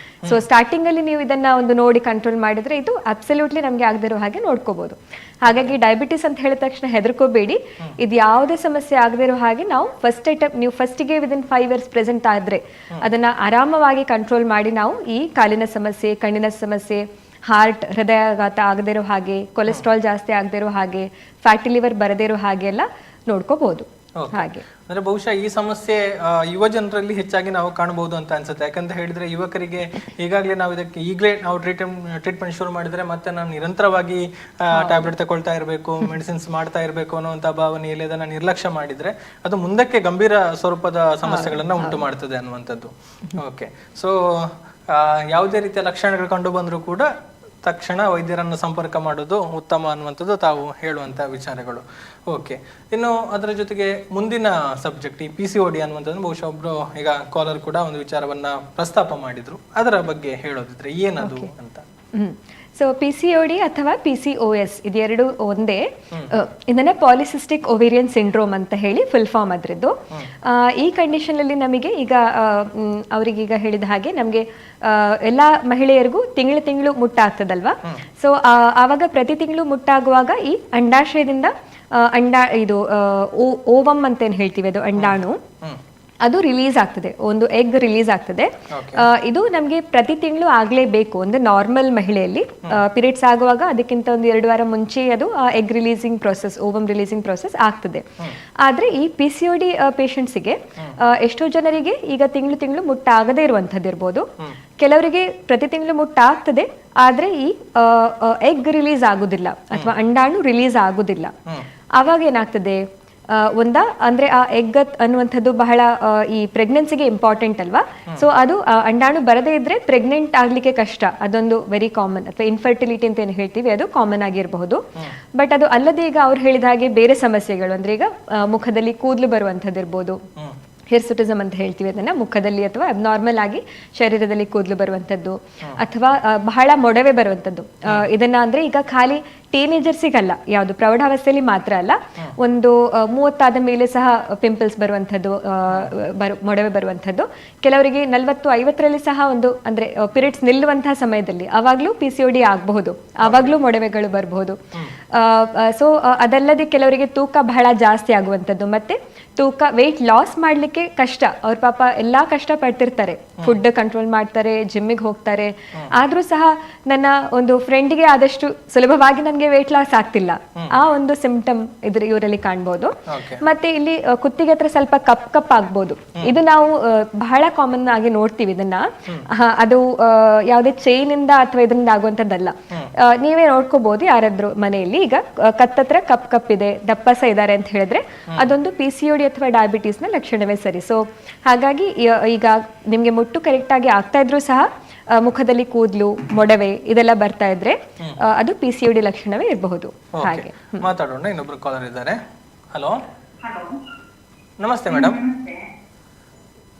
ಸೊ ಸ್ಟಾರ್ಟಿಂಗ್ ಅಲ್ಲಿ ನೀವು ಇದನ್ನ ಒಂದು ನೋಡಿ ಕಂಟ್ರೋಲ್ ಮಾಡಿದ್ರೆ ಇದು ಅಬ್ಸಲ್ಯೂಟ್ಲಿ ನಮ್ಗೆ ಆಗದಿರೋ ಹಾಗೆ ನೋಡ್ಕೋಬಹುದು. ಹಾಗಾಗಿ ಡಯಾಬಿಟಿಸ್ ಅಂತ ಹೇಳಿದ ತಕ್ಷಣ ಹೆದರ್ಕೋಬೇಡಿ. ಇದು ಯಾವುದೇ ಸಮಸ್ಯೆ ಆಗದಿರೋ ಹಾಗೆ ನಾವು ನೀವು ಫಸ್ಟಿಗೆ ವಿದಿನ್ 5 years ಪ್ರೆಸೆಂಟ್ ಆದ್ರೆ ಅದನ್ನ ಆರಾಮವಾಗಿ ಕಂಟ್ರೋಲ್ ಮಾಡಿ ನಾವು ಈ ಕಾಲಿನ ಸಮಸ್ಯೆ, ಕಣ್ಣಿನ ಸಮಸ್ಯೆ, ಹಾರ್ಟ್ ಹೃದಯಾಘಾತ ಆಗದೇ ಇರೋ ಹಾಗೆ, ಕೊಲೆಸ್ಟ್ರಾಲ್ ಜಾಸ್ತಿ ಆಗದೇ ಇರೋ ಹಾಗೆ, ಫ್ಯಾಟಿ ಲಿವರ್ ಬರದೇ ಇರೋ ಹಾಗೆ ಎಲ್ಲ ನೋಡ್ಕೋಬಹುದು. ಹಾಗೆ ಅಂದ್ರೆ ಬಹುಶಃ ಈ ಸಮಸ್ಯೆ ಯುವ ಜನರಲ್ಲಿ ಹೆಚ್ಚಾಗಿ ನಾವು ಕಾಣಬಹುದು ಅಂತ ಅನ್ಸುತ್ತೆ. ಯಾಕಂತ ಹೇಳಿದ್ರೆ ಯುವಕರಿಗೆ ಈಗಾಗಲೇ ನಾವು ಟ್ರೀಟ್ಮೆಂಟ್ ಶುರು ಮಾಡಿದ್ರೆ ಮತ್ತೆ ನಾನು ನಿರಂತರವಾಗಿ ಟ್ಯಾಬ್ಲೆಟ್ ತಗೊಳ್ತಾ ಇರಬೇಕು, ಮೆಡಿಸಿನ್ಸ್ ಮಾಡ್ತಾ ಇರಬೇಕು ಅನ್ನುವಂತ ಭಾವನೆಯಲ್ಲಿ ಅದನ್ನ ನಿರ್ಲಕ್ಷ್ಯ ಮಾಡಿದ್ರೆ ಅದು ಮುಂದಕ್ಕೆ ಗಂಭೀರ ಸ್ವರೂಪದ ಸಮಸ್ಯೆಗಳನ್ನ ಉಂಟು ಮಾಡ್ತದೆ ಅನ್ನುವಂಥದ್ದು. ಓಕೆ, ಸೊ ಯಾವುದೇ ರೀತಿಯ ಲಕ್ಷಣಗಳು ಕಂಡು ಬಂದರೂ ಕೂಡ ತಕ್ಷಣ ವೈದ್ಯರನ್ನು ಸಂಪರ್ಕ ಮಾಡೋದು ಉತ್ತಮ ಅನ್ನುವಂಥದ್ದು ತಾವು ಹೇಳುವಂಥ ವಿಚಾರಗಳು. ಓಕೆ, ಇನ್ನು ಅದರ ಜೊತೆಗೆ ಮುಂದಿನ ಸಬ್ಜೆಕ್ಟ್ ಈ PCOD ಅನ್ನುವಂಥದ್ದು ಬಹುಶಃ ಒಬ್ರು ಈಗ ಕಾಲರ್ ಕೂಡ ಒಂದು ವಿಚಾರವನ್ನ ಪ್ರಸ್ತಾಪ ಮಾಡಿದ್ರು, ಅದರ ಬಗ್ಗೆ ಹೇಳೋದಿದ್ರೆ ಏನದು ಅಂತ? ಸೊ PCOD ಅಥವಾ PCOS ಇದೆರಡು ಒಂದೇ. ಇದನ್ನ ಪಾಲಿಸಿಸ್ಟಿಕ್ ಓವೇರಿಯನ್ ಸಿಂಡ್ರೋಮ್ ಅಂತ ಹೇಳಿ ಫುಲ್ ಫಾರ್ಮ್ ಅದ್ರದ್ದು. ಈ ಕಂಡೀಷನ್ ಅಲ್ಲಿ ನಮಗೆ ಈಗ ಅವ್ರಿಗೀಗ ಹೇಳಿದ ಹಾಗೆ ನಮಗೆ ಎಲ್ಲ ಮಹಿಳೆಯರಿಗೂ ತಿಂಗಳು ಮುಟ್ಟಾಗ್ತದಲ್ವಾ. ಸೊ ಆವಾಗ ಪ್ರತಿ ತಿಂಗಳು ಮುಟ್ಟಾಗುವಾಗ ಈ ಅಂಡಾಶಯದಿಂದ ಇದು ಓವಮ್ ಅಂತ ಏನ್ ಹೇಳ್ತೀವಿ, ಅದು ಅಂಡಾಣು, ಅದು ರಿಲೀಸ್ ಆಗ್ತದೆ, ಒಂದು ಎಗ್ ರಿಲೀಸ್ ಆಗ್ತದೆ. ಇದು ನಮಗೆ ಪ್ರತಿ ತಿಂಗಳು ಆಗ್ಲೇಬೇಕು. ಒಂದು ನಾರ್ಮಲ್ ಮಹಿಳೆಯಲ್ಲಿ ಪೀರಿಯಡ್ಸ್ ಆಗುವಾಗ ಅದಕ್ಕಿಂತ ಒಂದು 2 ವಾರ ಮುಂಚೆ ಅದು egg releasing process, ovum releasing process ಆಗ್ತದೆ. ಆದ್ರೆ ಈ PCOD ಪೇಷಂಟ್ಸಿಗೆ ಎಷ್ಟೋ ಜನರಿಗೆ ಈಗ ತಿಂಗಳು ಮುಟ್ಟಾಗದೇ ಇರುವಂತದ್ದು ಇರ್ಬೋದು, ಕೆಲವರಿಗೆ ಪ್ರತಿ ತಿಂಗಳು ಮುಟ್ಟಾಗ್ತದೆ ಆದ್ರೆ ಈ ಎಗ್ ರಿಲೀಸ್ ಆಗುದಿಲ್ಲ ಅಥವಾ ಅಂಡಾಣು ರಿಲೀಸ್ ಆಗುದಿಲ್ಲ. ಆವಾಗ ಏನಾಗ್ತದೆ, ಅಂದ್ರೆ ಆ ಎಗ್ ಅನ್ನುವಂಥದ್ದು ಬಹಳ ಈ ಪ್ರೆಗ್ನೆನ್ಸಿಗೆ ಇಂಪಾರ್ಟೆಂಟ್ ಅಲ್ವಾ. ಸೊ ಅದು ಅಂಡಾಣು ಬರದೇ ಇದ್ರೆ ಪ್ರೆಗ್ನೆಂಟ್ ಆಗ್ಲಿಕ್ಕೆ ಕಷ್ಟ, ಅದೊಂದು ವೆರಿ ಕಾಮನ್. ಅಥವಾ ಇನ್ಫರ್ಟಿಲಿಟಿ ಅಂತ ಏನು ಹೇಳ್ತೀವಿ ಅದು ಕಾಮನ್ ಆಗಿರಬಹುದು. ಬಟ್ ಅದು ಅಲ್ಲದೆ ಈಗ ಅವ್ರು ಹೇಳಿದ ಹಾಗೆ ಬೇರೆ ಸಮಸ್ಯೆಗಳು, ಅಂದ್ರೆ ಈಗ ಮುಖದಲ್ಲಿ ಕೂದಲು ಬರುವಂಥದ್ದು ಇರ್ಬೋದು, ಹಿರ್ಸುಟಿಸಮ್ ಅಂತ ಹೇಳ್ತೀವಿ ಅದನ್ನ, ಮುಖದಲ್ಲಿ ಅಥವಾ ಅಬ್ನಾರ್ಮಲ್ ಆಗಿ ಶರೀರದಲ್ಲಿ ಕೂದಲು ಬರುವಂಥದ್ದು, ಅಥವಾ ಬಹಳ ಮೊಡವೆ ಬರುವಂಥದ್ದು. ಇದನ್ನ ಅಂದ್ರೆ ಈಗ ಖಾಲಿ ಟೀನೇಜರ್ಸಿಗಲ್ಲ, ಯಾವುದು ಪ್ರೌಢಾವಸ್ಥೆಯಲ್ಲಿ ಮಾತ್ರ ಅಲ್ಲ, ಒಂದು 30 ಮೇಲೆ ಸಹ ಪಿಂಪಲ್ಸ್ ಬರುವಂಥದ್ದು, ಮೊಡವೆ ಬರುವಂಥದ್ದು. ಕೆಲವರಿಗೆ 40-50ರಲ್ಲಿ ಸಹ ಒಂದು ಅಂದ್ರೆ ಪೀರಿಯಡ್ಸ್ ನಿಲ್ಲುವಂತಹ ಸಮಯದಲ್ಲಿ ಅವಾಗ್ಲೂ PCOD ಆಗಬಹುದು, ಆವಾಗ್ಲೂ ಮೊಡವೆಗಳು ಬರಬಹುದು. ಸೊ ಅದಲ್ಲದೆ ಕೆಲವರಿಗೆ ತೂಕ ಬಹಳ ಜಾಸ್ತಿ ಆಗುವಂಥದ್ದು, ಮತ್ತೆ ತೂಕ ವೆಯ್ಟ್ ಲಾಸ್ ಮಾಡ್ಲಿಕ್ಕೆ ಕಷ್ಟ. ಅವ್ರ ಪಾಪ ಎಲ್ಲಾ ಕಷ್ಟ ಪಡ್ತಿರ್ತಾರೆ, ಫುಡ್ ಕಂಟ್ರೋಲ್ ಮಾಡ್ತಾರೆ, ಜಿಮ್ಮಿಗೆ ಹೋಗ್ತಾರೆ, ಆದ್ರೂ ಸಹ ನನ್ನ ಒಂದು ಫ್ರೆಂಡ್ಗೆ ಆದಷ್ಟು ಸುಲಭವಾಗಿ ನನಗೆ ವೆಯ್ಟ್ ಲಾಸ್ ಆಗ್ತಿಲ್ಲ, ಆ ಒಂದು ಸಿಂಪ್ಟಮ್ ಇವರಲ್ಲಿ ಕಾಣ್ಬೋದು. ಮತ್ತೆ ಇಲ್ಲಿ ಕುತ್ತಿಗೆ ಹತ್ರ ಸ್ವಲ್ಪ ಕಪ್ ಆಗ್ಬೋದು. ಇದು ನಾವು ಬಹಳ ಕಾಮನ್ ಆಗಿ ನೋಡ್ತೀವಿ ಇದನ್ನ. ಅದು ಯಾವುದೇ ಚೈನ್ ಇಂದ ಅಥವಾ ಇದರಿಂದ ಆಗುವಂತದ್ದಲ್ಲ. ನೀವೇ ನೋಡ್ಕೋಬಹುದು ಯಾರಾದ್ರೂ ಮನೆಯಲ್ಲಿ ಈಗ ಕತ್ತತ್ರ ಕಪ್ ಇದೆ, ದಪ್ಪಸ ಇದ್ದಾರೆ ಅಂತ ಹೇಳಿದ್ರೆ ಅದೊಂದು PCOD ಅಥವಾ ಡಯಾಬಿಟೀಸ್ ನ ಲಕ್ಷಣವೇ ಸರಿ. ಸೊ ಹಾಗಾಗಿ ಈಗ ನಿಮ್ಗೆ ಮುಟ್ಟು ಕರೆಕ್ಟ್ ಆಗಿ ಆಗ್ತಾ ಇದ್ರು ಸಹ ಮುಖದಲ್ಲಿ ಕೂದಲು, ಮೊಡವೆ ಇದೆಲ್ಲ ಬರ್ತಾ ಇದ್ರೆ ಅದು PCOD ಲಕ್ಷಣವೇ ಇರಬಹುದು. ಹಾಗೆ ಮಾತಾಡೋಣ. ಇನ್ನೊಬ್ರು ಕಾಲರ್ ಇದ್ದಾರೆ. ಹಲೋ, ನಮಸ್ತೆ ಮೇಡಮ್.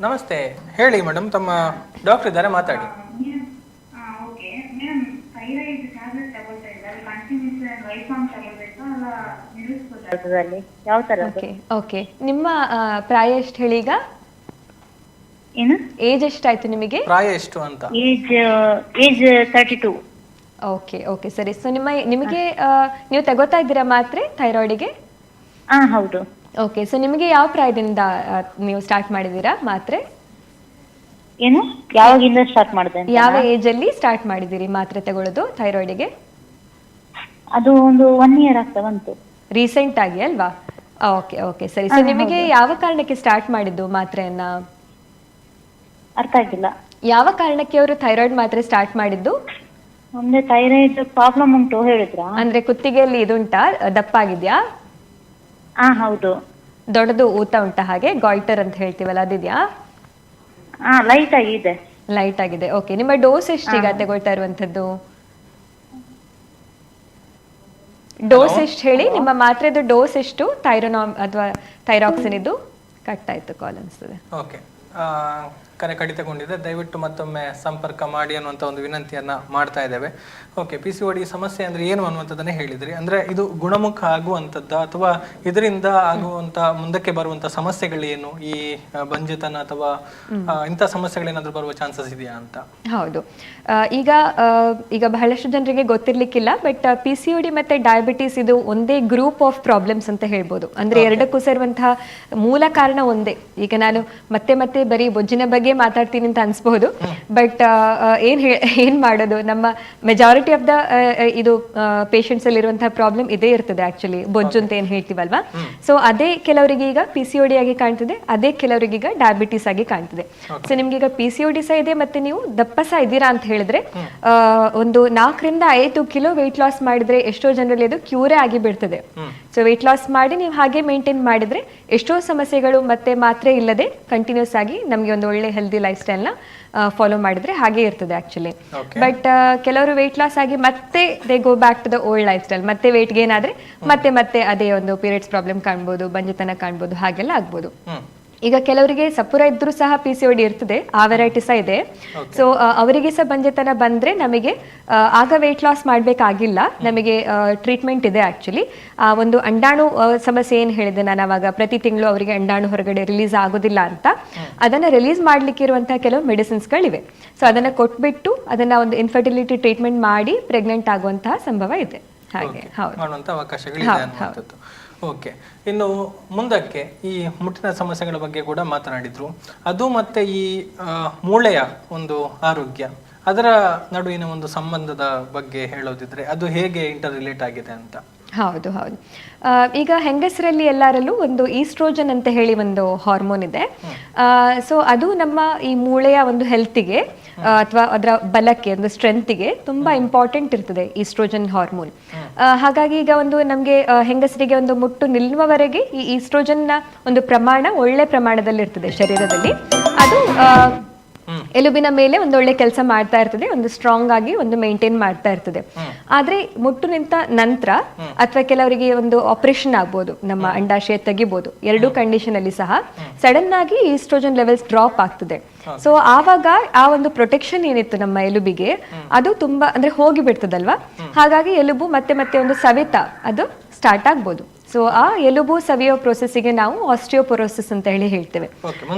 ನಮಸ್ತೆ, ಹೇಳಿ ಮೇಡಮ್, ತಮ್ಮ ಡಾಕ್ಟರ್ ಇದ್ದಾರೆ, ಮಾತಾಡಿ. ಓಕೆ, ನಿಮ್ಮ ಪ್ರಾಯ ಎಷ್ಟು ಹೇಳಿ ಈಗ? ಏನು ಏಜ್ ಎಷ್ಟಾಯ್ತು ನಿಮಗೆ? ಪ್ರಾಯ ಎಷ್ಟು ಅಂತ? ಏಜ್ 32. ಓಕೆ ಸರಿ. ಸೊ ನಿಮಗೆ ನೀವು ತಗೋತಾ ಇದ್ದೀರಾ ಮಾತ್ರೆ ಥೈರಾಯ್ಡಿಗೆ? ಹೌದು. ಓಕೆ, ಸೊ ನಿಮಗೆ ಯಾವ ಪ್ರಾಯದಿಂದ ನೀವು ಸ್ಟಾರ್ಟ್ ಮಾಡಿದೀರಾ ಮಾತ್ರೆ? ಏನು ಯಾವಾಗಿಂದ ಸ್ಟಾರ್ಟ್ ಮಾಡಿದೆ? ಯಾವ ಏಜ್ ಅಲ್ಲಿ ಸ್ಟಾರ್ಟ್ ಮಾಡಿದಿರಿ ಮಾತ್ರೆ ತಗೊಳ್ಳೋದು ಥೈರಾಯ್ಡಿಗೆ? ಅದು ಒಂದು 1 ಇಯರ್ ಆಗ್ತಾ ಬಂತು. ರೀಸೆಂಟ್ ಆಗಿ ಅಲ್ವಾ? ಓಕೆ ಸರಿ. ಸೊ ನಿಮಗೆ ಯಾವ ಕಾರಣಕ್ಕೆ ಸ್ಟಾರ್ಟ್ ಮಾಡಿದ್ದು ಮಾತ್ರೆಯನ್ನ? ಅರ್ಥ ಆಗಿಲ್ಲ. ಯಾವ ಕಾರಣಕ್ಕೆ ಅವರು ಥೈರಾಯ್ಡ್ ಮಾತ್ರೆ ಸ್ಟಾರ್ಟ್ ಮಾಡಿದ್ದು? ಒಂದೇ ಥೈರಾಯ್ಡ್ ಪ್ರಾಬ್ಲಮ್ ಉಂಟು ಹೇಳಿದ್ರ. ಅಂದ್ರೆ ಕುತ್ತಿಗೆಯಲ್ಲಿ ಇದುಂಟಾ, ದಪ್ಪ ಆಗಿದ್ಯಾ? ಹೌದು. ದೊಡ್ಡದು ಊತ ಉಂಟಾ, ಹಾಗೆ ಗಾಯ್ಟರ್ ಅಂತ ಹೇಳ್ತೀವಲ್ಲ ಅದಿದ್ಯಾ? ಲೈಟ್ ಆಗಿದೆ. ಲೈಟ್ ಆಗಿದೆ. ಓಕೆ, ನಿಮ್ಮ ಡೋಸ್ ಎಷ್ಟು ಈಗ ತಗೊಳ್ತಾ ಇರುವಂತದ್ದು? ಡೋಸ್ ಎಷ್ಟು ಹೇಳಿ, ನಿಮ್ಮ ಮಾತ್ರೆದು ಡೋಸ್ ಎಷ್ಟು? ಥೈರೋನಾಮ್ ಅಥವಾ ಥೈರಾಕ್ಸಿನ್ ಇದು? ಕಟ್ ಆಯ್ತು ಕಾಲ್ ಅನ್ಸ್ತದೆ. ಓಕೆ, ಕರೆ ಕಡಿತಗೊಂಡಿದೆ, ದಯವಿಟ್ಟು ಮತ್ತೊಮ್ಮೆ ಸಂಪರ್ಕ ಮಾಡಿ ಅನ್ನುವಂಥ ಒಂದು ವಿನಂತಿಯನ್ನ ಮಾಡ್ತಾ ಇದ್ದೇವೆ. ಓಕೆ, PCOD ಸಮಸ್ಯೆ ಅಂದ್ರೆ ಏನು ಅನ್ನುವಂಥದ್ದನ್ನೇ ಹೇಳಿದ್ರಿ. ಅಂದ್ರೆ ಇದು ಗುಣಮುಖ ಆಗುವಂಥದ್ದ ಅಥವಾ ಇದರಿಂದ ಆಗುವಂತ ಮುಂದಕ್ಕೆ ಬರುವಂತ ಸಮಸ್ಯೆಗಳೇನು? ಈ ಬಂಜೆತನ ಅಥವಾ ಇಂಥ ಸಮಸ್ಯೆಗಳೇನಾದ್ರೂ ಬರುವ ಚಾನ್ಸಸ್ ಇದೆಯಾ ಅಂತ? ಹೌದು, ಈಗ ಬಹಳಷ್ಟು ಜನರಿಗೆ ಗೊತ್ತಿರ್ಲಿಕ್ಕಿಲ್ಲ, ಬಟ್ PCOD ಮತ್ತೆ ಡಯಾಬಿಟೀಸ್ ಇದು ಒಂದೇ ಗ್ರೂಪ್ ಆಫ್ ಪ್ರಾಬ್ಲಮ್ಸ್ ಅಂತ ಹೇಳ್ಬೋದು. ಅಂದ್ರೆ ಎರಡಕ್ಕೂ ಸೇರುವಂತಹ ಮೂಲ ಕಾರಣ ಒಂದೇ. ಈಗ ನಾನು ಮತ್ತೆ ಬರೀ ಬೊಜ್ಜಿನ ಬಗ್ಗೆ ಮಾತಾಡ್ತೀನಿ ಅಂತ ಅನ್ಸ್ಬಹುದು, ಬಟ್ ಏನ್ ಮಾಡೋದು, ನಮ್ಮ ಮೆಜಾರಿಟಿ ಆಫ್ ದ ಇದು ಪೇಷಂಟ್ಸ್ ಅಲ್ಲಿ ಇರುವಂತಹ ಪ್ರಾಬ್ಲಮ್ ಇದೇ ಇರ್ತದೆ ಆಕ್ಚುಲಿ, ಬೊಜ್ಜು ಅಂತ ಏನ್ ಹೇಳ್ತೀವಲ್ವಾ. ಸೊ ಅದೇ ಕೆಲವರಿಗೆ ಈಗ PCOD ಆಗಿ ಕಾಣ್ತದೆ, ಅದೇ ಕೆಲವರಿಗೆ ಈಗ ಡಯಾಬಿಟೀಸ್ ಆಗಿ ಕಾಣ್ತದೆ. ಸೊ ನಿಮ್ಗೆ ಈಗ PCOD ಸಹ ಇದೆ, ಮತ್ತೆ ನೀವು ದಪ್ಪ ಸಹ ಇದ್ದೀರಾ ಅಂತ ಹೇಳಿದ್ರೆ ಒಂದು 4ರಿಂದ 5 ಕಿಲೋ ವೆಯ್ಟ್ ಲಾಸ್ ಮಾಡಿದ್ರೆ ಎಷ್ಟೋ ಜನರಲ್ಲಿ ಅದು ಕ್ಯೂರೇ ಆಗಿ ಬಿಡ್ತದೆ. ಸೊ ವೆಯ್ಟ್ ಲಾಸ್ ಮಾಡಿ ನೀವು ಹಾಗೆ ಮೇಂಟೈನ್ ಮಾಡಿದ್ರೆ ಎಷ್ಟೋ ಸಮಸ್ಯೆಗಳು ಮತ್ತೆ ಮಾತ್ರೆ ಇಲ್ಲದೆ ಕಂಟಿನ್ಯೂಸ್ ಆಗಿ ನಮ್ಗೆ ಒಂದು ಒಳ್ಳೆ ಹೆಲ್ದಿ ಲೈಫ್ ಸ್ಟೈಲ್ ನ ಫಾಲೋ ಮಾಡಿದ್ರೆ ಹಾಗೆ ಇರ್ತದೆ ಆಕ್ಚುಲಿ. ಬಟ್ ಕೆಲವರು ವೆಯ್ಟ್ ಲಾಸ್ ಆಗಿ ಮತ್ತೆ they go back to the old lifestyle, ಮತ್ತೆ ವೆಯ್ಟ್ ಗೇನ್ ಆದ್ರೆ ಮತ್ತೆ ಅದೇ ಒಂದು ಪೀರಿಯಡ್ಸ್ ಪ್ರಾಬ್ಲಮ್ ಕಾಣ್ಬೋದು, ಬಂಜೆತನ ಕಾಣ್ಬೋದು, ಹಾಗೆಲ್ಲ ಆಗ್ಬೋದು. ಈಗ ಕೆಲವರಿಗೆ ಸಪುರ ಇದ್ರೂ ಸಹ PCOD ಇರ್ತದೆ, ಆ ವೆರೈಟಿ ಸಹ ಇದೆ. ಸೊ ಅವರಿಗೆ ಸಹ ಬಂಜೆತನ ಬಂದ್ರೆ ನಮಗೆ ಆಗ ವೆಯ್ಟ್ ಲಾಸ್ ಮಾಡಬೇಕಾಗಿಲ್ಲ, ನಮಗೆ ಟ್ರೀಟ್ಮೆಂಟ್ ಇದೆ ಆಕ್ಚುಲಿ. ಒಂದು ಅಂಡಾಣು ಸಮಸ್ಯೆ ಏನು ಹೇಳಿದೆ ನಾನು ಅವಾಗ, ಪ್ರತಿ ತಿಂಗಳು ಅವರಿಗೆ ಅಂಡಾಣು ಹೊರಗಡೆ ರಿಲೀಸ್ ಆಗೋದಿಲ್ಲ ಅಂತ, ಅದನ್ನ ರಿಲೀಸ್ ಮಾಡ್ಲಿಕ್ಕೆ ಇರುವಂತಹ ಕೆಲವು ಮೆಡಿಸಿನ್ಸ್ಗಳಿವೆ. ಸೊ ಅದನ್ನ ಕೊಟ್ಬಿಟ್ಟು ಅದನ್ನ ಒಂದು ಇನ್ಫರ್ಟಿಲಿಟಿ ಟ್ರೀಟ್ಮೆಂಟ್ ಮಾಡಿ ಪ್ರೆಗ್ನೆಂಟ್ ಆಗುವಂತಹ ಸಂಭವ ಇದೆ. ಹಾಗೆ ಮಾಡುವಂತ ಅವಕಾಶಗಳಿದೆ ಅನ್ನುವಂಥದ್ದು. ಓಕೆ, ಇನ್ನು ಮುಂದಕ್ಕೆ ಈ ಮುಟ್ಟಿನ ಸಮಸ್ಯೆಗಳ ಬಗ್ಗೆ ಕೂಡ ಮಾತನಾಡಿದ್ರು. ಅದು ಮತ್ತೆ ಈ ಮೂಳೆಯ ಒಂದು ಆರೋಗ್ಯ, ಅದರ ನಡುವಿನ ಒಂದು ಸಂಬಂಧದ ಬಗ್ಗೆ ಹೇಳೋದಿದ್ರೆ ಅದು ಹೇಗೆ ಇಂಟರ್ ರಿಲೇಟ್ ಆಗಿದೆ ಅಂತ. ಹೌದು. ಈಗ ಹೆಂಗಸರಲ್ಲಿ ಎಲ್ಲರಲ್ಲೂ ಒಂದು ಈಸ್ಟ್ರೋಜನ್ ಅಂತ ಹೇಳಿ ಒಂದು ಹಾರ್ಮೋನ್ ಇದೆ. ಸೊ ಅದು ನಮ್ಮ ಈ ಮೂಳೆಯ ಒಂದು ಹೆಲ್ತಿಗೆ ಅಥವಾ ಅದರ ಬಲಕ್ಕೆ, ಒಂದು ಸ್ಟ್ರೆಂತ್ಗೆ ತುಂಬಾ ಇಂಪಾರ್ಟೆಂಟ್ ಇರ್ತದೆ ಈಸ್ಟ್ರೋಜನ್ ಹಾರ್ಮೋನ್. ಹಾಗಾಗಿ ಈಗ ಒಂದು ನಮಗೆ ಹೆಂಗಸರಿಗೆ ಒಂದು ಮುಟ್ಟು ನಿಲ್ಲುವವರೆಗೆ ಈ ಈಸ್ಟ್ರೋಜನ್ನ ಒಂದು ಪ್ರಮಾಣ ಒಳ್ಳೆ ಪ್ರಮಾಣದಲ್ಲಿ ಇರ್ತದೆ ಶರೀರದಲ್ಲಿ. ಅದು ಎಲುಬಿನ ಮೇಲೆ ಒಂದು ಒಳ್ಳೆ ಕೆಲಸ ಮಾಡ್ತಾ ಇರ್ತದೆ, ಒಂದು ಸ್ಟ್ರಾಂಗ್ ಆಗಿ ಒಂದು ಮೇಂಟೈನ್ ಮಾಡ್ತಾ ಇರ್ತದೆ. ಆದ್ರೆ ಮುಟ್ಟು ನಿಂತ ನಂತರ ಅಥವಾ ಕೆಲವರಿಗೆ ಒಂದು ಆಪರೇಷನ್ ಆಗ್ಬೋದು, ನಮ್ಮ ಅಂಡಾಶಯ ತೆಗಿಬಹುದು, ಎರಡೂ ಕಂಡೀಷನ್ ಅಲ್ಲಿ ಸಹ ಸಡನ್ ಆಗಿ ಈಸ್ಟ್ರೋಜನ್ ಲೆವೆಲ್ಸ್ ಡ್ರಾಪ್ ಆಗ್ತದೆ. ಸೊ ಆವಾಗ ಆ ಒಂದು ಪ್ರೊಟೆಕ್ಷನ್ ಏನಿತ್ತು ನಮ್ಮ ಎಲುಬಿಗೆ ಅದು ತುಂಬಾ ಅಂದ್ರೆ ಹೋಗಿ ಬಿಡ್ತದಲ್ವಾ. ಹಾಗಾಗಿ ಎಲುಬು ಮತ್ತೆ ಮತ್ತೆ ಒಂದು ಸವೆತ ಅದು ಸ್ಟಾರ್ಟ್ ಆಗ್ಬೋದು. ಸೊ ಆ ಎಲುಬು ಸವಿಯೋ ಪ್ರೊಸೆಸ್ಗೆ ನಾವು ಆಸ್ಟಿಯೋಪೊರೋಸಿಸ್ ಅಂತ ಹೇಳಿ ಹೇಳ್ತೇವೆ.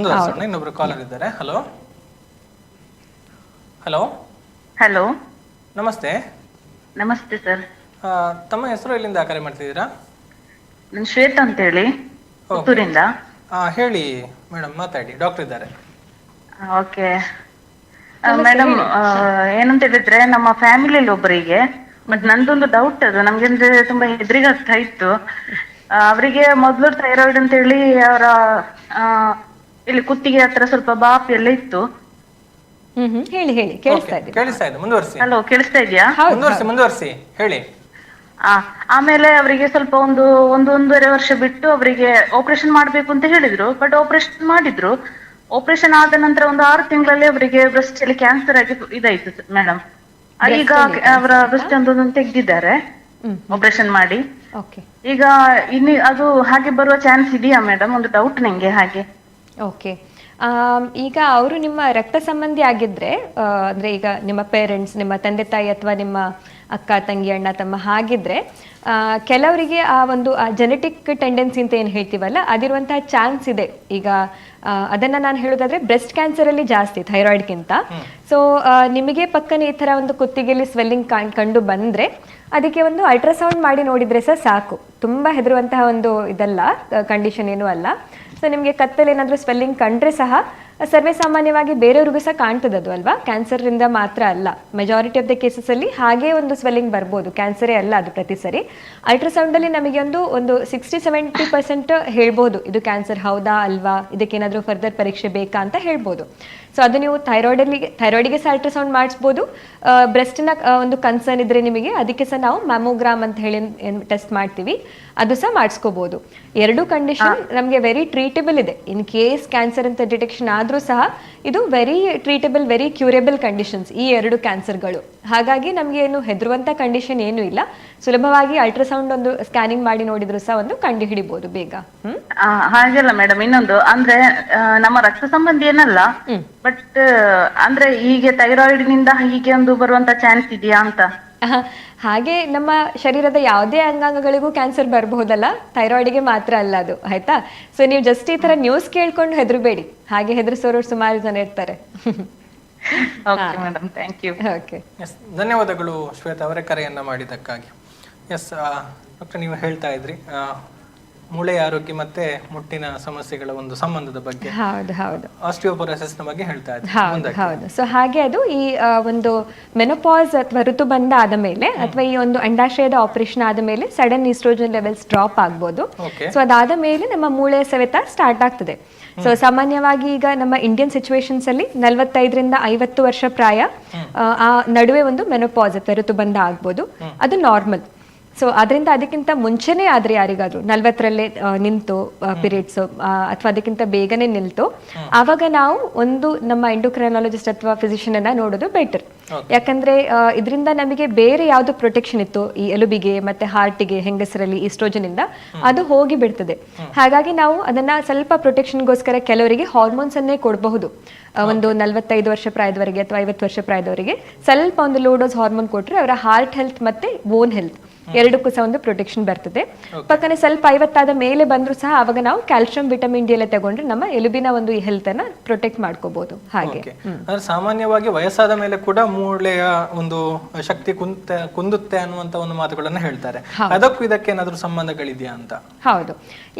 ಇನ್ನೊಬ್ರು ಕಾಲರ್ ಇದ್ದಾರೆ. ಹಲೋ ಹಲೋ ಹಲೋ, ನಮಸ್ತೆ. ನಮಸ್ತೆ ಸರ್. ತಮ್ಮ ಹೆಸರು ಎಲ್ಲಿಂದ ಕರೆ ಮಾಡ್ತಿದ್ದೀರಾ? ನಾನು ಶ್ವೇತಾ ಅಂತ ಹೇಳಿ, ಪುತ್ತೂರಿಂದ. ಹೇಳಿ ಮೇಡಮ್, ಮಾತಾಡಿ, ಡಾಕ್ಟರ್ ಇದ್ದಾರೆ. ಓಕೆ ಮೇಡಮ್, ಏನಂತ ಹೇಳಿದ್ರೆ ನಮ್ಮ ಫ್ಯಾಮಿಲಿಯಲ್ಲಿ ಒಬ್ಬರಿಗೆ, ಬಟ್ ನಂದೊಂದು ಡೌಟ್, ಅದು ನಮ್ಗೆ ಅಂದ್ರೆ ತುಂಬಾ ಹೆದರಿಗಾಗ್ತಾ ಇತ್ತು. ಅವರಿಗೆ ಮೊದಲು ಥೈರಾಯ್ಡ್ ಅಂತ ಹೇಳಿ ಅವರ ಇಲ್ಲಿ ಕುತ್ತಿಗೆ ಹತ್ರ ಸ್ವಲ್ಪ ಬಾಪಿ ಎಲ್ಲ ಇತ್ತು. ಹೇಳಿ ಕೇಳಿಸ್ತಾ ಇದೆ, ಮುಂದುವರಿಸಿ. ಹಲೋ, ಕೇಳಿಸ್ತಾ ಇದೆಯಾ? ಮುಂದುವರಿಸಿ ಹೇಳಿ. ಆಮೇಲೆ ಅವರಿಗೆ ಸ್ವಲ್ಪ ಒಂದೂವರೆ ವರ್ಷ ಬಿಟ್ಟು ಅವರಿಗೆ ಆಪರೇಷನ್ ಮಾಡ್ಬೇಕು ಅಂತ ಹೇಳಿದ್ರು. ಬಟ್ ಆಪರೇಷನ್ ಮಾಡಿದ್ರು. ಆಪರೇಷನ್ ಆದ ನಂತರ ಒಂದು 6 ತಿಂಗಳಲ್ಲಿ ಅವರಿಗೆ ಬ್ರೆಸ್ಟ್ ಅಲ್ಲಿ ಕ್ಯಾನ್ಸರ್ ಆಗಿ ಇದಾಯ್ತು ಮೇಡಮ್. ಈಗ ಅವರ ಬ್ರೆಸ್ಟ್ ಒಂದೊಂದು ತೆಗ್ದಿದ್ದಾರೆ ಆಪರೇಷನ್ ಮಾಡಿ. ಈಗ ಇನ್ನು ಅದು ಹಾಗೆ ಬರುವ ಚಾನ್ಸ್ ಇದೆಯಾ ಮೇಡಮ್? ಒಂದು ಡೌಟ್ ನಂಗೆ ಹಾಗೆ. ಓಕೆ, ಈಗ ಅವರು ನಿಮ್ಮ ರಕ್ತ ಸಂಬಂಧಿ ಆಗಿದ್ರೆ, ಅಂದ್ರೆ ಈಗ ನಿಮ್ಮ ಪೇರೆಂಟ್ಸ್, ನಿಮ್ಮ ತಂದೆ ತಾಯಿ ಅಥವಾ ನಿಮ್ಮ ಅಕ್ಕ ತಂಗಿ ಅಣ್ಣ ತಮ್ಮ ಹಾಗಿದ್ರೆ, ಕೆಲವರಿಗೆ ಆ ಒಂದು ಜೆನೆಟಿಕ್ ಟೆಂಡೆನ್ಸಿ ಅಂತ ಏನು ಹೇಳ್ತೀವಲ್ಲ, ಅದಿರುವಂತಹ ಚಾನ್ಸ್ ಇದೆ. ಈಗ ಅದನ್ನ ನಾನು ಹೇಳೋದಾದ್ರೆ ಬ್ರೆಸ್ಟ್ ಕ್ಯಾನ್ಸರ್ ಅಲ್ಲಿ ಜಾಸ್ತಿ ಥೈರಾಯ್ಡ್ಗಿಂತ. ಸೊ ನಿಮಗೆ ಪಕ್ಕನೆ ಈ ತರ ಒಂದು ಕುತ್ತಿಗೆಯಲ್ಲಿ ಸ್ವೆಲ್ಲಿಂಗ್ ಕಂಡು ಬಂದ್ರೆ ಅದಕ್ಕೆ ಒಂದು ಅಲ್ಟ್ರಾಸೌಂಡ್ ಮಾಡಿ ನೋಡಿದ್ರೆ ಸಹ ಸಾಕು. ತುಂಬಾ ಹೆದರುವಂತಹ ಒಂದು ಇದಲ್ಲ, ಕಂಡೀಷನ್ ಏನೂ ಅಲ್ಲ. ಸೊ ನಿಮಗೆ ಕತ್ತಲ್ಲಿ ಏನಾದರೂ ಸ್ವೆಲ್ಲಿಂಗ್ ಕಂಡ್ರೆ ಸಹ ಸರ್ವೇ ಸಾಮಾನ್ಯವಾಗಿ ಬೇರೆಯವ್ರಿಗೂ ಸಹ ಕಾಣ್ತದೆ ಅದು ಅಲ್ವಾ, ಕ್ಯಾನ್ಸರ್ ಇಂದ ಮಾತ್ರ ಅಲ್ಲ. ಮೆಜಾರಿಟಿ ಆಫ್ ದ ಕೇಸಸ್ ಅಲ್ಲಿ ಹಾಗೆ ಒಂದು ಸ್ವೆಲ್ಲಿಂಗ್ ಬರ್ಬೋದು, ಕ್ಯಾನ್ಸರೇ ಅಲ್ಲ ಅದು ಪ್ರತಿ ಸರಿ. ಅಲ್ಟ್ರಾಸೌಂಡ್ ಅಲ್ಲಿ ನಮಗೆ ಒಂದು 60-70% ಹೇಳ್ಬೋದು ಇದು ಕ್ಯಾನ್ಸರ್ ಹೌದಾ ಅಲ್ವಾ, ಇದಕ್ಕೇನಾದರೂ ಫರ್ದರ್ ಪರೀಕ್ಷೆ ಬೇಕಾ ಅಂತ ಹೇಳ್ಬೋದು. ಸೊ ಅದು ನೀವು ಥೈರಾಯ್ಡಿಗೆ ಸಹ ಅಲ್ಟ್ರಾಸೌಂಡ್ ಮಾಡಿಸ್ಬೋದು. ಬ್ರೆಸ್ಟಿನ ಒಂದು ಕನ್ಸರ್ನ್ ಇದ್ರೆ ನಿಮಗೆ, ಅದಕ್ಕೆ ಸಹ ನಾವು ಮ್ಯಾಮೋಗ್ರಾಮ್ ಅಂತ ಹೇಳಿ ಟೆಸ್ಟ್ ಮಾಡ್ತೀವಿ, ಅದು ಸಹ ಮಾಡಿಸ್ಕೋಬಹುದು. ಎರಡೂ ಕಂಡೀಷನ್ ನಮಗೆ ವೆರಿ ಟ್ರೀಟಬಲ್ ಇದೆ. ಇನ್ ಕೇಸ್ ಕ್ಯಾನ್ಸರ್ ಅಂತ ಡಿಟೆಕ್ಷನ್ ಆದ್ರೂ ಸಹ ಇದು very treatable, very curable conditions ಈ ಎರಡು ಕ್ಯಾನ್ಸರ್ಗಳು. ಹಾಗಾಗಿ ನಮ್ಗೆ ಏನು ಹೆದರುವಂತ ಕಂಡೀಷನ್ ಏನು ಇಲ್ಲ. ಸುಲಭವಾಗಿ ಅಲ್ಟ್ರಾಸೌಂಡ್ ಒಂದು ಸ್ಕ್ಯಾನಿಂಗ್ ಮಾಡಿ ನೋಡಿದ್ರು ಸಹ ಒಂದು ಕಂಡು ಹಿಡಿಬಹುದು ಬೇಗ. ಹಾಗೆಲ್ಲ ಮೇಡಮ್, ಇನ್ನೊಂದು ಅಂದ್ರೆ ನಮ್ಮ ರಕ್ತ ಸಂಬಂಧಿ ಏನಲ್ಲ, ಬಟ್ ಅಂದ್ರೆ ಹೀಗೆ ಥೈರಾಯ್ಡ್ ನಿಂದ ಹೀಗೆ ಒಂದು ಬರುವಂತ ಚಾನ್ಸ್ ಇದೆಯಾ ಅಂತ. ಹಾಗೆ ನಮ್ಮ ಶರೀರದ ಯಾವುದೇ ಅಂಗಾಂಗಗಳಿಗೂ ಕ್ಯಾನ್ಸರ್ ಬರಬಹುದಲ್ಲ, ಥೈರಾಯ್ಡ್ಗೆ ಮಾತ್ರ ಅಲ್ಲ ಅದು, ಆಯ್ತಾ? ಸೊ ನೀವು ಜಸ್ಟ್ ಈ ತರ ನ್ಯೂಸ್ ಕೇಳ್ಕೊಂಡು ಹೆದರಬೇಡಿ, ಹಾಗೆ ಹೆದರಿಸೋರು ಸುಮಾರು ಜನ ಇರ್ತಾರೆ. ಧನ್ಯವಾದಗಳು ಶ್ವೇತಾ ಅವರೇ ಕರೆಯನ್ನ ಮಾಡಿದ್ದಕ್ಕಾಗಿ. ಎಸ್ ಡಾಕ್ಟರ್, ನೀವು ಹೇಳ್ತಾ ಇದ್ರಿ ಮೂಳೆಯ ಆರೋಗ್ಯ ಮತ್ತೆ ಮುಟ್ಟಿನ ಸಮಸ್ಯೆಗಳ ಒಂದು ಸಂಬಂಧದ ಬಗ್ಗೆ, ಆಸ್ಟಿಯೋಪೊರೋಸಿಸ್ ಬಗ್ಗೆ ಹೇಳ್ತಾ ಇದ್ರಿ. ಹೌದು. ಸೊ ಹಾಗೆ ಅದು ಈ ಒಂದು ಮೆನೋಪಾಸ್ ಅಥವಾ ಋತುಬಂಧ ಆದ ಮೇಲೆ ಅಥವಾ ಈ ಒಂದು ಅಂಡಾಶಯದ ಆಪರೇಷನ್ ಆದ ಮೇಲೆ ಸಡನ್ ಈಸ್ಟ್ರೋಜನ್ ಲೆವೆಲ್ಸ್ ಡ್ರಾಪ್ ಆಗ್ಬೋದು. ಸೊ ಅದಾದ ಮೇಲೆ ನಮ್ಮ ಮೂಳೆಯ ಸವೆತ ಸ್ಟಾರ್ಟ್ ಆಗ್ತದೆ. ಸೊ ಸಾಮಾನ್ಯವಾಗಿ ಈಗ ನಮ್ಮ ಇಂಡಿಯನ್ ಸಿಚುವೇಶನ್ಸ್ ಅಲ್ಲಿ 45ರಿಂದ 50 ವರ್ಷ ಪ್ರಾಯ ಆ ನಡುವೆ ಒಂದು ಮೆನೋಪಾಸ್ ಅಥವಾ ಋತುಬಂಧ ಆಗ್ಬೋದು, ಅದು ನಾರ್ಮಲ್. ಸೊ ಅದರಿಂದ ಅದಕ್ಕಿಂತ ಮುಂಚೆನೇ ಆದ್ರೆ ಯಾರಿಗಾದ್ರು 40ರಲ್ಲೇ ನಿಂತು ಪೀರಿಯಡ್ಸ್ ಅಥವಾ ಅದಕ್ಕಿಂತ ಬೇಗನೆ ನಿಲ್ತು, ಆವಾಗ ನಾವು ಒಂದು ನಮ್ಮ ಎಂಡೋಕ್ರೈನಾಲಜಿಸ್ಟ್ ಅಥವಾ ಫಿಸಿಷಿಯನ್ ಅನ್ನ ನೋಡೋದು ಬೆಟರ್. ಯಾಕಂದ್ರೆ ಇದರಿಂದ ನಮಗೆ ಬೇರೆ ಯಾವ್ದು ಪ್ರೊಟೆಕ್ಷನ್ ಇತ್ತು ಈ ಎಲುಬಿಗೆ ಮತ್ತೆ ಹಾರ್ಟಿಗೆ ಹೆಂಗಸರಲ್ಲಿ ಈಸ್ಟ್ರೋಜನ್ ಇಂದ ಅದು ಹೋಗಿ ಬಿಡ್ತದೆ. ಹಾಗಾಗಿ ನಾವು ಅದನ್ನ ಸ್ವಲ್ಪ ಪ್ರೊಟೆಕ್ಷನ್ಗೋಸ್ಕರ ಕೆಲವರಿಗೆ ಹಾರ್ಮೋನ್ಸ್ ಅನ್ನೇ ಕೊಡಬಹುದು. ಒಂದು 45 ವರ್ಷ ಪ್ರಾಯದವರೆಗೆ ಅಥವಾ 50 ವರ್ಷ ಪ್ರಾಯದವರೆಗೆ ಸ್ವಲ್ಪ ಒಂದು ಲೋ ಡೋಸ್ ಹಾರ್ಮೋನ್ ಕೊಟ್ರೆ ಅವರ ಹಾರ್ಟ್ ಹೆಲ್ತ್ ಮತ್ತೆ ಬೋನ್ ಹೆಲ್ತ್ ಎರಡಕ್ಕೂ ಸಹ ಒಂದು ಪ್ರೊಟೆಕ್ಷನ್ ಬರ್ತದೆ. ಪಕ್ಕನೆ ಸ್ವಲ್ಪ 50 ಮೇಲೆ ಬಂದ್ರು ಸಹ ಅವಾಗ ನಾವು ಕ್ಯಾಲ್ಸಿಯಂ ವಿಟಮಿನ್ ಡಿ ಎಲ್ಲ ತಗೊಂಡ್ರೆ ನಮ್ಮ ಎಲುಬಿನ ಒಂದು ಹೆಲ್ತ್ ಅನ್ನ ಪ್ರೊಟೆಕ್ಟ್ ಮಾಡ್ಕೋಬಹುದು. ಹಾಗೆ ಸಾಮಾನ್ಯವಾಗಿ ವಯಸ್ಸಾದ ಮೇಲೆ ಕೂಡ ಮೂಳೆಯ ಒಂದು ಶಕ್ತಿ ಕುಂದುತ್ತೆ ಅನ್ನುವಂತ ಒಂದು ಮಾತುಗಳನ್ನ ಹೇಳ್ತಾರೆ. ಅದಕ್ಕೂ ಇದಕ್ಕೆ ಏನಾದ್ರೂ ಸಂಬಂಧಗಳಿದೆಯಾ ಅಂತ? ಹೌದು,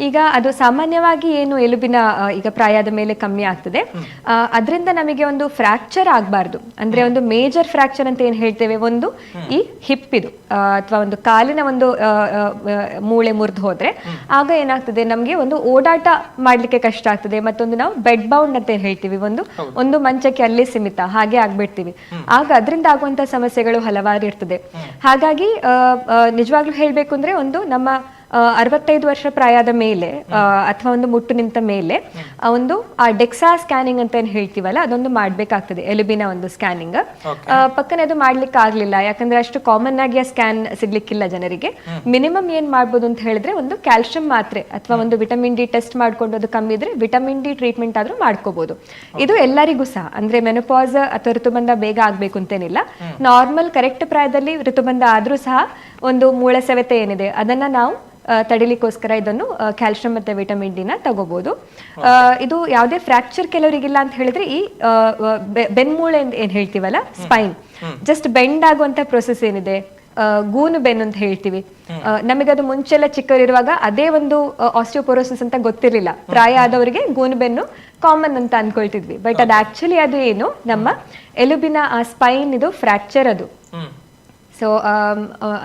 ಈಗ ಅದು ಸಾಮಾನ್ಯವಾಗಿ ಏನು ಎಲುಬಿನ ಈಗ ಪ್ರಾಯದ ಮೇಲೆ ಕಮ್ಮಿ ಆಗ್ತದೆ, ಅದರಿಂದ ನಮಗೆ ಒಂದು ಫ್ರಾಕ್ಚರ್ ಆಗಬಾರ್ದು. ಅಂದ್ರೆ ಒಂದು ಮೇಜರ್ ಫ್ರಾಕ್ಚರ್ ಅಂತ ಏನ್ ಹೇಳ್ತೇವೆ, ಒಂದು ಈ ಹಿಪ್ ಇದು ಅಥವಾ ಒಂದು ಕಾಲಿನ ಒಂದು ಮೂಳೆ ಮುರಿದು ಹೋದ್ರೆ ಆಗ ಏನಾಗ್ತದೆ, ನಮ್ಗೆ ಒಂದು ಓಡಾಟ ಮಾಡ್ಲಿಕ್ಕೆ ಕಷ್ಟ ಆಗ್ತದೆ. ಮತ್ತೊಂದು ನಾವು ಬೆಡ್ ಬೌಂಡ್ ಅಂತ ಏನ್ ಹೇಳ್ತೀವಿ, ಒಂದು ಮಂಚಕ್ಕೆ ಅಲ್ಲೇ ಸೀಮಿತ ಹಾಗೆ ಆಗ್ಬಿಡ್ತೀವಿ. ಆಗ ಅದರಿಂದ ಆಗುವಂತ ಸಮಸ್ಯೆಗಳು ಹಲವಾರು ಇರ್ತದೆ. ಹಾಗಾಗಿ ನಿಜವಾಗ್ಲೂ ಹೇಳ್ಬೇಕು ಅಂದ್ರೆ ಒಂದು ನಮ್ಮ 65 ವರ್ಷ ಪ್ರಾಯದ ಮೇಲೆ ಅಥವಾ ಒಂದು ಮುಟ್ಟು ನಿಂತ ಮೇಲೆ ಒಂದು ಆ ಡೆಕ್ಸಾ ಸ್ಕ್ಯಾನಿಂಗ್ ಅಂತ ಏನ್ ಹೇಳ್ತೀವಲ್ಲ ಅದೊಂದು ಮಾಡ್ಬೇಕಾಗ್ತದೆ, ಎಲುಬಿನ ಒಂದು ಸ್ಕ್ಯಾನಿಂಗ್. ಪಕ್ಕನೆ ಅದು ಮಾಡ್ಲಿಕ್ಕೆ ಆಗ್ಲಿಲ್ಲ ಯಾಕಂದ್ರೆ ಅಷ್ಟು ಕಾಮನ್ ಆಗಿ ಆ ಸ್ಕ್ಯಾನ್ ಸಿಗ್ಲಿಕ್ಕಿಲ್ಲ ಜನರಿಗೆ. ಮಿನಿಮಮ್ ಏನ್ ಮಾಡ್ಬೋದು ಅಂತ ಹೇಳಿದ್ರೆ ಒಂದು ಕ್ಯಾಲ್ಸಿಯಂ ಮಾತ್ರೆ ಅಥವಾ ಒಂದು ವಿಟಮಿನ್ ಡಿ ಟೆಸ್ಟ್ ಮಾಡ್ಕೊಂಡು ಅದು ಕಮ್ಮಿ ಇದ್ರೆ ವಿಟಮಿನ್ ಡಿ ಟ್ರೀಟ್ಮೆಂಟ್ ಆದ್ರೂ ಮಾಡ್ಕೋಬಹುದು. ಇದು ಎಲ್ಲರಿಗೂ ಸಹ, ಅಂದ್ರೆ ಮೆನೋಪಾಸ್ ಅಥವಾ ಋತುಬಂಧ ಬೇಗ ಆಗ್ಬೇಕು ಅಂತೇನಿಲ್ಲ. ನಾರ್ಮಲ್ ಕರೆಕ್ಟ್ ಪ್ರಾಯದಲ್ಲಿ ಋತುಬಂಧ ಆದ್ರೂ ಸಹ ಒಂದು ಮೂಳೆ ಸವೆತ ಏನಿದೆ ಅದನ್ನ ನಾವು ತಡಿಲಿಕ್ಕೋಸ್ಕರ ಇದನ್ನು ಕ್ಯಾಲ್ಸಿಯಂ ಮತ್ತೆ ವಿಟಮಿನ್ ಡಿ ನ ತಗೋಬಹುದು. ಇದು ಯಾವುದೇ ಫ್ರಾಕ್ಚರ್ ಕೆಲವರಿಗಿಲ್ಲ ಅಂತ ಹೇಳಿದ್ರೆ ಈ ಬೆನ್ಮೂಳೆ ಏನ್ ಹೇಳ್ತೀವಲ್ಲ ಸ್ಪೈನ್ ಜಸ್ಟ್ ಬೆಂಡ್ ಆಗುವಂತ ಪ್ರೊಸೆಸ್ ಏನಿದೆ, ಗೂನು ಬೆನ್ನು ಅಂತ ಹೇಳ್ತೀವಿ. ನಮಗದು ಮುಂಚೆಲ್ಲ ಚಿಕ್ಕವರಿರುವಾಗ ಅದೇ ಒಂದು ಆಸ್ಟಿಯೋಪೊರೋಸಿಸ್ ಅಂತ ಗೊತ್ತಿರಲಿಲ್ಲ. ಪ್ರಾಯ ಆದವರಿಗೆ ಗೂನು ಬೆನ್ನು ಕಾಮನ್ ಅಂತ ಅನ್ಕೊಳ್ತಿದ್ವಿ. ಬಟ್ ಅದು ಆಕ್ಚುಲಿ ಅದು ಏನು, ನಮ್ಮ ಎಲುಬಿನ ಆ ಸ್ಪೈನ್ ಇದು ಫ್ರಾಕ್ಚರ್ ಅದು. ಸೊ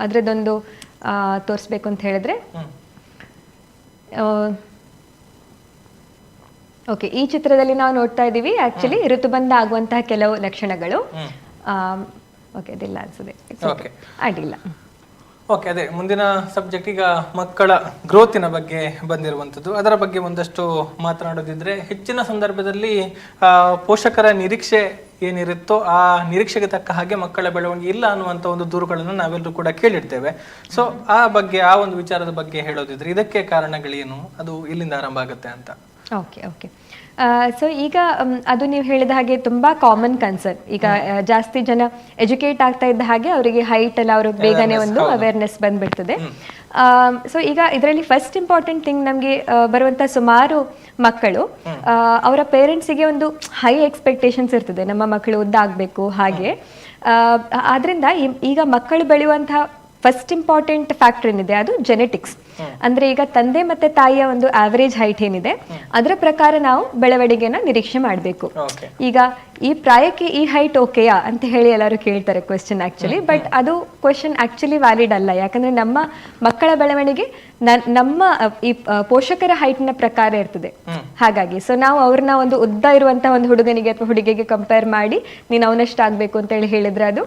ಅದ್ರದ್ದೊಂದು ತೋರಿಸ್ಬೇಕು ಅಂತ ಹೇಳಿದ್ರೆ, ಓಕೆ, ಈ ಚಿತ್ರದಲ್ಲಿ ನಾವು ನೋಡ್ತಾ ಇದ್ದೀವಿ ಆಕ್ಚುಲಿ ಋತುಬಂಧ ಆಗುವಂತಹ ಕೆಲವು ಲಕ್ಷಣಗಳು. ಓಕೆ, ಅದಿಲ್ಲ ಅನ್ಸುತ್ತೆ, ಅಡ್ಡಿಲ್ಲ. ಓಕೆ, ಅದೇ ಮುಂದಿನ ಸಬ್ಜೆಕ್ಟ್ ಈಗ ಮಕ್ಕಳ ಗ್ರೋತಿನ ಬಗ್ಗೆ ಬಂದಿರುವಂಥದ್ದು. ಅದರ ಬಗ್ಗೆ ಒಂದಷ್ಟು ಮಾತನಾಡೋದಿದ್ರೆ, ಹೆಚ್ಚಿನ ಸಂದರ್ಭದಲ್ಲಿ ಪೋಷಕರ ನಿರೀಕ್ಷೆ ಏನಿರುತ್ತೋ ಆ ನಿರೀಕ್ಷೆಗೆ ತಕ್ಕ ಹಾಗೆ ಮಕ್ಕಳ ಬೆಳವಣಿಗೆ ಇಲ್ಲ ಅನ್ನುವಂಥ ಒಂದು ದೂರುಗಳನ್ನು ನಾವೆಲ್ಲರೂ ಕೂಡ ಕೇಳಿರ್ತೇವೆ. ಸೊ ಆ ಬಗ್ಗೆ, ಆ ಒಂದು ವಿಚಾರದ ಬಗ್ಗೆ ಹೇಳೋದಿದ್ರೆ ಇದಕ್ಕೆ ಕಾರಣಗಳೇನು, ಅದು ಇಲ್ಲಿಂದ ಆರಂಭ ಆಗುತ್ತೆ ಅಂತ? ಓಕೆ ಓಕೆ ಸೊ ಈಗ ಅದು ನೀವು ಹೇಳಿದ ಹಾಗೆ ತುಂಬಾ ಕಾಮನ್ ಕನ್ಸರ್ನ್. ಈಗ ಜಾಸ್ತಿ ಜನ ಎಜುಕೇಟ್ ಆಗ್ತಾ ಇದ್ದ ಹಾಗೆ ಅವರಿಗೆ ಹೈಟ್ ಎಲ್ಲ ಅವರು ಬೇಗನೆ ಒಂದು ಅವೇರ್ನೆಸ್ ಬಂದ್ಬಿಡ್ತದೆ. ಸೊ ಈಗ ಇದರಲ್ಲಿ ಫಸ್ಟ್ ಇಂಪಾರ್ಟೆಂಟ್ ಥಿಂಗ್ ನಮಗೆ ಬರುವಂತ ಸುಮಾರು ಮಕ್ಕಳು ಅವರ ಪೇರೆಂಟ್ಸಿಗೆ ಒಂದು ಹೈ ಎಕ್ಸ್ಪೆಕ್ಟೇಷನ್ಸ್ ಇರ್ತದೆ, ನಮ್ಮ ಮಕ್ಕಳು ಉದ್ದ ಆಗ್ಬೇಕು ಹಾಗೆ. ಆದ್ರಿಂದ ಈಗ ಮಕ್ಕಳು ಬೆಳೆಯುವಂತಹ ಫಸ್ಟ್ ಇಂಪಾರ್ಟೆಂಟ್ ಫ್ಯಾಕ್ಟರ್ ಏನಿದೆ ಅದು ಜೆನೆಟಿಕ್ಸ್. ಅಂದ್ರೆ ಈಗ ತಂದೆ ಮತ್ತೆ ತಾಯಿಯ ಒಂದು ಆವರೇಜ್ ಹೈಟ್ ಏನಿದೆ ಅದರ ಪ್ರಕಾರ ನಾವು ಬೆಳವಣಿಗೆನ ನಿರೀಕ್ಷೆ ಮಾಡಬೇಕು. ಈಗ ಈ ಪ್ರಾಯಕ್ಕೆ ಈ ಹೈಟ್ ಓಕೆಯಾ ಅಂತ ಹೇಳಿ ಎಲ್ಲರೂ ಕೇಳ್ತಾರೆ ಕ್ವೆಶ್ಚನ್ ಆಕ್ಚುಲಿ. ಬಟ್ ಅದು ಕ್ವೆಶ್ಚನ್ ಆಕ್ಚುಲಿ ವ್ಯಾಲಿಡ್ ಅಲ್ಲ. ಯಾಕಂದ್ರೆ ನಮ್ಮ ಮಕ್ಕಳ ಬೆಳವಣಿಗೆ ನಮ್ಮ ಈ ಪೋಷಕರ ಹೈಟ್ ನ ಪ್ರಕಾರ ಇರ್ತದೆ. ಹಾಗಾಗಿ ಸೊ ನಾವು ಅವ್ರನ್ನ ಒಂದು ಉದ್ದ ಇರುವಂತಹ ಒಂದು ಹುಡುಗನಿಗೆ ಅಥವಾ ಹುಡುಗಿಗೆ ಕಂಪೇರ್ ಮಾಡಿ ನೀನು ಅವನಷ್ಟು ಆಗ್ಬೇಕು ಅಂತ ಹೇಳಿ ಹೇಳಿದ್ರೆ ಅದು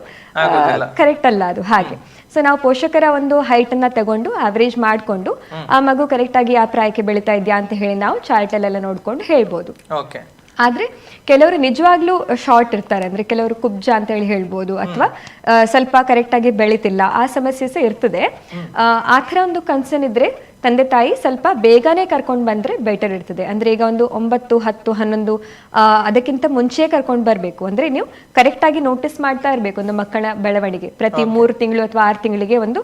ಕರೆಕ್ಟ್ ಅಲ್ಲ ಅದು. ಹಾಗೆ ಸೊ ನಾವು ಪೋಷಕರ ಒಂದು ಹೈಟ್ ಅನ್ನ ತಗೊಂಡು ಆವರೇಜ್ ಮಾಡ್ಕೊಂಡು ಆ ಮಗು ಕರೆಕ್ಟ್ ಆಗಿ ಆ ಪ್ರಾಯಕ್ಕೆ ಬೆಳೀತಾ ಇದೆಯಾ ಅಂತ ಹೇಳಿ ನಾವು ಚಾರ್ಟ್ ಅಲ್ಲೆಲ್ಲ ನೋಡ್ಕೊಂಡು ಹೇಳ್ಬೋದು. ಆದ್ರೆ ಕೆಲವರು ನಿಜವಾಗ್ಲೂ ಶಾರ್ಟ್ ಇರ್ತಾರೆ, ಅಂದ್ರೆ ಕೆಲವರು ಕುಬ್ಜ ಅಂತ ಹೇಳಿ ಹೇಳ್ಬೋದು, ಅಥವಾ ಸ್ವಲ್ಪ ಕರೆಕ್ಟ್ ಆಗಿ ಬೆಳೀತಿಲ್ಲ, ಆ ಸಮಸ್ಯೆ ಸಹ ಇರ್ತದೆ. ಆ ಥರ ಒಂದು ಕನ್ಸರ್ನ್ ಇದ್ರೆ ತಂದೆ ತಾಯಿ ಸ್ವಲ್ಪ ಬೇಗನೆ ಕರ್ಕೊಂಡು ಬಂದ್ರೆ ಬೆಟರ್ ಇರ್ತದೆ. ಅಂದ್ರೆ ಈಗ ಒಂದು 9, 10, 11 ಅದಕ್ಕಿಂತ ಮುಂಚೆ ಕರ್ಕೊಂಡು ಬರಬೇಕು. ಅಂದ್ರೆ ನೀವು ಕರೆಕ್ಟ್ ಆಗಿ ನೋಟಿಸ್ ಮಾಡ್ತಾ ಇರಬೇಕು ಒಂದು ಮಕ್ಕಳ ಬೆಳವಣಿಗೆ. ಪ್ರತಿ 3 ತಿಂಗಳು ಅಥವಾ 6 ತಿಂಗಳಿಗೆ ಒಂದು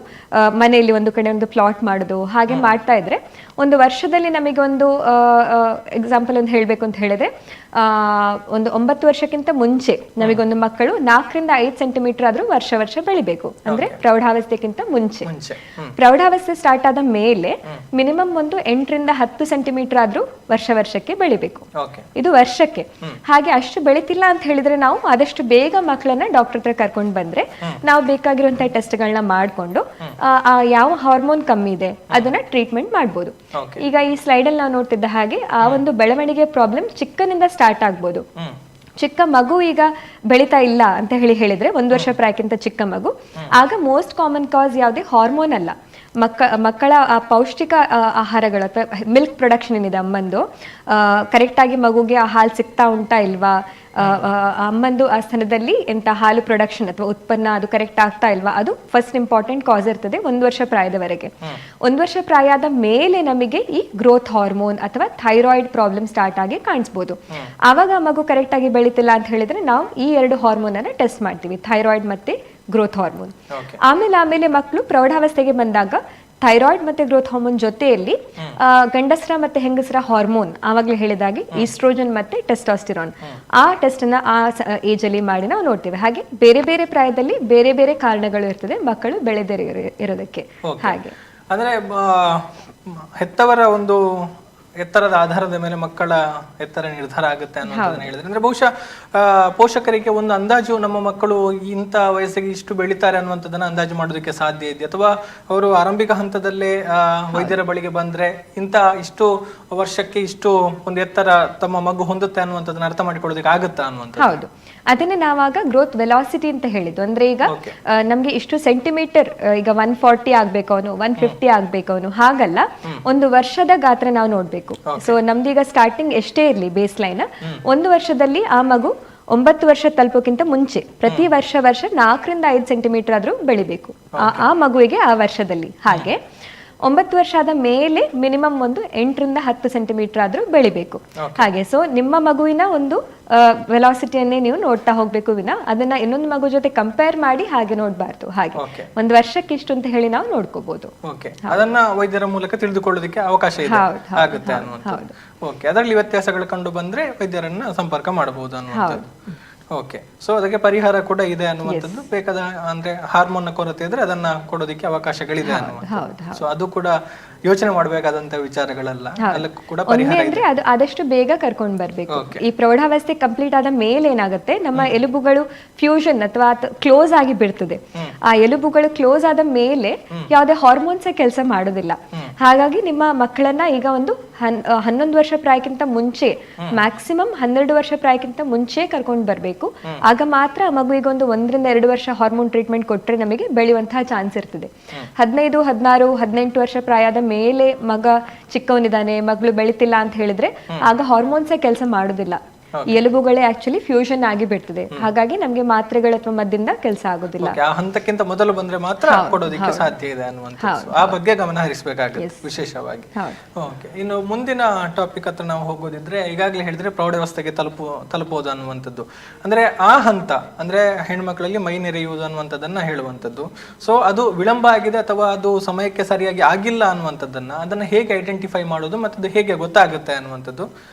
ಮನೆಯಲ್ಲಿ ಒಂದು ಕಡೆ ಒಂದು ಪ್ಲಾಟ್ ಮಾಡೋದು ಹಾಗೆ ಮಾಡ್ತಾ ಇದ್ರೆ ಒಂದು ವರ್ಷದಲ್ಲಿ ನಮಗೆ ಒಂದು ಎಕ್ಸಾಂಪಲ್ ಒಂದು ಹೇಳ್ಬೇಕು ಅಂತ ಹೇಳಿದ್ರೆ ಒಂದು 9 ವರ್ಷಕ್ಕಿಂತ ಮುಂಚೆ ನಮಗೊಂದು ಮಕ್ಕಳು 4 ರಿಂದ 5 ಸೆಂಟಿಮೀಟರ್ ಆದ್ರೂ ವರ್ಷ ಬೆಳಿಬೇಕು. ಅಂದ್ರೆ ಪ್ರೌಢಾವಸ್ಥೆಗಿಂತ ಮುಂಚೆ. ಪ್ರೌಢಾವಸ್ಥೆ ಸ್ಟಾರ್ಟ್ ಆದ ಮೇಲೆ ಮಿನಿಮಮ್ ಒಂದು 8 ರಿಂದ 10 ಸೆಂಟಿಮೀಟರ್ ಆದ್ರೂ ವರ್ಷಕ್ಕೆ ಬೆಳಿಬೇಕು. ಇದು ವರ್ಷಕ್ಕೆ. ಹಾಗೆ ಅಷ್ಟು ಬೆಳಿತಿಲ್ಲ ಅಂತ ಹೇಳಿದ್ರೆ ನಾವು ಆದಷ್ಟು ಬೇಗ ಮಕ್ಕಳನ್ನ ಡಾಕ್ಟರ್ ಹತ್ರ ಕರ್ಕೊಂಡು ಬಂದ್ರೆ ನಾವು ಬೇಕಾಗಿರುವಂತಹ ಟೆಸ್ಟ್ ಗಳನ್ನ ಮಾಡ್ಕೊಂಡು ಯಾವ ಹಾರ್ಮೋನ್ ಕಮ್ಮಿ ಇದೆ ಅದನ್ನ ಟ್ರೀಟ್ಮೆಂಟ್ ಮಾಡ್ಬೋದು. ಈಗ ಈ ಸ್ಲೈಡ್ ಅಲ್ಲಿ ನಾವು ನೋಡ್ತಿದ್ದ ಹಾಗೆ ಆ ಒಂದು ಬೆಳವಣಿಗೆ ಪ್ರಾಬ್ಲಮ್ ಚಿಕ್ಕನಿಂದ ಸ್ಟಾರ್ಟ್ ಆಗ್ಬೋದು. ಚಿಕ್ಕ ಮಗು ಈಗ ಬೆಳೀತಾ ಇಲ್ಲ ಅಂತ ಹೇಳಿದ್ರೆ 1 ವರ್ಷ ಪ್ರಾಯಕ್ಕಿಂತ ಚಿಕ್ಕ ಮಗು, ಆಗ ಮೋಸ್ಟ್ ಕಾಮನ್ ಕಾಸ್ ಯಾವುದೇ ಹಾರ್ಮೋನ್ ಅಲ್ಲ, ಮಕ್ಕಳ ಪೌಷ್ಟಿಕ ಆಹಾರಗಳು ಅಥವಾ ಮಿಲ್ಕ್ ಪ್ರೊಡಕ್ಷನ್ ಏನಿದೆ ಅಮ್ಮಂದು ಕರೆಕ್ಟಾಗಿ ಮಗುಗೆ ಆ ಹಾಲು ಸಿಗ್ತಾ ಉಂಟಾ ಇಲ್ವಾ, ಅಮ್ಮಂದು ಆ ಸ್ಥಾನದಲ್ಲಿ ಎಂಥ ಹಾಲು ಪ್ರೊಡಕ್ಷನ್ ಅಥವಾ ಉತ್ಪನ್ನ ಅದು ಕರೆಕ್ಟ್ ಆಗ್ತಾ ಇಲ್ವಾ, ಅದು ಫಸ್ಟ್ ಇಂಪಾರ್ಟೆಂಟ್ ಕಾಸ್ ಇರ್ತದೆ 1 ವರ್ಷ ಪ್ರಾಯದವರೆಗೆ. 1 ವರ್ಷ ಪ್ರಾಯದ ಮೇಲೆ ನಮಗೆ ಈ ಗ್ರೋತ್ ಹಾರ್ಮೋನ್ ಅಥವಾ ಥೈರಾಯ್ಡ್ ಪ್ರಾಬ್ಲಮ್ ಸ್ಟಾರ್ಟ್ ಆಗಿ ಕಾಣಿಸ್ಬೋದು. ಆವಾಗ ಮಗು ಕರೆಕ್ಟ್ ಆಗಿ ಬೆಳೀತಿಲ್ಲ ಅಂತ ಹೇಳಿದ್ರೆ ನಾವು ಈ 2 ಹಾರ್ಮೋನ್ ಅನ್ನ ಟೆಸ್ಟ್ ಮಾಡ್ತೀವಿ, ಥೈರಾಯ್ಡ್ ಮತ್ತೆ ಗ್ರೋತ್ ಹಾರ್ಮೋನ್. ಆಮೇಲೆ ಮಕ್ಕಳು ಪ್ರೌಢಾವಸ್ಥೆಗೆ ಬಂದಾಗ ಥೈರಾಯ್ಡ್ ಮತ್ತೆ ಗ್ರೋತ್ ಹಾರ್ಮೋನ್ ಜೊತೆಯಲ್ಲಿ ಗಂಡಸರ ಮತ್ತೆ ಹೆಂಗಸರ ಹಾರ್ಮೋನ್ ಆವಾಗಲೇ ಹೇಳಿದಾಗೆ ಈಸ್ಟ್ರೋಜನ್ ಮತ್ತೆ ಟೆಸ್ಟಾಸ್ಟಿರಾನ್, ಆ ಟೆಸ್ಟ್ ಅನ್ನ ಆ ಏಜ್ ಅಲ್ಲಿ ಮಾಡಿ ನಾವು ನೋಡ್ತೇವೆ. ಹಾಗೆ ಬೇರೆ ಬೇರೆ ಪ್ರಾಯದಲ್ಲಿ ಬೇರೆ ಬೇರೆ ಕಾರಣಗಳು ಇರ್ತದೆ ಮಕ್ಕಳು ಬೆಳೆದೇ ಇರೋದಕ್ಕೆ. ಹಾಗೆ ಅಂದ್ರೆ ಹೆತ್ತವರ ಒಂದು ಎತ್ತರದ ಆಧಾರದ ಮೇಲೆ ಮಕ್ಕಳ ಎತ್ತರ ನಿರ್ಧಾರ ಆಗುತ್ತೆ ಅನ್ನೋದನ್ನ ಹೇಳಿದ್ರೆ, ಅಂದ್ರೆ ಬಹುಶಃ ಪೋಷಕರಿಗೆ ಒಂದು ಅಂದಾಜು ನಮ್ಮ ಮಕ್ಕಳು ಇಂಥ ವಯಸ್ಸಿಗೆ ಇಷ್ಟು ಬೆಳೀತಾರೆ ಅನ್ನುವಂಥದ್ದನ್ನ ಅಂದಾಜು ಮಾಡೋದಕ್ಕೆ ಸಾಧ್ಯ ಇದೆ, ಅಥವಾ ಅವರು ಆರಂಭಿಕ ಹಂತದಲ್ಲೇ ವೈದ್ಯರ ಬಳಿಗೆ ಬಂದ್ರೆ ಇಷ್ಟು ವರ್ಷಕ್ಕೆ ಇಷ್ಟು ಒಂದು ಎತ್ತರ ತಮ್ಮ ಮಗು ಹೊಂದುತ್ತೆ ಅನ್ನುವಂಥದ್ದನ್ನ ಅರ್ಥ ಮಾಡಿಕೊಳ್ಳೋದಕ್ಕೆ ಆಗುತ್ತಾ ಅನ್ನುವಂಥದ್ದು? ಹೌದು, ಅದನ್ನೇ ನಾವಾಗ ಗ್ರೋತ್ ವೆಲಾಸಿಟಿ ಅಂತ ಹೇಳಿದ್ದು. ಅಂದ್ರೆ ಈಗ ನಮ್ಗೆ ಇಷ್ಟು ಸೆಂಟಿಮೀಟರ್, ಈಗ 140 ಆಗ್ಬೇಕು ಅವನು, 150 ಆಗ್ಬೇಕು ಅವನು, ಹಾಗಲ್ಲ, 1 ವರ್ಷದ ಗಾತ್ರ ನಾವು ನೋಡ್ಬೇಕು. ಸೊ ನಮ್ದೀಗ ಸ್ಟಾರ್ಟಿಂಗ್ ಎಷ್ಟೇ ಇರ್ಲಿ ಬೇಸ್ ಲೈನ್, 1 ವರ್ಷದಲ್ಲಿ ಆ ಮಗು 9 ವರ್ಷ ತಲುಪೋಕ್ಕಿಂತ ಮುಂಚೆ ಪ್ರತಿ ವರ್ಷ 4 ರಿಂದ 5 ಸೆಂಟಿಮೀಟರ್ ಆದ್ರೂ ಬೆಳಿಬೇಕು ಆ ಮಗುವಿಗೆ ಆ ವರ್ಷದಲ್ಲಿ. ಹಾಗೆ 9 ವರ್ಷ ಆದ ಮೇಲೆ ಮಿನಿಮಮ್ ಒಂದು 8 ರಿಂದ 10 ಸೆಂಟಿಮೀಟರ್ ಆದ್ರೂ ಬೆಳಿಬೇಕು. ಹಾಗೆ ಸೊ ನಿಮ್ಮ ಮಗುವಿನ ಒಂದು ವೆಲಾಸಿಟಿಯನ್ನೇ ನೀವು ನೋಡ್ತಾ ಹೋಗ್ಬೇಕು ವಿನ ಅದನ್ನ ಇನ್ನೊಂದು ಮಗು ಜೊತೆ ಕಂಪೇರ್ ಮಾಡಿ ಹಾಗೆ ನೋಡ್ಬಾರ್ದು. ಹಾಗೆ 1 ವರ್ಷಕ್ಕೆ ಇಷ್ಟು ಅಂತ ಹೇಳಿ ನಾವು ನೋಡ್ಕೋಬಹುದು. ಅದನ್ನ ವೈದ್ಯರ ಮೂಲಕ ತಿಳಿದುಕೊಳ್ಳೋದಕ್ಕೆ ಅವಕಾಶ ಇದೆ ಆಗುತ್ತೆ ಅನ್ನುವಂಥದ್ದು. ಅದರಲ್ಲಿ ವ್ಯತ್ಯಾಸಗಳು ಕಂಡು ಬಂದ್ರೆ ವೈದ್ಯರನ್ನ ಸಂಪರ್ಕ ಮಾಡಬಹುದು ಅನ್ನುವಂಥದ್ದು. ಓಕೆ, ಸೊ ಅದಕ್ಕೆ ಪರಿಹಾರ ಕೂಡ ಇದೆ ಅನ್ನುವಂಥದ್ದು. ಬೇಕಾದ ಅಂದ್ರೆ ಹಾರ್ಮೋನ್ ಕೊರತೆ ಇದ್ರೆ ಅದನ್ನ ಕೊಡೋದಕ್ಕೆ ಅವಕಾಶಗಳಿದೆ ಅನ್ನುವಂಥದ್ದು. ಸೊ ಅದು ಕೂಡ ಯೋಚನೆ ಮಾಡಬೇಕಾದಂತ ವಿಚಾರಗಳಲ್ಲ, ಅದಕ್ಕೂ ಕೂಡ ಪರಿಹಾರ ಅಂದ್ರೆ ಅದು ಆದಷ್ಟು ಬೇಗ ಕರ್ಕೊಂಡ್ ಬರ್ಬೇಕು. ಈ ಪ್ರೌಢಾವಸ್ಥೆ ಕಂಪ್ಲೀಟ್ ಆದ ಮೇಲೆ ಏನಾಗುತ್ತೆ, ನಮ್ಮ ಎಲುಬುಗಳು ಫ್ಯೂಷನ್ ಅಥವಾ ಕ್ಲೋಸ್ ಆಗಿ ಬಿಡ್ತದೆ. ಆ ಎಲುಬುಗಳು ಕ್ಲೋಸ್ ಆದ ಮೇಲೆ ಯಾವುದೇ ಹಾರ್ಮೋನ್ಸ್ ಕೆಲಸ ಮಾಡೋದಿಲ್ಲ. ಹಾಗಾಗಿ ನಿಮ್ಮ ಮಕ್ಕಳನ್ನ ಈಗ ಒಂದು 11 ವರ್ಷ ಪ್ರಾಯಕ್ಕಿಂತ ಮುಂಚೆ, ಮ್ಯಾಕ್ಸಿಮಮ್ 12 ವರ್ಷ ಪ್ರಾಯಕ್ಕಿಂತ ಮುಂಚೆ ಕರ್ಕೊಂಡು ಬರ್ಬೇಕು. ಆಗ ಮಾತ್ರ ಮಗುವಿಗೆ ಒಂದು 1 ರಿಂದ 2 ವರ್ಷ ಹಾರ್ಮೋನ್ ಟ್ರೀಟ್ಮೆಂಟ್ ಕೊಟ್ರೆ ನಮಗೆ ಬೆಳೆಯುವಂತಹ ಚಾನ್ಸ್ ಇರ್ತದೆ. 15, 16, 18 ವರ್ಷ ಪ್ರಾಯದ ಮೇಲೆ ಮಗ ಚಿಕ್ಕವನಿದ್ದಾನೆ, ಮಗಳು ಬೆಳಿತಿಲ್ಲ ಅಂತ ಹೇಳಿದ್ರೆ ಆಗ ಹಾರ್ಮೋನ್ಸ್ ಕೆಲಸ ಮಾಡುದಿಲ್ಲ. ಈ ಎಲುಬುಗಳೇ ಆಕ್ಚುಲಿ ಫ್ಯೂಷನ್ ಆಗಿ ಬಿಡ್ತದೆ. ಹಾಗಾಗಿ ನಮ್ಗೆ ಮಾತ್ರೆಗಳು ಅಥವಾ ಮದ್ದಿಂದ ಕೆಲಸ ಆಗೋದಿಲ್ಲ. ಆ ಹಂತಕ್ಕಿಂತ ಮೊದಲು ಬಂದ್ರೆ ಮಾತ್ರ ಕೊಡೋದಕ್ಕೆ ಸಾಧ್ಯ ಇದೆ ಅನ್ನುವಂಥದ್ದು. ಆ ಬಗ್ಗೆ ಗಮನ ಹರಿಸಬೇಕಾಗುತ್ತೆ ವಿಶೇಷವಾಗಿ. ಓಕೆ, ಇನ್ನು ಮುಂದಿನ ಟಾಪಿಕ್ ಹತ್ರ ನಾವು ಹೋಗೋದಿದ್ರೆ, ಈಗಾಗಲೇ ಹೇಳಿದ್ರೆ ಪ್ರೌಢಾವಸ್ಥೆಗೆ ತಲುಪೋದು ಅನ್ನುವಂಥದ್ದು. ಅಂದ್ರೆ ಆ ಹಂತ ಅಂದ್ರೆ ಹೆಣ್ಮಕ್ಳಲ್ಲಿ ಮೈ ನೆರೆಯುವುದು ಅನ್ನುವಂಥದ್ದನ್ನ ಹೇಳುವಂಥದ್ದು. ಸೊ ಅದು ವಿಳಂಬ ಆಗಿದೆ ಅಥವಾ ಅದು ಸಮಯಕ್ಕೆ ಸರಿಯಾಗಿ ಆಗಿಲ್ಲ ಅನ್ನುವಂಥದ್ದನ್ನ ಅದನ್ನ ಹೇಗೆ ಐಡೆಂಟಿಫೈ ಮಾಡೋದು ಮತ್ತು ಅದು ಹೇಗೆ ಗೊತ್ತಾಗುತ್ತೆ ಅನ್ನುವಂಥದ್ದು,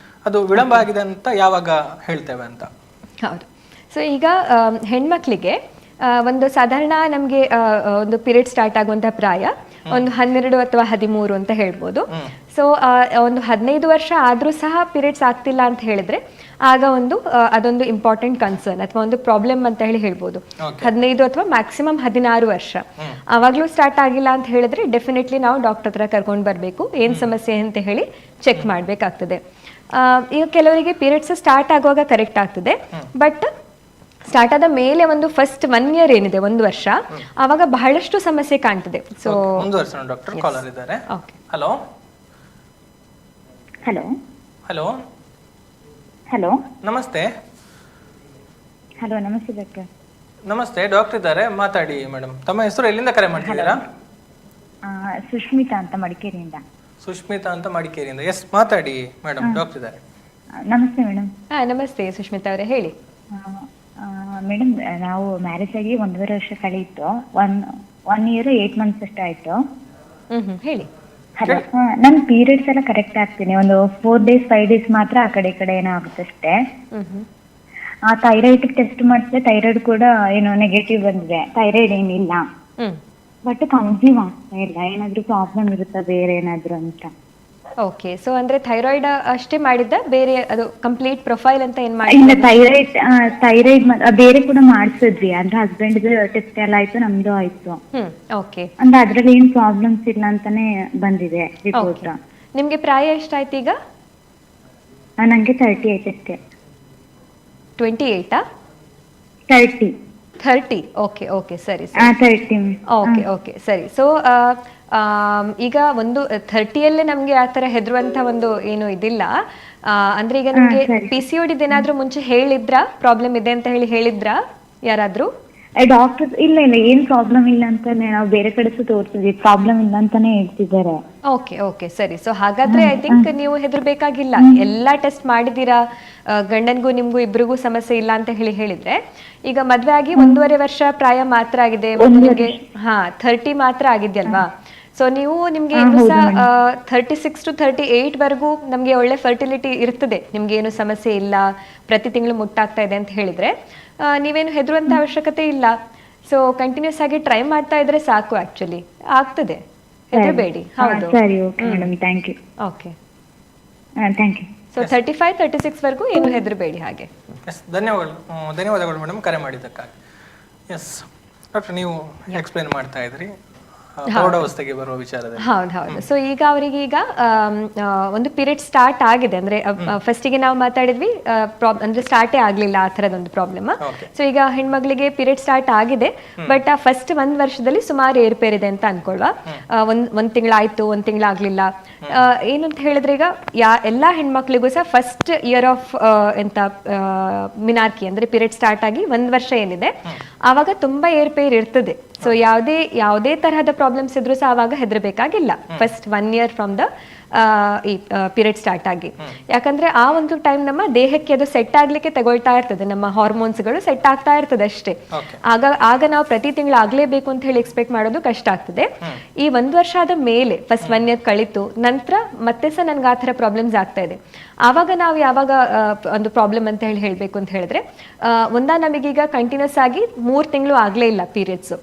ಅದು ವಿಳಂಬ ಆಗಿದೆ ಅಂತ ಯಾವಾಗ ಹೇಳ್ತೇವೆ ಅಂತ? ಹೌದು, ಸೊ ಈಗ ಹೆಣ್ಮಕ್ಳಿಗೆ ಒಂದು ಸಾಧಾರಣ ನಮಗೆ ಒಂದು ಪೀರಿಯಡ್ ಸ್ಟಾರ್ಟ್ ಆಗುವಂಥ ಪ್ರಾಯ ಒಂದು 12 ಅಥವಾ 13 ಅಂತ ಹೇಳ್ಬೋದು. ಸೊ ಒಂದು 15 ವರ್ಷ ಆದ್ರೂ ಸಹ ಪೀರಿಯಡ್ಸ್ ಆಗ್ತಿಲ್ಲ ಅಂತ ಹೇಳಿದ್ರೆ ಆಗ ಅದೊಂದು ಇಂಪಾರ್ಟೆಂಟ್ ಕನ್ಸರ್ನ್ ಅಥವಾ ಒಂದು ಪ್ರಾಬ್ಲಮ್ ಅಂತ ಹೇಳ್ಬೋದು. 15 ಅಥವಾ ಮ್ಯಾಕ್ಸಿಮಮ್ 16 ವರ್ಷ ಆವಾಗ್ಲೂ ಸ್ಟಾರ್ಟ್ ಆಗಿಲ್ಲ ಅಂತ ಹೇಳಿದ್ರೆ ಡೆಫಿನೆಟ್ಲಿ ನಾವು ಡಾಕ್ಟರ್ ಹತ್ರ ಕರ್ಕೊಂಡು ಬರ್ಬೇಕು, ಏನ್ ಸಮಸ್ಯೆ ಅಂತ ಹೇಳಿ ಚೆಕ್ ಮಾಡ್ಬೇಕಾಗ್ತದೆ. ಈಗ ಕೆಲವರಿಗೆ ಪೀರಿಯಡ್ಸ್ ಸ್ಟಾರ್ಟ್ ಆಗುವಾಗ ಕರೆಕ್ಟ್ ಆಗ್ತದೆ, ಬಟ್ ಸ್ಟಾರ್ಟ್ ಆದ ಮೇಲೆ ಒಂದು ಫಸ್ಟ್ 1 ಇಯರ್ ಏನಿದೆ, 1 ವರ್ಷ, ಆವಾಗ ಬಹಳಷ್ಟು ಸಮಸ್ಯೆ ಕಾಣ್ತದೆ. ಸೊ ಡಾಕ್ಟರ್ ಕಾಲರ್ ಇದ್ದಾರೆ. ಹಲೋ ಹಲೋ ಹಲೋ ಹಲೋ ನಮಸ್ತೆ. ಹಲೋ ನಮಸ್ತೆ ಡಾಕ್ಟರ್. ನಮಸ್ತೆ, ಡಾಕ್ಟರ್ ಇದ್ದಾರೆ, ಮಾತಾಡಿ ಮೇಡಮ್. ತಮ್ಮ ಹೆಸರು, ಎಲ್ಲಿಂದ ಕರೆ ಮಾಡ್ತಿದ್ದೀರಾ? ಸುಷ್ಮಿತಾ ಅಂತ ಮಡಿಕೇರಿಯಿಂದ. ಸುಷ್ಮಿತಾ ಅಂತ ಮಡಿಕೇರಿಯಿಂದ. ಎಸ್, ಮಾತಾಡಿ ಮೇಡಮ್, ಡಾಕ್ಟರ್ ಇದ್ದಾರೆ. ನಮಸ್ತೆ ಮೇಡಮ್. ನಮಸ್ತೆ ಸುಷ್ಮಿತಾ ಅವರೇ, ಹೇಳಿ. ಮೇಡಮ್, ನಾವು ಮ್ಯಾರೇಜ್ ಆಗಿ 1.5 ವರ್ಷ ಕಳೆಯಿತು. 1 ಇಯರ್ 8 ಮಂತ್ಸ್ ಅಷ್ಟೇ ಆಯ್ತು. ಹೇಳಿ. ಹಲೋ, ನನ್ ಪೀರಿಯಡ್ಸ್ ಎಲ್ಲ ಕರೆಕ್ಟ್ ಆಗ್ತೀನಿ. ಒಂದು 4 days 5 days ಮಾತ್ರ ಆ ಕಡೆ ಏನೋ ಆಗುತ್ತೆ ಅಷ್ಟೇ. ಆ ಥೈರಾಯ್ಡ್ ಟೆಸ್ಟ್ ಮಾಡಿಸಿದ್ರೆ ಥೈರಾಯ್ಡ್ ಕೂಡ ಏನೋ ನೆಗೆಟಿವ್ ಬಂದಿದೆ. ಥೈರಾಯ್ಡ್ ಏನಿಲ್ಲ, ಬಟ್ ಕನ್ಸ್ಯೂಮ್ ಆಗ್ತಾ ಇಲ್ಲ. ಏನಾದ್ರೂ ಪ್ರಾಬ್ಲಮ್ ಇರುತ್ತಾ ಬೇರೆ ಏನಾದ್ರು ಅಂತ? ಓಕೆ, ಸೊ ಅಂದ್ರೆ ಥೈರಾಯ್ಡ್ ಅಷ್ಟೇ ಮಾಡಿದ್ದ, ಬೇರೆ ಅದು ಕಂಪ್ಲೀಟ್ ಪ್ರೊಫೈಲ್ ಅಂತ ಏನ್ ಮಾಡಿ? ಇಲ್ಲ, ಥೈರಾಯ್ಡ್ ಬೇರೆ ಕೂಡ ಮಾಡಿಸಿದ್ವಿ. ಅಂದ್ರೆ ಹಸ್ಬೆಂಡ್ ಟೆಸ್ಟ್ ಎಲ್ಲ ಆಯ್ತು, ನಮ್ದು ಆಯ್ತು. ಓಕೆ, ಅಂದ್ರೆ ಅದ್ರಲ್ಲಿ ಏನ್ ಪ್ರಾಬ್ಲಮ್ಸ್ ಇಲ್ಲ ಅಂತಾನೆ ಬಂದಿದೆ ರಿಪೋರ್ಟ್. ನಿಮ್ಗೆ ಪ್ರಾಯ ಎಷ್ಟಾಯ್ತು ಈಗ? ನಂಗೆ 38 ಅಷ್ಟೇ. 28 30. 30. ಓಕೆ ಓಕೆ, ಸರಿ ಸರಿ. 30. ಓಕೆ ಓಕೆ, ಸರಿ. ಸೊ ಈಗ ಒಂದು 30ಯಲ್ಲೇ ನಮ್ಗೆ ಆ ಥರ ಹೆದರುವಂತ ಒಂದು ಏನು ಇದಿಲ್ಲ. ಅಂದ್ರೆ ಈಗ ನಿಮ್ಗೆ PCOD ಏನಾದ್ರೂ ಮುಂಚೆ ಹೇಳಿದ್ರಾ ಪ್ರಾಬ್ಲಮ್ ಇದೆ ಅಂತ ಹೇಳಿದ್ರಾ ಯಾರಾದ್ರೂ? ಡಾಕ್ಟರ್ ಇಲ್ಲ ಏನ್ ಪ್ರಾಬ್ಲಮ್ ಇಲ್ಲ ಅಂತಾನೆ ನಾವು ಬೇರೆ ಕಡೆ ತೋರಿಸಿದ್ವಿ, ಪ್ರಾಬ್ಲಮ್ ಇಲ್ಲ ಅಂತಾನೆ ಹೇಳ್ತಿದ್ದಾರೆ. ಓಕೆ ಓಕೆ, ಸರಿ. ಸೊ ಹಾಗಾದ್ರೆ ಐ ಥಿಂಕ್ ನೀವು ಹೆದರ್ಬೇಕಾಗಿಲ್ಲ. ಎಲ್ಲಾ ಟೆಸ್ಟ್ ಮಾಡಿದೀರಾ, ಗಂಡನ್ಗೂ ನಿಮ್ಗೂ ಇಬ್ರಿಗೂ ಸಮಸ್ಯೆ ಇಲ್ಲ ಅಂತ ಹೇಳಿದ್ರೆ, ಈಗ ಮದ್ವೆ ಆಗಿ 1.5 ವರ್ಷ ಪ್ರಾಯ ಮಾತ್ರ ಆಗಿದೆ, ನಿಮ್ಗೆ 30 ಮಾತ್ರ ಆಗಿದ್ಯಲ್ವಾ? ಸೊ ನಿಮ್ಗೆ ಏನು ಸಹ 36 to 38 ವರೆಗೂ ನಮ್ಗೆ ಒಳ್ಳೆ ಫರ್ಟಿಲಿಟಿ ಇರ್ತದೆ, ನಿಮ್ಗೆ ಏನು ಸಮಸ್ಯೆ ಇಲ್ಲ, ಪ್ರತಿ ತಿಂಗಳು ಮುಟ್ಟಾಗ್ತಾ ಇದೆ ಅಂತ ಹೇಳಿದ್ರೆ ನೀವೇನು ಹೆದರುವಂತ ಅವಶ್ಯಕತೆ ಇಲ್ಲ. ಸೊ ಕಂಟಿನ್ಯೂಸ್ ಆಗಿ ಟ್ರೈ ಮಾಡ್ತಾ ಇದ್ರೆ ಸಾಕು, ಆಕ್ಚುಲಿ ಆಗ್ತದೆ, ಹೆದರಬೇಡಿ. ಹೌದು, ಸರಿ, okay madam, thank you. Okay, thank you. So 35, 36 ವರೆಗೂ ಏನು ಹೆದರಬೇಡಿ ಹಾಗೆ. ಧನ್ಯವಾದಗಳು ಮೇಡಮ್ ಕರೆ ಮಾಡಿದ್ದಕ್ಕಾಗಿ. ಎಸ್ ಡಾಕ್ಟರ್, ನೀವು ಎಕ್ಸ್ಪ್ಲೇನ್ ಮಾಡ್ತಾ ಇದ್ರಿ ಪ್ರೌಢಾವಸ್ಥೆಗೆ ಬರುವ ವಿಚಾರದಲ್ಲಿ. ಹೌದು. ಸೊ ಈಗ ಅವರಿಗೆ ಈಗ ಒಂದು ಪೀರಿಯಡ್ ಸ್ಟಾರ್ಟ್ ಆಗಿದೆ, ಅಂದ್ರೆ ಫಸ್ಟಿಗೆ ನಾವು ಮಾತಾಡಿದ್ವಿ ಅಂದ್ರೆ ಸ್ಟಾರ್ಟೇ ಆಗ್ಲಿಲ್ಲ ಆ ಥರದೊಂದು ಪ್ರಾಬ್ಲಮ್. ಸೊ ಈಗ ಹೆಣ್ಮಕ್ಳಿಗೆ ಪೀರಿಯಡ್ ಸ್ಟಾರ್ಟ್ ಆಗಿದೆ, ಬಟ್ ಆ ಫಸ್ಟ್ 1 ವರ್ಷದಲ್ಲಿ ಸುಮಾರು ಏರ್ಪೇರಿದೆ ಅಂತ ಅನ್ಕೊಳ್ವಾ. ಒಂದ್ ತಿಂಗಳಾಯ್ತು, 1 ತಿಂಗಳಾಗ್ಲಿಲ್ಲ. ಏನಂತ ಹೇಳಿದ್ರೆ ಈಗ ಎಲ್ಲಾ ಹೆಣ್ಮಕ್ಳಿಗೂ ಸಹ ಫಸ್ಟ್ ಇಯರ್ ಆಫ್ ಎಂತ ಮಿನಾರ್ಕಿ ಅಂದ್ರೆ ಪೀರಿಯಡ್ ಸ್ಟಾರ್ಟ್ ಆಗಿ 1 ವರ್ಷ ಏನಿದೆ ಆವಾಗ ತುಂಬಾ ಏರ್ಪೇರ್ ಇರ್ತದೆ. ಸೊ ಯಾವುದೇ ತರಹದ ಪ್ರಾಬ್ಲಮ್ಸ್ ಇದ್ರೂ ಸಹ ಆವಾಗ ಹೆದರಬೇಕಾಗಿಲ್ಲ, ಫಸ್ಟ್ 1 year ಫ್ರಮ್ ದ ಈ ಪೀರಿಯಡ್ ಸ್ಟಾರ್ಟ್ ಆಗಿ. ಯಾಕಂದ್ರೆ ಆ ಒಂದು ಟೈಮ್ ನಮ್ಮ ದೇಹಕ್ಕೆ ಅದು ಸೆಟ್ ಆಗ್ಲಿಕ್ಕೆ ತಗೊಳ್ತಾ ಇರ್ತದೆ, ನಮ್ಮ ಹಾರ್ಮೋನ್ಸ್ಗಳು ಸೆಟ್ ಆಗ್ತಾ ಇರ್ತದೆ ಅಷ್ಟೇ. ಆಗ ನಾವು ಪ್ರತಿ ತಿಂಗಳು ಆಗ್ಲೇಬೇಕು ಅಂತ ಹೇಳಿ ಎಕ್ಸ್ಪೆಕ್ಟ್ ಮಾಡೋದು ಕಷ್ಟ ಆಗ್ತದೆ. ಈ 1 ವರ್ಷ ಆದ ಮೇಲೆ ಫಸ್ಟ್ 1 year ಕಳಿತು ನಂತರ ಮತ್ತೆ ಸಹ ನನ್ಗೆ ಆ ಥರ ಪ್ರಾಬ್ಲಮ್ಸ್ ಆಗ್ತಾ ಇದೆ. ಆವಾಗ ನಾವು ಯಾವಾಗ ಒಂದು ಪ್ರಾಬ್ಲಮ್ ಅಂತ ಹೇಳ್ಬೇಕು ಅಂತ ಹೇಳಿದ್ರೆ, ನಮಗೀಗ ಕಂಟಿನ್ಯೂಸ್ ಆಗಿ 3 ತಿಂಗಳು ಆಗ್ಲೇ ಇಲ್ಲ ಪೀರಿಯಡ್ಸ್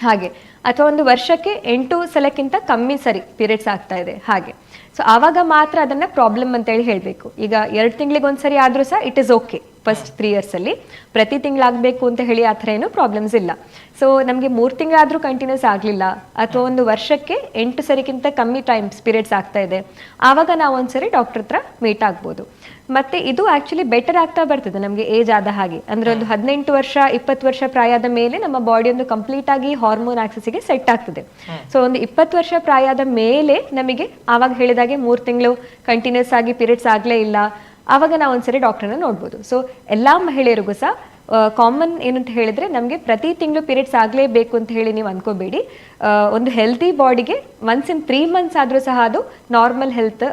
ಹಾಗೆ, ಅಥವಾ 1 ವರ್ಷಕ್ಕೆ 8 ಸಲಕ್ಕಿಂತ ಕಮ್ಮಿ ಸರಿ ಪೀರಿಯಡ್ಸ್ ಆಗ್ತಾ ಇದೆ ಹಾಗೆ. ಸೊ ಆವಾಗ ಮಾತ್ರ ಅದನ್ನ ಪ್ರಾಬ್ಲಮ್ ಅಂತ ಹೇಳ್ಬೇಕು. ಈಗ 2 ತಿಂಗಳಿಗೆ ಒಂದ್ಸರಿ ಆದ್ರೂ ಸಹ it is okay. First 3 years ಅಲ್ಲಿ ಪ್ರತಿ ತಿಂಗಳಾಗಬೇಕು ಅಂತ ಹೇಳಿ ಆ ಥರ ಏನು ಪ್ರಾಬ್ಲಮ್ಸ್ ಇಲ್ಲ. ಸೊ ನಮಗೆ 3 ತಿಂಗಳಾದ್ರೂ ಕಂಟಿನ್ಯೂಸ್ ಆಗಲಿಲ್ಲ, ಅಥವಾ 1 ವರ್ಷಕ್ಕೆ 8 ಸರಿಗಿಂತ ಕಮ್ಮಿ ಟೈಮ್ಸ್ ಪೀರಿಯಡ್ಸ್ ಆಗ್ತಾ ಇದೆ, ಆವಾಗ ನಾವು ಒಂದ್ಸರಿ ಡಾಕ್ಟರ್ ಹತ್ರ ಮೀಟ್ ಆಗ್ಬೋದು. ಮತ್ತೆ ಇದು ಆಕ್ಚುಲಿ ಬೆಟರ್ ಆಗ್ತಾ ಬರ್ತದೆ ನಮಗೆ ಏಜ್ ಆದ ಹಾಗೆ. ಅಂದ್ರೆ ಒಂದು 18 ವರ್ಷ 20 ವರ್ಷ ಪ್ರಾಯದ ಮೇಲೆ ನಮ್ಮ ಬಾಡಿ ಒಂದು ಕಂಪ್ಲೀಟ್ ಆಗಿ ಹಾರ್ಮೋನ್ ಆಕ್ಸೆಸ್ಗೆ ಸೆಟ್ ಆಗ್ತದೆ. ಸೊ ಒಂದು 20 ವರ್ಷ ಪ್ರಾಯದ ಮೇಲೆ ನಮಗೆ ಆವಾಗ ಹೇಳಿದಾಗೆ 3 ತಿಂಗಳು ಕಂಟಿನ್ಯೂಸ್ ಆಗಿ ಪೀರಿಯಡ್ಸ್ ಆಗ್ಲೇ ಇಲ್ಲ, ಆವಾಗ ನಾವು ಒಂದ್ಸರಿ ಡಾಕ್ಟರ್ನ ನೋಡ್ಬೋದು. ಸೊ ಎಲ್ಲಾ ಮಹಿಳೆಯರಿಗೂ ಸಹ ಕಾಮನ್ ಏನಂತ ಹೇಳಿದ್ರೆ, ನಮಗೆ ಪ್ರತಿ ತಿಂಗಳು ಪೀರಿಯಡ್ಸ್ ಆಗಲೇಬೇಕು ಅಂತ ಹೇಳಿ ನೀವು ಅನ್ಕೋಬೇಡಿ. ಒಂದು ಹೆಲ್ತಿ ಬಾಡಿಗೆ ಒನ್ಸ್ ಇನ್ 3 months ಆದ್ರೂ ಸಹ ಅದು ನಾರ್ಮಲ್ ಹೆಲ್ತ್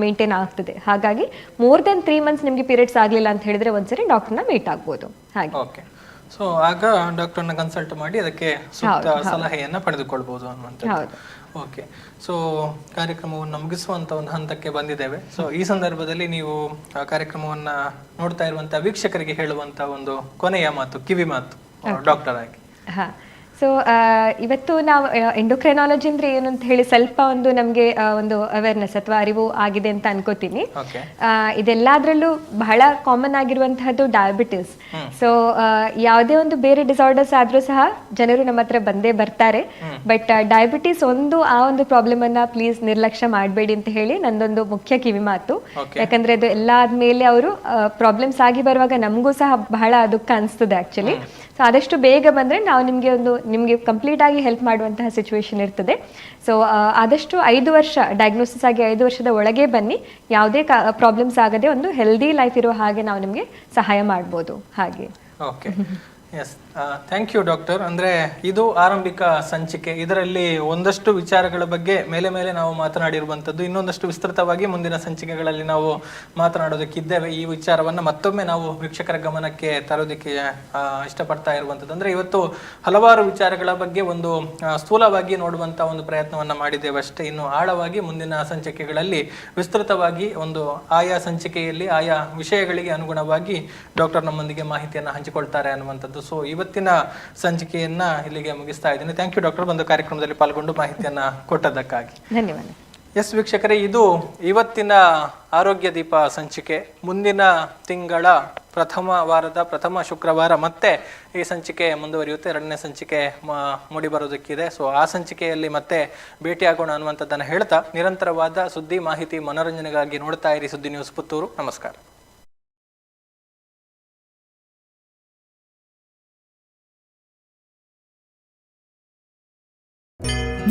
ಮೇಂಟೈನ್ ಆಗ್ತದೆ. ಹಾಗಾಗಿ ಮೋರ್ ದೆನ್ 3 months ನಿಮ್ಗೆ ಪೀರಿಯಡ್ಸ್ ಆಗಲಿಲ್ಲ ಅಂತ ಹೇಳಿದ್ರೆ ಒಂದ್ಸರಿ ಡಾಕ್ಟರ್ನ ಮೀಟ್ ಆಗ್ಬೋದು ಹಾಗೆ. ಓಕೆ, ಸೊ ಆಗ ಡಾಕ್ಟರ್ನ ಕನ್ಸಲ್ಟ್ ಮಾಡಿ ಅದಕ್ಕೆ ಸೂಕ್ತ ಸಲಹೆಯನ್ನ ಪಡೆದುಕೊಳ್ಬಹುದು ಅನ್ನುವಂಥದ್ದು. ಓಕೆ, ಸೊ ಕಾರ್ಯಕ್ರಮವನ್ನು ಮುಗಿಸುವಂತ ಒಂದು ಹಂತಕ್ಕೆ ಬಂದಿದ್ದೇವೆ. ಸೊ ಈ ಸಂದರ್ಭದಲ್ಲಿ ನೀವು ಕಾರ್ಯಕ್ರಮವನ್ನ ನೋಡ್ತಾ ಇರುವಂತಹ ವೀಕ್ಷಕರಿಗೆ ಹೇಳುವಂತ ಒಂದು ಕೊನೆಯ ಮಾತು, ಕಿವಿ ಮಾತು ಡಾಕ್ಟರ್ ಆಗಿ. ಸೊ ಇವತ್ತು ನಾವು ಎಂಡೋಕ್ರೈನಾಲಜಿ ಅಂದ್ರೆ ಏನು ಅಂತ ಹೇಳಿ ಸ್ವಲ್ಪ ಒಂದು ನಮಗೆ ಒಂದು ಅವೇರ್ನೆಸ್ ಅಥವಾ ಅರಿವು ಆಗಿದೆ ಅಂತ ಅನ್ಕೋತೀನಿ. ಇದೆಲ್ಲದ್ರಲ್ಲೂ ಬಹಳ ಕಾಮನ್ ಆಗಿರುವಂತಹದ್ದು ಡಯಾಬಿಟಿಸ್. ಸೊ ಯಾವುದೇ ಒಂದು ಬೇರೆ ಡಿಸಾರ್ಡರ್ಸ್ ಆದ್ರೂ ಸಹ ಜನರು ನಮ್ಮ ಹತ್ರ ಬಂದೇ ಬರ್ತಾರೆ. ಬಟ್ ಡಯಾಬಿಟಿಸ್ ಆ ಒಂದು ಪ್ರಾಬ್ಲಮ್ ಅನ್ನ ಪ್ಲೀಸ್ ನಿರ್ಲಕ್ಷ್ಯ ಮಾಡಬೇಡಿ ಅಂತ ಹೇಳಿ ನಂದೊಂದು ಮುಖ್ಯ ಕಿವಿ ಮಾತು. ಯಾಕಂದ್ರೆ ಅದು ಎಲ್ಲ ಆದ್ಮೇಲೆ ಅವರು ಪ್ರಾಬ್ಲಮ್ಸ್ ಆಗಿ ಬರುವಾಗ ನಮಗೂ ಸಹ ಬಹಳ ದುಃಖ ಅನಿಸ್ತದೆ ಆಕ್ಚುಲಿ. ಸೊ ಆದಷ್ಟು ಬೇಗ ಬಂದ್ರೆ ನಾವು ನಿಮ್ಗೆ ಕಂಪ್ಲೀಟ್ ಆಗಿ ಹೆಲ್ಪ್ ಮಾಡುವಂತಹ ಸಿಚುವೇಶನ್ ಇರ್ತದೆ. ಸೊ ಆದಷ್ಟು 5 ವರ್ಷ ಡಯಾಗ್ನೋಸಿಸ್ ಆಗಿ 5 ವರ್ಷದ ಒಳಗೆ ಬನ್ನಿ, ಯಾವುದೇ ಪ್ರಾಬ್ಲಮ್ಸ್ ಆಗದೆ ಒಂದು ಹೆಲ್ದಿ ಲೈಫ್ ಇರೋ ಹಾಗೆ ನಾವು ನಿಮ್ಗೆ ಸಹಾಯ ಮಾಡ್ಬೋದು ಹಾಗೆ. Okay, yes, thank you doctor. ಅಂದ್ರೆ ಇದು ಆರಂಭಿಕ ಸಂಚಿಕೆ. ಇದರಲ್ಲಿ ಒಂದಷ್ಟು ವಿಚಾರಗಳ ಬಗ್ಗೆ ಮೇಲೆ ನಾವು ಮಾತನಾಡಿರುವಂಥದ್ದು, ಇನ್ನೊಂದಷ್ಟು ವಿಸ್ತೃತವಾಗಿ ಮುಂದಿನ ಸಂಚಿಕೆಗಳಲ್ಲಿ ನಾವು ಮಾತನಾಡೋದಕ್ಕಿದ್ದೇವೆ. ಈ ವಿಚಾರವನ್ನ ಮತ್ತೊಮ್ಮೆ ನಾವು ವೀಕ್ಷಕರ ಗಮನಕ್ಕೆ ತರೋದಕ್ಕೆ ಇಷ್ಟಪಡ್ತಾ ಇರುವಂಥದ್ದು. ಅಂದ್ರೆ ಇವತ್ತು ಹಲವಾರು ವಿಚಾರಗಳ ಬಗ್ಗೆ ಒಂದು ಸ್ಥೂಲವಾಗಿ ನೋಡುವಂತ ಒಂದು ಪ್ರಯತ್ನವನ್ನ ಮಾಡಿದ್ದೇವೆ ಅಷ್ಟೇ. ಇನ್ನು ಆಳವಾಗಿ ಮುಂದಿನ ಸಂಚಿಕೆಗಳಲ್ಲಿ ವಿಸ್ತೃತವಾಗಿ ಒಂದು ಆಯಾ ಸಂಚಿಕೆಯಲ್ಲಿ ಆಯಾ ವಿಷಯಗಳಿಗೆ ಅನುಗುಣವಾಗಿ ಡಾಕ್ಟರ್ ನಮ್ಮೊಂದಿಗೆ ಮಾಹಿತಿಯನ್ನ ಹಂಚಿಕೊಳ್ತಾರೆ ಅನ್ನುವಂಥದ್ದು. ಸೊ ಇವತ್ತಿನ ಸಂಚಿಕೆಯನ್ನ ಇಲ್ಲಿಗೆ ಮುಗಿಸ್ತಾ ಇದ್ದೀನಿ. ಥ್ಯಾಂಕ್ ಯು ಡಾಕ್ಟರ್, ಬಂದು ಕಾರ್ಯಕ್ರಮದಲ್ಲಿ ಪಾಲ್ಗೊಂಡು ಮಾಹಿತಿಯನ್ನ ಕೊಟ್ಟದ್ದಕ್ಕಾಗಿ. ಧನ್ಯವಾದ. ಎಸ್ ವೀಕ್ಷಕರೇ, ಇದು ಇವತ್ತಿನ ಆರೋಗ್ಯ ದೀಪ ಸಂಚಿಕೆ. ಮುಂದಿನ ತಿಂಗಳ ಪ್ರಥಮ ವಾರದ ಪ್ರಥಮ ಶುಕ್ರವಾರ ಮತ್ತೆ ಈ ಸಂಚಿಕೆ ಮುಂದುವರಿಯುತ್ತೆ. 2ನೇ ಸಂಚಿಕೆ ಮೂಡಿ ಬರೋದಕ್ಕಿದೆ. ಸೊ ಆ ಸಂಚಿಕೆಯಲ್ಲಿ ಮತ್ತೆ ಭೇಟಿಯಾಗೋಣ ಅನ್ನುವಂಥದ್ದನ್ನು ಹೇಳ್ತಾ, ನಿರಂತರವಾದ ಸುದ್ದಿ, ಮಾಹಿತಿ, ಮನೋರಂಜನೆಗಾಗಿ ನೋಡ್ತಾ ಇರಿ ಸುದ್ದಿ ನ್ಯೂಸ್ ಪುತ್ತೂರು. ನಮಸ್ಕಾರ.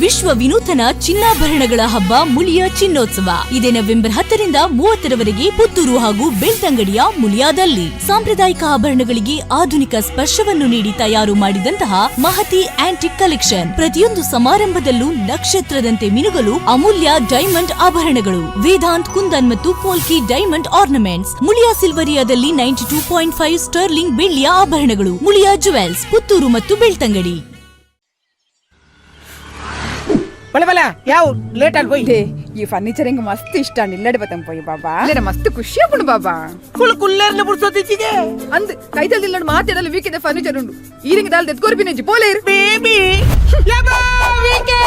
ವಿಶ್ವ ವಿನೂತನ ಚಿನ್ನಾಭರಣಗಳ ಹಬ್ಬ ಮುಳಿಯ ಚಿನ್ನೋತ್ಸವ ಇದೇ ನವೆಂಬರ್ 10ರಿಂದ 30ರವರೆಗೆ ಪುತ್ತೂರು ಹಾಗೂ ಬೆಳ್ತಂಗಡಿಯ ಮುಳಿಯಾದಲ್ಲಿ. ಸಾಂಪ್ರದಾಯಿಕ ಆಭರಣಗಳಿಗೆ ಆಧುನಿಕ ಸ್ಪರ್ಶವನ್ನು ನೀಡಿ ತಯಾರು ಮಾಡಿದಂತಹ ಮಹತಿ ಆಂಟಿಕ್ ಕಲೆಕ್ಷನ್. ಪ್ರತಿಯೊಂದು ಸಮಾರಂಭದಲ್ಲೂ ನಕ್ಷತ್ರದಂತೆ ಮಿನುಗಲು ಅಮೂಲ್ಯ ಡೈಮಂಡ್ ಆಭರಣಗಳು. ವೇದಾಂತ್, ಕುಂದನ್ ಮತ್ತು ಪೋಲ್ಕಿ ಡೈಮಂಡ್ ಆರ್ನಮೆಂಟ್ಸ್. ಮುಳಿಯಾ ಸಿಲ್ವರಿಯಾದಲ್ಲಿ 92.5 ಸ್ಟರ್ಲಿಂಗ್ ಬೆಳ್ಳಿಯ ಆಭರಣಗಳು. ಮುಳಿಯಾ ಜುವೆಲ್ಸ್, ಪುತ್ತೂರು ಮತ್ತು ಬೆಳ್ತಂಗಡಿ. ಬಳೆ ಯಾವ ಲೇಟ್ ಅಲ್ಲಿ పోయి ఈ ఫర్నిచర్ ఇంక మస్తు ఇష్టాన్ని ఇల్లడిపోతాం పోయి బాబా లేరా మస్తు ఖుషి అప్పుడు బాబా ఫుల్ కుల్లర్ల బుర్సొత్తిచ్చిగే ಅಂದ್ ಕೈದಲ್ಲಿ ಇಲ್ಲೋಡು ಮಾತಾಡಲು ವೀಕಿದೆ ಫರ್ನಿಚರ್ ಉಂಡು ಈರಿಂಗ್ ದಾಲ್ ತೆತ್ಕೋರ್ಪಿನೆಂಜಿ ಪೋಲೇರ್ ಬೇಬಿ ಯಬಾ ವೀಕೆ